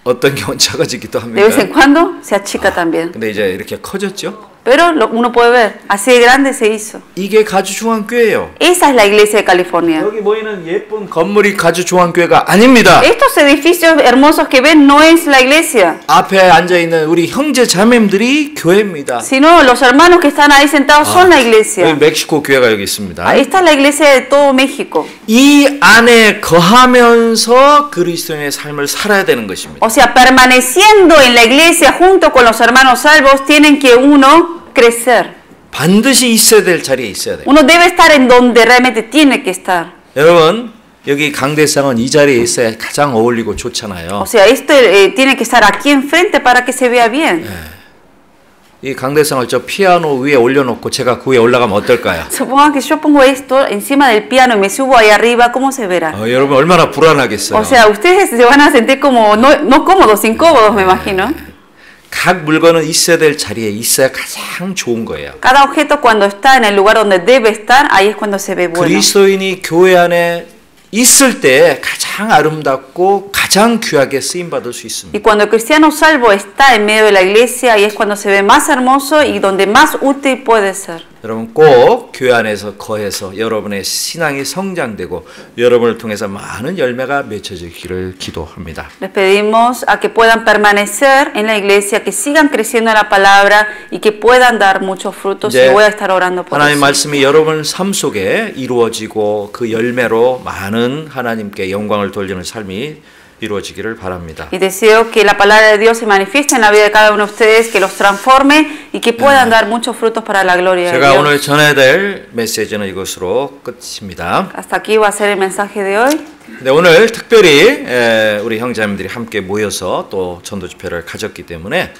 어떤 경우는 작아지기도 De 합니다. vez en cuando se achica también. 근데 이제 이렇게 커졌죠. Pero uno puede ver, así de grande se hizo. 이게 가주중앙교회예요. Esa es la iglesia de California. 여기 모이는 예쁜 건물이 가주중앙교회가 아닙니다. Estos edificios hermosos que ven no es la iglesia, 앞에 앉아있는 우리 형제 자매님들이 교회입니다. sino los hermanos que están ahí sentados son la 여기 iglesia. 멕시코 교회가 여기 있습니다. Esta es la iglesia de todo México. 이 안에 거하면서 그리스도인의 삶을 살아야 되는 것입니다. O sea, permaneciendo en la iglesia junto con los hermanos salvos, tienen que uno crecer. 반드시 있어야 될 자리에 있어야 돼요. Uno debe estar en donde realmente tiene que estar. 여러분 여기 강대상은 이 자리에 있어야 가장 어울리고 좋잖아요. O sea, esto tiene que estar aquí enfrente para que se vea bien. 이 강대상을 저 피아노 위에 올려놓고 제가 그 위에 올라가면 어떨까요? Supongan que yo pongo esto encima del piano y me subo ahí arriba, ¿cómo se verá? 여러분 얼마나 불안하겠어요. O sea, ustedes se van a sentir como no cómodos, incómodos, me imagino. 각 물건은 있어야 될 자리에 있어야 가장 좋은 거예요. Cada objeto cuando está en el lugar donde debe estar, ahí es cuando se ve bueno. 그리스도인이 교회 안에 있을 때 가장 아름답고 가장 귀하게 쓰임 받을 수 있습니다. Y cuando el cristiano salvo está en medio de la iglesia, ahí es cuando se ve más hermoso y donde más útil puede ser. 여러분 꼭 교회 안에서 거해서 여러분의 신앙이 성장되고 여러분을 통해서 많은 열매가 맺혀지기를 기도합니다. Les pedimos a que puedan permanecer en la iglesia, que sigan creciendo en la palabra y que puedan dar muchos frutos. Y voy a estar orando por 하나님 eso. 말씀이 여러분 삶 속에 이루어지고 그 열매로 많은 하나님께 영광을 돌리는 삶이 이루어지기를 바랍니다. Y deseo que la palabra de Dios se manifieste en la vida de cada uno de ustedes, que los transforme y que puedan dar muchos frutos para la gloria de 제가 Dios. 오늘 전해야 될 메시지는 이것으로 끝입니다. Hasta aquí va a ser el mensaje de hoy. 네, 오늘 특별히 우리 형제자매들이 함께 모여서 또 전도 집회를 가졌기 때문에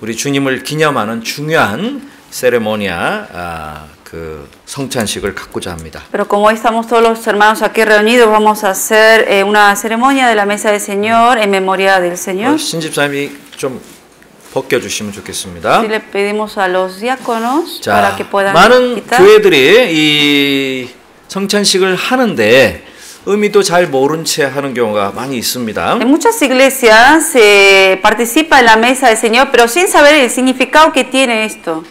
우리 주님을 기념하는 중요한 세레모니아 그 성찬식을 갖고자 합니다. Pero como hoy estamos todos los hermanos aquí reunidos, vamos a hacer una ceremonia de la mesa del Señor en memoria del Señor. 신집사님이 좀 벗겨주시면 좋겠습니다. Si le pedimos a los diáconos 자, para que puedan 많은 quitar. 교회들이 이 성찬식을 하는데 의미도 잘 모른 채 하는 경우가 많이 있습니다. En muchas iglesias se participa en la mesa del Señor, pero sin saber el significado que tiene esto.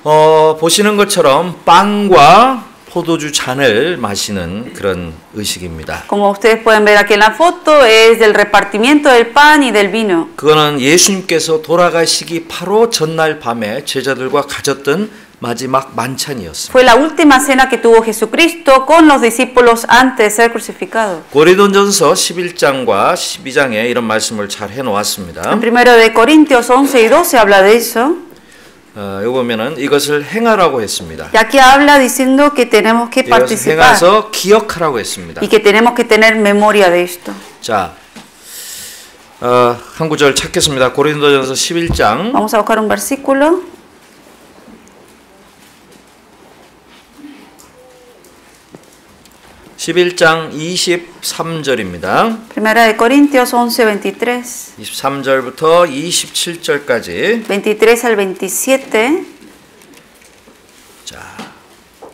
보시는 것처럼 빵과 포도주 잔을 마시는 그런 의식입니다. Como ustedes pueden ver aquí en la foto, es del repartimiento del pan y del vino. 그거는 예수님께서 돌아가시기 바로 전날 밤에 제자들과 가졌던 마지막 만찬이었습니다. Fue la última cena que tuvo Jesucristo con los discípulos antes de ser crucificado. 고린도전서 11장과 12장에 이런 말씀을 잘 해놓았습니다. En 1 de Corintios 11 y 12 habla de eso. 여기 보면은 이것을 행하라고 했습니다. Y aquí habla diciendo que tenemos que 이것을 participar 행해서 기억하라고 했습니다. y que tenemos que tener memoria de esto. 자, 한 구절 찾겠습니다. 고린도전서 11장 Vamos a buscar un versículo. 11장 23절입니다. 1 de Corintios 11, 23. 23절부터 27절까지 23 al 27. 자,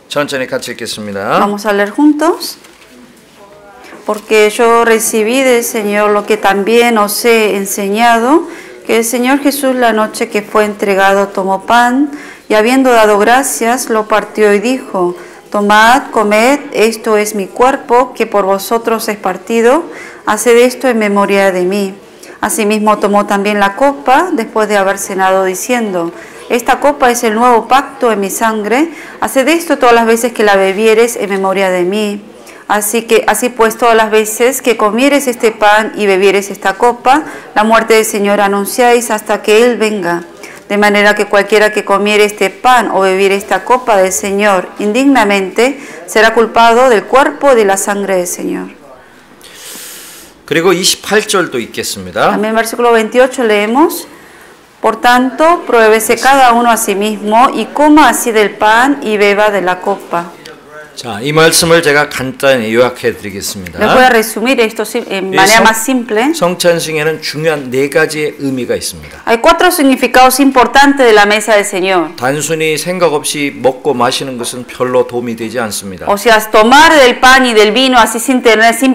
천천히 같이 읽겠습니다. Vamos a leer juntos. Porque yo recibí del Señor lo que también os he enseñado, que el Señor Jesús la noche que fue entregado tomó pan y habiendo dado gracias lo partió y dijo: Tomad, comed, esto es mi cuerpo que por vosotros es partido, haced esto en memoria de mí. Asimismo tomó también la copa después de haber cenado diciendo: Esta copa es el nuevo pacto en mi sangre, haced esto todas las veces que la bebieres en memoria de mí. Así pues todas las veces que comieres este pan y bebieres esta copa, la muerte del Señor anunciáis hasta que Él venga. De manera que cualquiera que comiere este pan o bebiere esta copa del Señor indignamente será culpado del cuerpo y de la sangre del Señor. 그리고 28절도 읽겠습니다. También en versículo 28 leemos: Por tanto, pruébese cada uno a sí mismo y coma así del pan y beba de la copa. 자, 이 말씀을 제가 간단히 요약해 드리겠습니다. Les voy a resumir esto en manera más simple. 성찬식에는 중요한 네 가지의 의미가 있습니다. Hay 4 significados importantes de la mesa del Señor. 단순히 생각 없이 먹고 마시는 것은 별로 도움이 되지 않습니다. O sea, tomar del pan y del vino así sin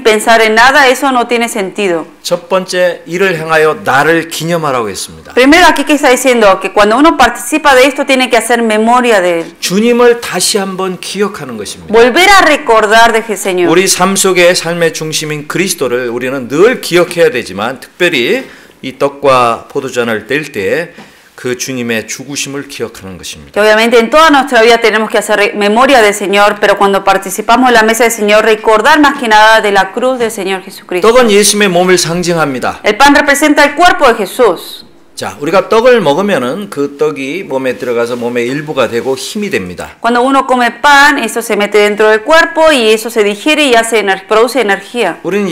pensar en nada, eso no tiene sentido. 첫 번째, 이를 행하여 나를 기념하라고 했습니다. Primero aquí que está diciendo que cuando uno participa de esto tiene que hacer memoria de él. 주님을 다시 한번 기억하는 것입니다. Volver a recordar de Señor. 우리 삶 속의 삶의 중심인 그리스도를 우리는 늘 기억해야 되지만 특별히 이 떡과 포도잔을 뗄 때 그 주님의 죽으심을 기억하는 것입니다. Que obviamente en toda nuestra vida tenemos que hacer memoria del Señor, pero cuando participamos en la mesa del Señor recordar más que nada de la cruz del Señor Jesucristo. 떡은 예수님의 몸을 상징합니다. El pan representa el cuerpo de Jesús. 자, 우리가 떡을 먹으면은 그 떡이 몸에 들어가서 몸의 일부가 되고 힘이 됩니다. Cuando uno come pan, eso se mete dentro del cuerpo y eso se digiere y produce energía. 우리는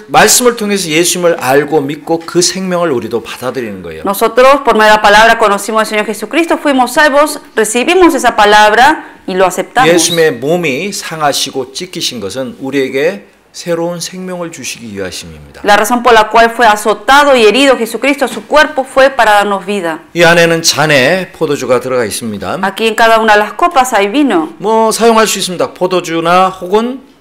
말씀을 통해서 예수님을 알고 믿고 그 생명을 우리도 받아들이는 거예요. Nosotros por medio de la palabra conocimos al Señor Jesucristo, fuimos salvos, recibimos esa palabra y lo aceptamos. 예수님의 몸이 상하시고 찢기신 것은 우리에게 새로운 생명을 주시기 위하심입니다. La razón por la cual fue azotado y herido Jesucristo, su cuerpo fue para darnos vida. 이 안에는 잔에 포도주가 들어가 있습니다. Aquí en cada una de las copas hay vino. 사용할 수 있습니다. 포도주나 혹은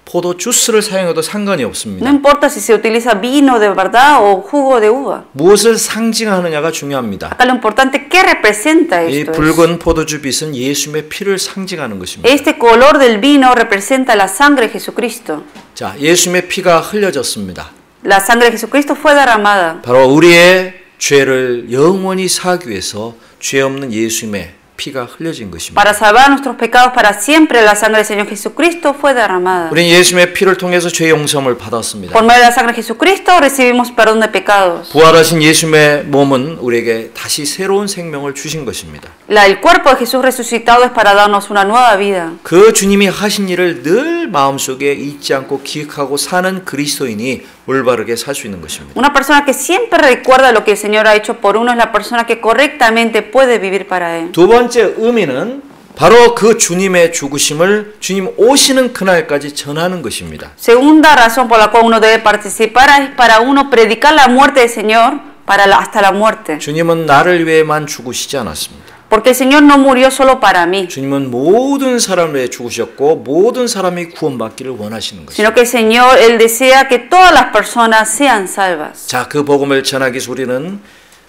포도 주스를 사용해도 상관이 No 없습니다. importa si se utiliza vino de verdad o jugo de uva. 무엇을 상징하느냐가 중요합니다. Acá lo importante es qué representa 이 esto. 붉은 포도주빛은 예수님의 피를 상징하는 것입니다. Este color del vino representa la sangre de Jesucristo. 자, 예수님의 피가 흘려졌습니다. La sangre de Jesucristo fue derramada. 바로 우리의 죄를 영원히 사하기 위해서 죄 없는 예수님의 피가 흘려진 것입니다. Para salvar nuestros pecados para siempre, la sangre del Señor Jesucristo fue derramada. 우리는 예수님의 피를 통해서 죄 용서를 받았습니다. Por medio de la sangre de Jesucristo recibimos perdón de pecados. 부활하신 예수님의 몸은 우리에게 다시 새로운 생명을 주신 것입니다. El cuerpo de Jesús resucitado es para darnos una nueva vida. 그 주님이 하신 일을 늘 마음속에 잊지 않고 기억하고 사는 그리스도인이 올바르게 살 수 있는 것입니다. Una persona que siempre recuerda lo que el Señor ha hecho por uno es la persona que correctamente puede vivir para Él. 두 번째 의미는 바로 그 주님의 죽으심을 주님 오시는 그날까지 전하는 것입니다. Segunda razón por la cual uno debe participar es para uno predicar la muerte del Señor hasta la muerte. 주님은 나를 위해만 죽으시지 않았습니다. Porque el Señor no murió solo para mí, 주님은 모든 사람을 위해 죽으셨고 모든 사람이 구원받기를 원하시는 것입니다. sino que el Señor, Él desea que todas las personas sean salvas. 자, 그 복음을 전하기 위해서 우리는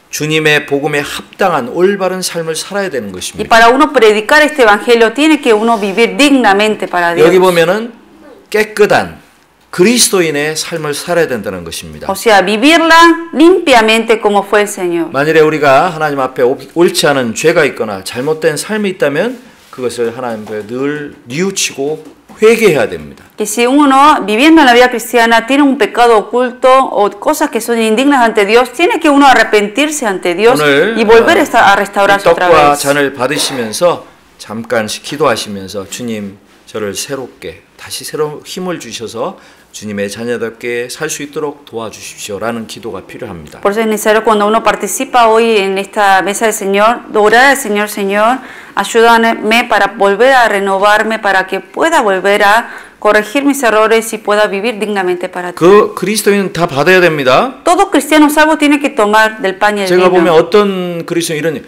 주님의 복음에 합당한 올바른 삶을 살아야 되는 Y 것입니다. para uno predicar este evangelio tiene que uno vivir dignamente para Dios. 여기 보면은 깨끗한 그리스도인의 삶을 살아야 된다는 것입니다. O sea, vivirla limpiamente como fue el Señor. 만일에 우리가 하나님 앞에 옳지 않은 죄가 있거나 잘못된 삶이 있다면 그것을 하나님 앞에 늘 뉘우치고 회개해야 됩니다. Que si uno viviendo en la vida cristiana tiene un pecado oculto o cosas que son indignas ante Dios, tiene que uno arrepentirse ante Dios y volver a restaurarse otra 떡과 vez. 잔을 받으시면서 잠깐씩 기도하시면서 주님 저를 새롭게 다시 새로운 힘을 주셔서 주님의 자녀답게 살 수 있도록 도와주십시오라는 기도가 필요합니다. Por eso es necesario cuando uno participa hoy en esta mesa del Señor, de orar al Señor, Señor, ayúdame para volver a renovarme, para que pueda volver a corregir mis errores y pueda vivir dignamente para ti. 그 그리스도인은 다 받아야 됩니다. Todo cristiano salvo tiene que tomar del pan y el 제가 보면 vino. 어떤 그리스도인 이런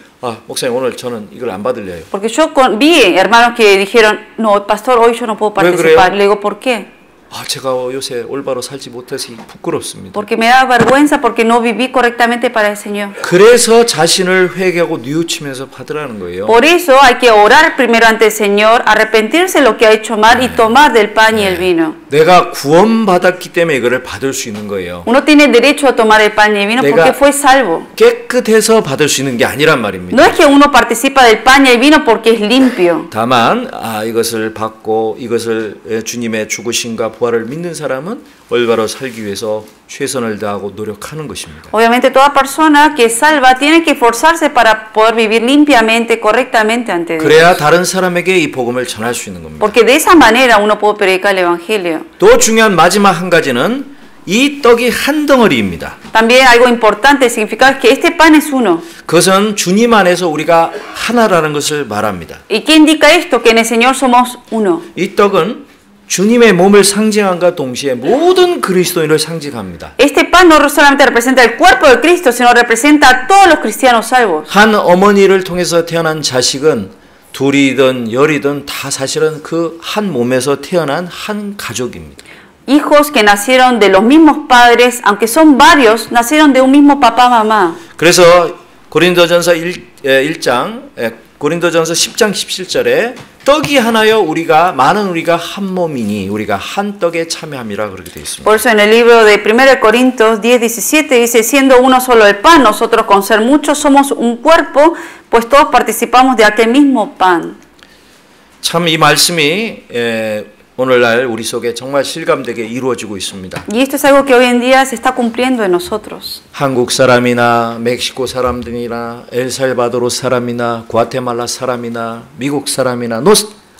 목사님 오늘 저는 이걸 안 받을래요. Porque yo vi hermanos que dijeron, no, pastor, hoy yo no puedo ¿왜 participar. 그래요? Le digo, ¿por qué? 제가 요새 올바로 살지 못해서 부끄럽습니다. Porque me da vergüenza porque no viví correctamente para el Señor. 그래서 자신을 회개하고 뉘우치면서 받으라는 거예요. Por eso hay que orar primero ante el Señor, arrepentirse de lo que ha hecho mal y tomar del pan y el vino. 내가 구원받았기 때문에 이거를 받을 수 있는 거예요. Uno tiene derecho a tomar el pan y el vino 내가 porque fue salvo. 깨끗해서 받을 수 있는 게 아니란 말입니다. No es que uno participa del pan y el vino porque es limpio. 다만 이것을 받고 이것을 주님의 죽으심과 부활을 믿는 사람은 올바로 살기 위해서 최선을 다하고 노력하는 것입니다. Obviamente toda persona que es salva tiene que esforzarse para poder vivir limpiamente, correctamente ante Dios. 그래야 다른 사람에게 이 복음을 전할 수 있는 겁니다. Porque de esa manera uno puede predicar el evangelio. 또 중요한 마지막 한 가지는 이 떡이 한 덩어리입니다. También algo importante significa que este pan es uno. 그것은 주님 안에서 우리가 하나라는 것을 말합니다. ¿Y qué indica esto? Que en el Señor somos uno. 이 떡은 주님의 몸을 상징함과 동시에 모든 그리스도인을 상징합니다. Este pan no solamente representa el cuerpo de Cristo, sino representa a todos los cristianos salvos. 한 어머니를 통해서 태어난 자식은 둘이든 열이든 다 사실은 그 한 몸에서 태어난 한 가족입니다. Hijos que nacieron de los mismos padres, aunque son varios, nacieron de un mismo papá, mamá. 그래서 고린도전서 1장 고린도전서 10장 17절에 떡이 하나여 많은 우리가 한 몸이니 우리가 한 떡에 참여함이라 그렇게 되어 있습니다. Por eso en el libro de 1 Corintios 10:17 dice, siendo uno solo el pan, nosotros con ser muchos somos un cuerpo, pues todos participamos de aquel mismo pan. 참 이 말씀이 오늘날 우리 속에 정말 실감되게 이루어지고 있습니다. Y esto es algo que hoy en día se está cumpliendo en nosotros. 한국 사람이나 멕시코 사람들이나 엘살바도르 사람이나 과테말라 사람이나 미국 사람이나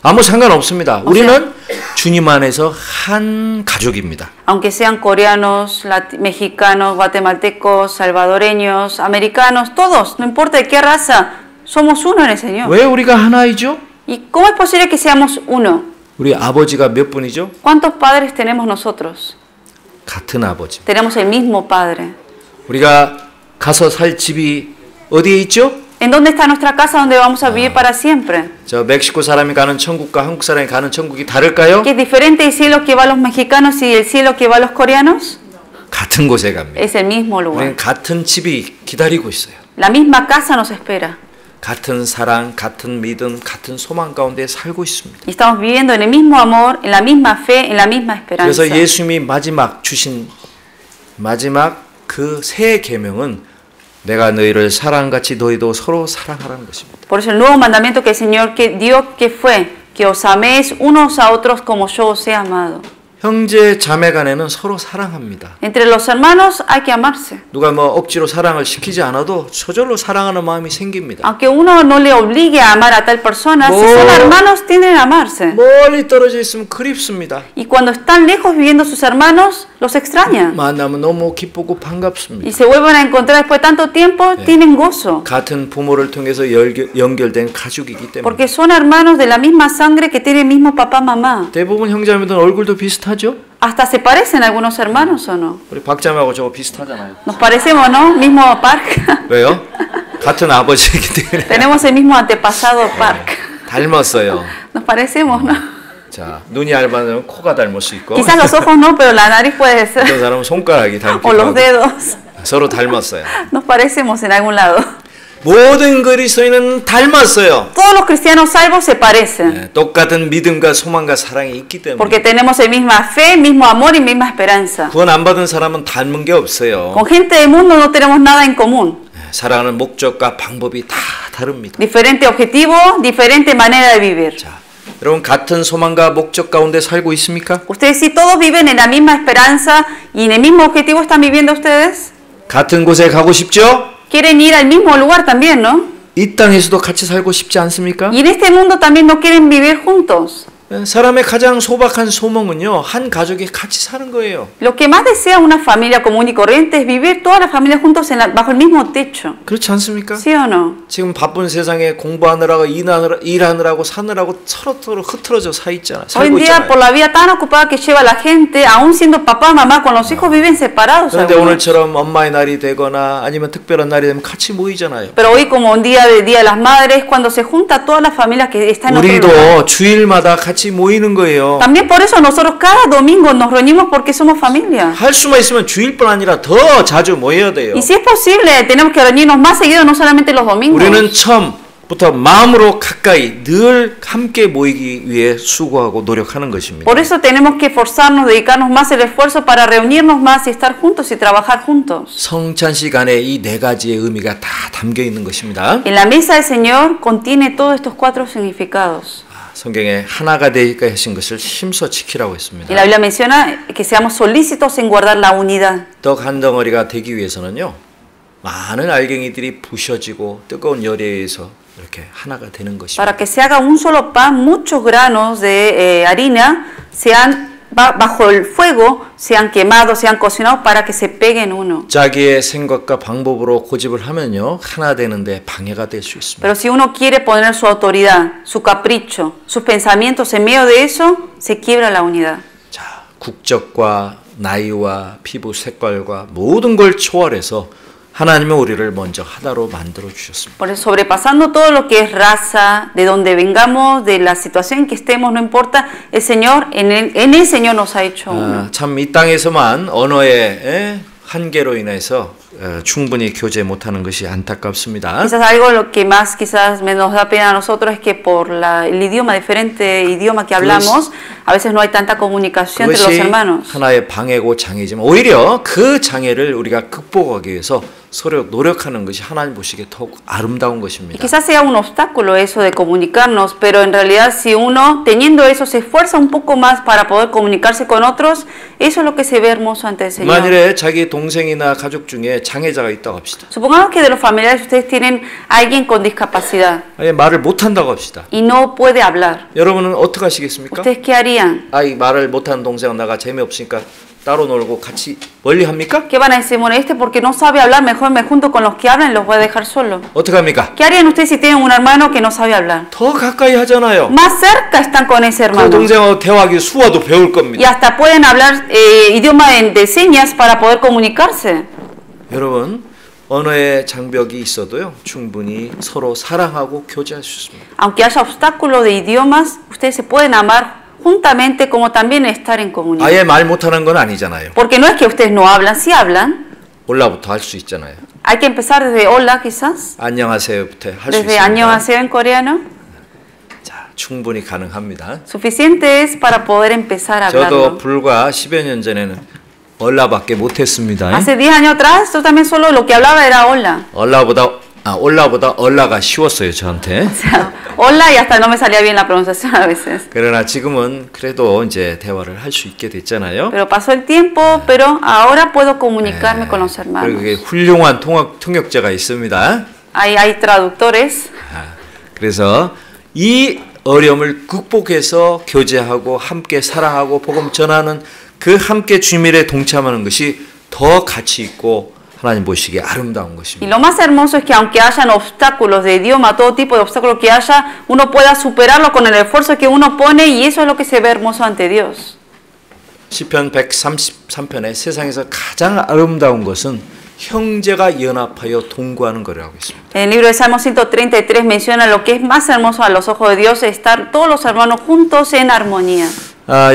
아무 상관없습니다. 우리는 주님 안에서 한 가족입니다. Aunque sean coreanos, mexicanos, guatemaltecos, salvadoreños, americanos, todos, no importa de qué raza, somos uno en el Señor. 왜 우리가 하나이죠? ¿Y cómo es posible que seamos uno? 우리 아버지가 몇 분이죠? ¿Cuántos padres tenemos nosotros? 같은 아버지. Tenemos el mismo padre. 우리가 가서 살 집이 어디에 있죠? ¿En dónde está nuestra casa donde vamos a vivir para siempre? 저 멕시코 사람이 가는 천국과 한국 사람이 가는 천국이 다를까요? ¿Que es diferente el cielo que va a los mexicanos y el cielo que va a los coreanos? 같은 곳에 갑니다. Es el mismo lugar. 우리는 같은 집이 기다리고 있어요. La misma casa nos espera. 같은 사랑, 같은 믿음, 같은 소망 가운데 살고 있습니다. Y estamos viviendo en el mismo amor, en la misma fe, en la misma esperanza. 그래서 예수님이 주신 마지막 그 새 계명은 내가 너희를 사랑같이 너희도 서로 사랑하라는 것입니다. Por eso el nuevo mandamiento que el Señor que dio que fue que os améis unos a otros como yo os he amado. 형제 자매 간에는 서로 사랑합니다. Entre los hermanos hay que amarse. 누가 억지로 사랑을 시키지 않아도 저절로 사랑하는 마음이 생깁니다. Aunque uno no le obligue a amar a tal persona, si son hermanos tienden a amarse. 멀리 떨어져 있으면 그립습니다. Y cuando están lejos viviendo sus hermanos, los extrañan. 만나면 너무 기쁘고 반갑습니다. Y se vuelven a encontrar después de tanto tiempo, tienen gozo. 같은 부모를 통해서 연결된 가족이기 때문에. Porque son hermanos de la misma sangre que tiene el mismo papá, mamá. 대부분 형제자매들은 얼굴도 비슷하죠? Hasta se parecen algunos hermanos o no. 우리 박자매하고 저거 비슷하잖아요. Nos parecemos, ¿no? Mismo Park. 왜요? 같은 아버지이기 때문에 Tenemos el mismo antepasado Park. 닮았어요. Nos parecemos, ¿no? 자, 눈이 얇아면 코가 닮을 수 있고 Quizás los ojos no, pero la nariz puede ser. 어떤 사람은 손가락이 닮기도 O los 하고 dedos. 서로 닮았어요. Nos parecemos en algún lado. 모든 그리스도인은 닮았어요. Todos los cristianos salvos se parecen. 네, 똑같은 믿음과 소망과 사랑이 있기 때문에 Porque tenemos la misma fe, mismo amor y misma esperanza. 구원 안 받은 사람은 닮은 게 없어요. Con gente del mundo no tenemos nada en común. 네, 사랑하는 목적과 방법이 다 다릅니다. Diferente objetivo, diferente manera de vivir. 자, 여러분 같은 소망과 목적 가운데 살고 있습니까? Ustedes sí todos viven en la misma esperanza y en el mismo objetivo están viviendo ustedes. 같은 곳에 가고 싶죠? Quieren ir al mismo lugar también, ¿no? 이 땅에서도 같이 살고 싶지 않습니까? Y en este mundo también no quieren vivir juntos. 사람의 가장 소박한 소망은요, 한 가족이 같이 사는 거예요. Lo que más desea una familia común y corriente es vivir todas las familias juntos bajo el mismo techo. 그렇지 않습니까? ¿Sí o no? 지금 바쁜 세상에 공부하느라고 일하느라고 사느라고 서로 흐트러져 사 있잖아. Hoy en 살고 día, 있잖아요. por la vida tan ocupada que lleva la gente, aún siendo papá, mamá, con los hijos viven separados. 그런데 algunos. 오늘처럼 엄마의 날이 되거나 아니면 특별한 날이 되면 같이 모이잖아요. Pero hoy, como un día de Día de las Madres, cuando se junta toda la familia que está en otro lugar. 우리도 주일마다 같이 모이는 거예요. También por eso nosotros cada domingo nos reunimos porque somos familia. 할 수만 있으면 주일뿐 아니라 더 자주 모여야 돼요. Y si es posible, tenemos que reunirnos más seguido, no solamente los domingos. 우리는 처음부터 마음으로 가까이 늘 함께 모이기 위해 수고하고 노력하는 것입니다. Por eso tenemos que esforzarnos, dedicarnos más el esfuerzo para reunirnos más y estar juntos y trabajar juntos. 성찬 시간에 이 네 가지의 의미가 다 담겨 있는 것입니다. En la mesa del Señor contiene todos estos cuatro significados. 성경에 하나가 되게 하신 것을 힘써 지키라고 Y 했습니다. la Biblia menciona que seamos solícitos en guardar la unidad. 떡 한 덩어리가 되기 위해서는요, 많은 알갱이들이 부셔지고 뜨거운 열에 의해서 이렇게 하나가 되는 것입니다. Para que se haga un solo pan, muchos granos de harina sean bajo el fuego, sean quemados, sean cocinados para que se peguen uno. 자기의 생각과 방법으로 고집을 하면요, 하나 되는데 방해가 될 수 있습니다. Pero si uno quiere poner su autoridad, su capricho, sus pensamientos en medio de eso, se quiebra la unidad. 자, 국적과 나이와 피부 색깔과 모든 걸 초월해서 하나님은 우리를 먼저 하나로 만들어 주셨습니다. Por eso, sobrepasando todo lo que es raza, de donde vengamos, de la situación en que estemos, no importa, el Señor, en el Señor nos ha hecho uno. 참 이 땅에서만 언어의 한계로 인해서 충분히 교제 못하는 것이 안타깝습니다. Quizás algo lo que más quizás nos da pena a nosotros es que por el idioma, diferente idioma que hablamos, a veces no hay tanta comunicación entre los 그것이 hermanos. 하나의 방해고 장애지만 오히려 그 장애를 우리가 극복하기 위해서 서로 노력하는 것이 하나님 보시기에 더욱 아름다운 Y 것입니다. quizás sea un obstáculo eso de comunicarnos, pero en realidad si uno teniendo eso se esfuerza un poco más para poder comunicarse con otros, eso es lo que se ve hermoso ante el Señor. 만일에 자기 동생이나 가족 중에 장애자가 있다고 합시다. Supongamos que de los familiares ustedes tienen a alguien con discapacidad 아니 말을 못한다고 합시다. y no puede hablar. 여러분은 어떻게 하시겠습니까? ¿Ustedes qué harían? 아이 말을 못하는 동생은 나가 재미없으니까 따로 놀고 같이 멀리 합니까? ¿Qué van a decir? Bueno, porque no sabe hablar, mejor me junto con los que hablan y los voy a dejar solos. 어떻게 합니까? ¿Qué harían ustedes si tienen un hermano que no sabe hablar? 더 가까이 하잖아요. Más cerca están con ese 그 hermano. 동생하고 대화하기 수화도 배울 Y 겁니다. hasta pueden hablar idioma de señas para poder comunicarse. 여러분 언어의 장벽이 있어도요 충분히 서로 사랑하고 교제할 수 있습니다. Aunque haya obstáculos de idiomas, ustedes se pueden amar juntamente como también estar en comunidad. 아예 말 못하는 건 아니잖아요. Porque no es que ustedes no hablan, sí hablan. 올라부터 할 수 있잖아요. Hay que empezar desde hola quizás, 안녕하세요부터 할 수 desde 있습니다. 안녕하세요 en coreano. 자, 충분히 가능합니다. Suficiente es para poder empezar a 저도 hablarlo. 불과 10여 년 전에는 얼라밖에 못했습니다. Hace 10 años atrás, yo también solo lo que hablaba era hola. 올라보다 얼라가 쉬웠어요 저한테. O sea, hola y hasta no me salía bien la pronunciación a veces. 그러나 지금은 그래도 이제 대화를 할 수 있게 됐잖아요. Pero pasó el tiempo, pero ahora puedo comunicarme con los hermanos. 그리고 훌륭한 통역자가 있습니다. Hay traductores. 그래서 이 어려움을 극복해서 교제하고 함께 사랑하고 복음 전하는 그 함께 주님에 동참하는 것이 더 가치 있고 하나님 보시기에 아름다운 Y 것입니다. lo más hermoso es que aunque hayan obstáculos de idioma, todo tipo de obstáculos que haya, uno pueda superarlo con el esfuerzo que uno pone y eso es lo que se ve hermoso ante Dios. 시편 133편에 세상에서 가장 아름다운 것은 형제가 연합하여 동거하는 거라고 있습니다. En el libro de Salmo 133 menciona lo que es más hermoso a los ojos de Dios, estar todos los hermanos juntos en armonía.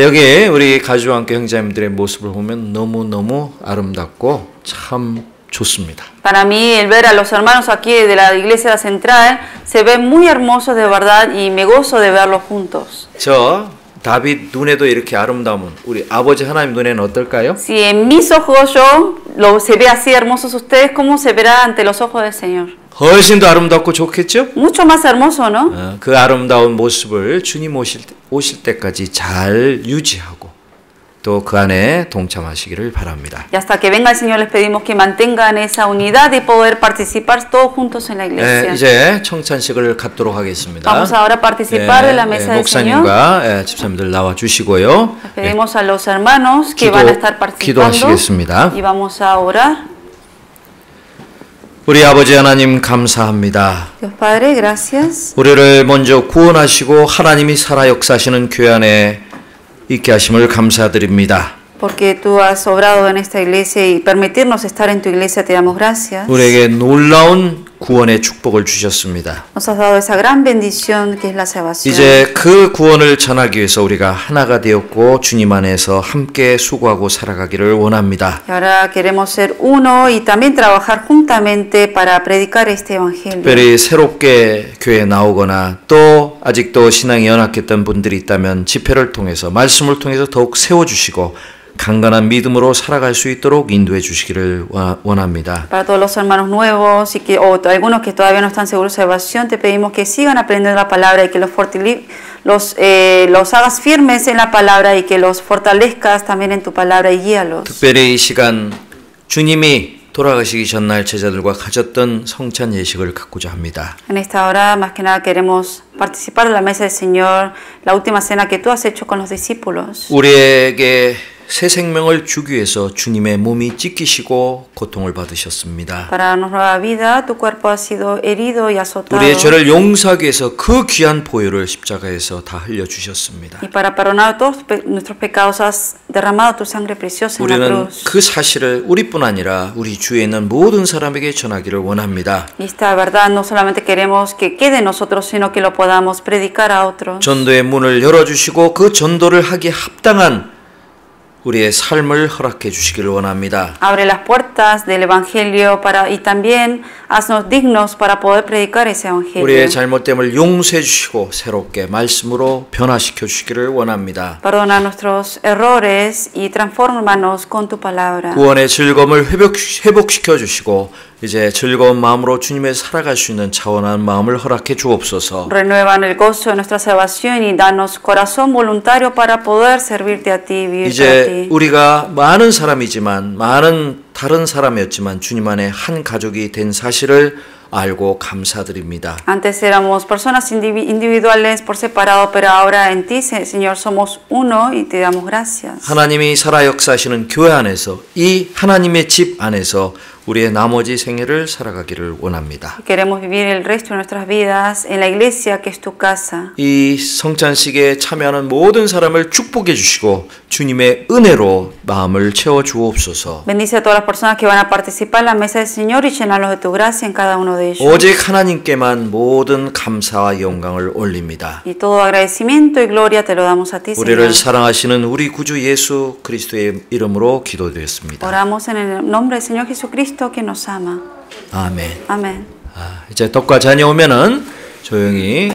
여기 우리 가주와 함께 형제님들의 모습을 보면 너무너무 아름답고 참 좋습니다. Para mí, el ver a los hermanos aquí de la iglesia central se ve muy hermoso de verdad y me gozo de verlos juntos. 저 다윗 눈에도 이렇게 아름다우면 우리 아버지 하나님 눈에는 어떨까요? Si en mis ojos se ve así hermosos ustedes, ¿cómo se verá ante los ojos del Señor? 훨씬 더 아름답고 좋겠죠? Mucho más hermoso, ¿no? 그 아름다운 모습을 주님 오실 때까지 잘 유지하고 또 그 안에 동참하시기를 바랍니다. Y hasta que venga el Señor les pedimos que mantengan esa unidad y poder participar todos juntos en la iglesia. 이제 청찬식을 갖도록 하겠습니다. Vamos ahora a participar de la mesa del Señor. 목사님과 집사님들 나와 주시고요. Pedimos a los hermanos que van a estar participando 기도하시겠습니다. y vamos a orar. 우리 아버지 하나님 감사합니다. Dios Padre, gracias. 우리를 먼저 구원하시고 하나님이 살아 역사하시는 교회 안에 있게 하심을 감사드립니다. Porque tú has obrado en esta iglesia y permitirnos estar en tu iglesia, te damos gracias. 우리에게 놀라운 구원의 축복을 주셨습니다. Nos has dado esa gran bendición que es la salvación. 이제 그 구원을 전하기 위해서 우리가 하나가 되었고 주님 안에서 함께 수고하고 살아가기를 원합니다. Y ahora queremos ser uno y también trabajar juntamente para predicar este evangelio. 특별히 새롭게 교회에 나오거나 또 아직도 신앙이 연약했던 분들이 있다면 집회를 통해서 말씀을 통해서 더욱 세워주시고 강건한 믿음으로 살아갈 수 있도록 인도해 주시기를 원합니다. Para todos los hermanos nuevos y que o algunos que todavía no están seguros de salvación, te pedimos que sigan aprendiendo la palabra y que los hagas firmes en la palabra y que los fortalezcas también en tu palabra y guíalos. 특별히 이 시간 주님이 돌아가시기 전날 제자들과 가졌던 성찬 예식을 갖고자 합니다. En esta hora, más que nada, queremos participar de la mesa del Señor, la última cena que tú has hecho con los discípulos. 우리에게 새 생명을 주기 위해서 주님의 몸이 찢기시고 고통을 받으셨습니다. Para darnos nueva vida, tu cuerpo ha sido herido y azotado. 우리의 죄를 용서하기 위해서 그 귀한 보혈을 십자가에서 다 흘려 주셨습니다. Y para perdonar todos nuestros pecados has derramado tu sangre preciosa en la 우리는 cruz. 그 사실을 우리뿐 아니라 우리 주위에 있는 모든 사람에게 전하기를 원합니다. Y esta verdad no solamente queremos que quede en nosotros, sino que lo podamos predicar a otros. 전도의 문을 열어주시고 그 전도를 하기에 합당한 우리의 삶을 허락해 주시기를 원합니다. Abre las puertas del evangelio y también haznos dignos para poder predicar ese evangelio. 우리의 잘못됨을 용서해 주시고 새롭게 말씀으로 변화시켜 주시기를 원합니다. Perdona nuestros errores y transfórmanos con tu palabra. 구원의 즐거움을 회복시켜 주시고 이제 즐거운 마음으로 주님의 살아갈 수 있는 차원한 마음을 허락해 주옵소서. Renuevan el gozo de nuestra salvación y danos corazón voluntario para poder servirte a ti, vivir para ti. 이제 우리가 많은 사람이지만 많은 다른 사람이었지만 주님 안에 한 가족이 된 사실을 알고 감사드립니다. Antes éramos personas individuales por separado, pero ahora en ti, Señor, somos uno y te damos gracias. 하나님이 살아 역사하시는 교회 안에서 이 하나님의 집 안에서 우리의 나머지 생애를 살아가기를 원합니다. Queremos vivir el resto de nuestras vidas en la iglesia que es tu casa. 이 성찬식에 참여하는 모든 사람을 축복해 주시고 주님의 은혜로 마음을 채워 주옵소서. Bendice a todas las personas que van a participar en la mesa del Señor y llenarlos de tu gracia en cada uno de ellos. 오직 하나님께만 모든 감사와 영광을 올립니다. Y todo agradecimiento y gloria te lo damos a ti, Señor. 우리를 사랑하시는 우리 구주 예수 그리스도의 이름으로 기도드렸습니다. Oramos en el nombre del Señor Jesucristo que nos ama. 아멘. Amén. 이제 떡과 잔이 오면은 조용히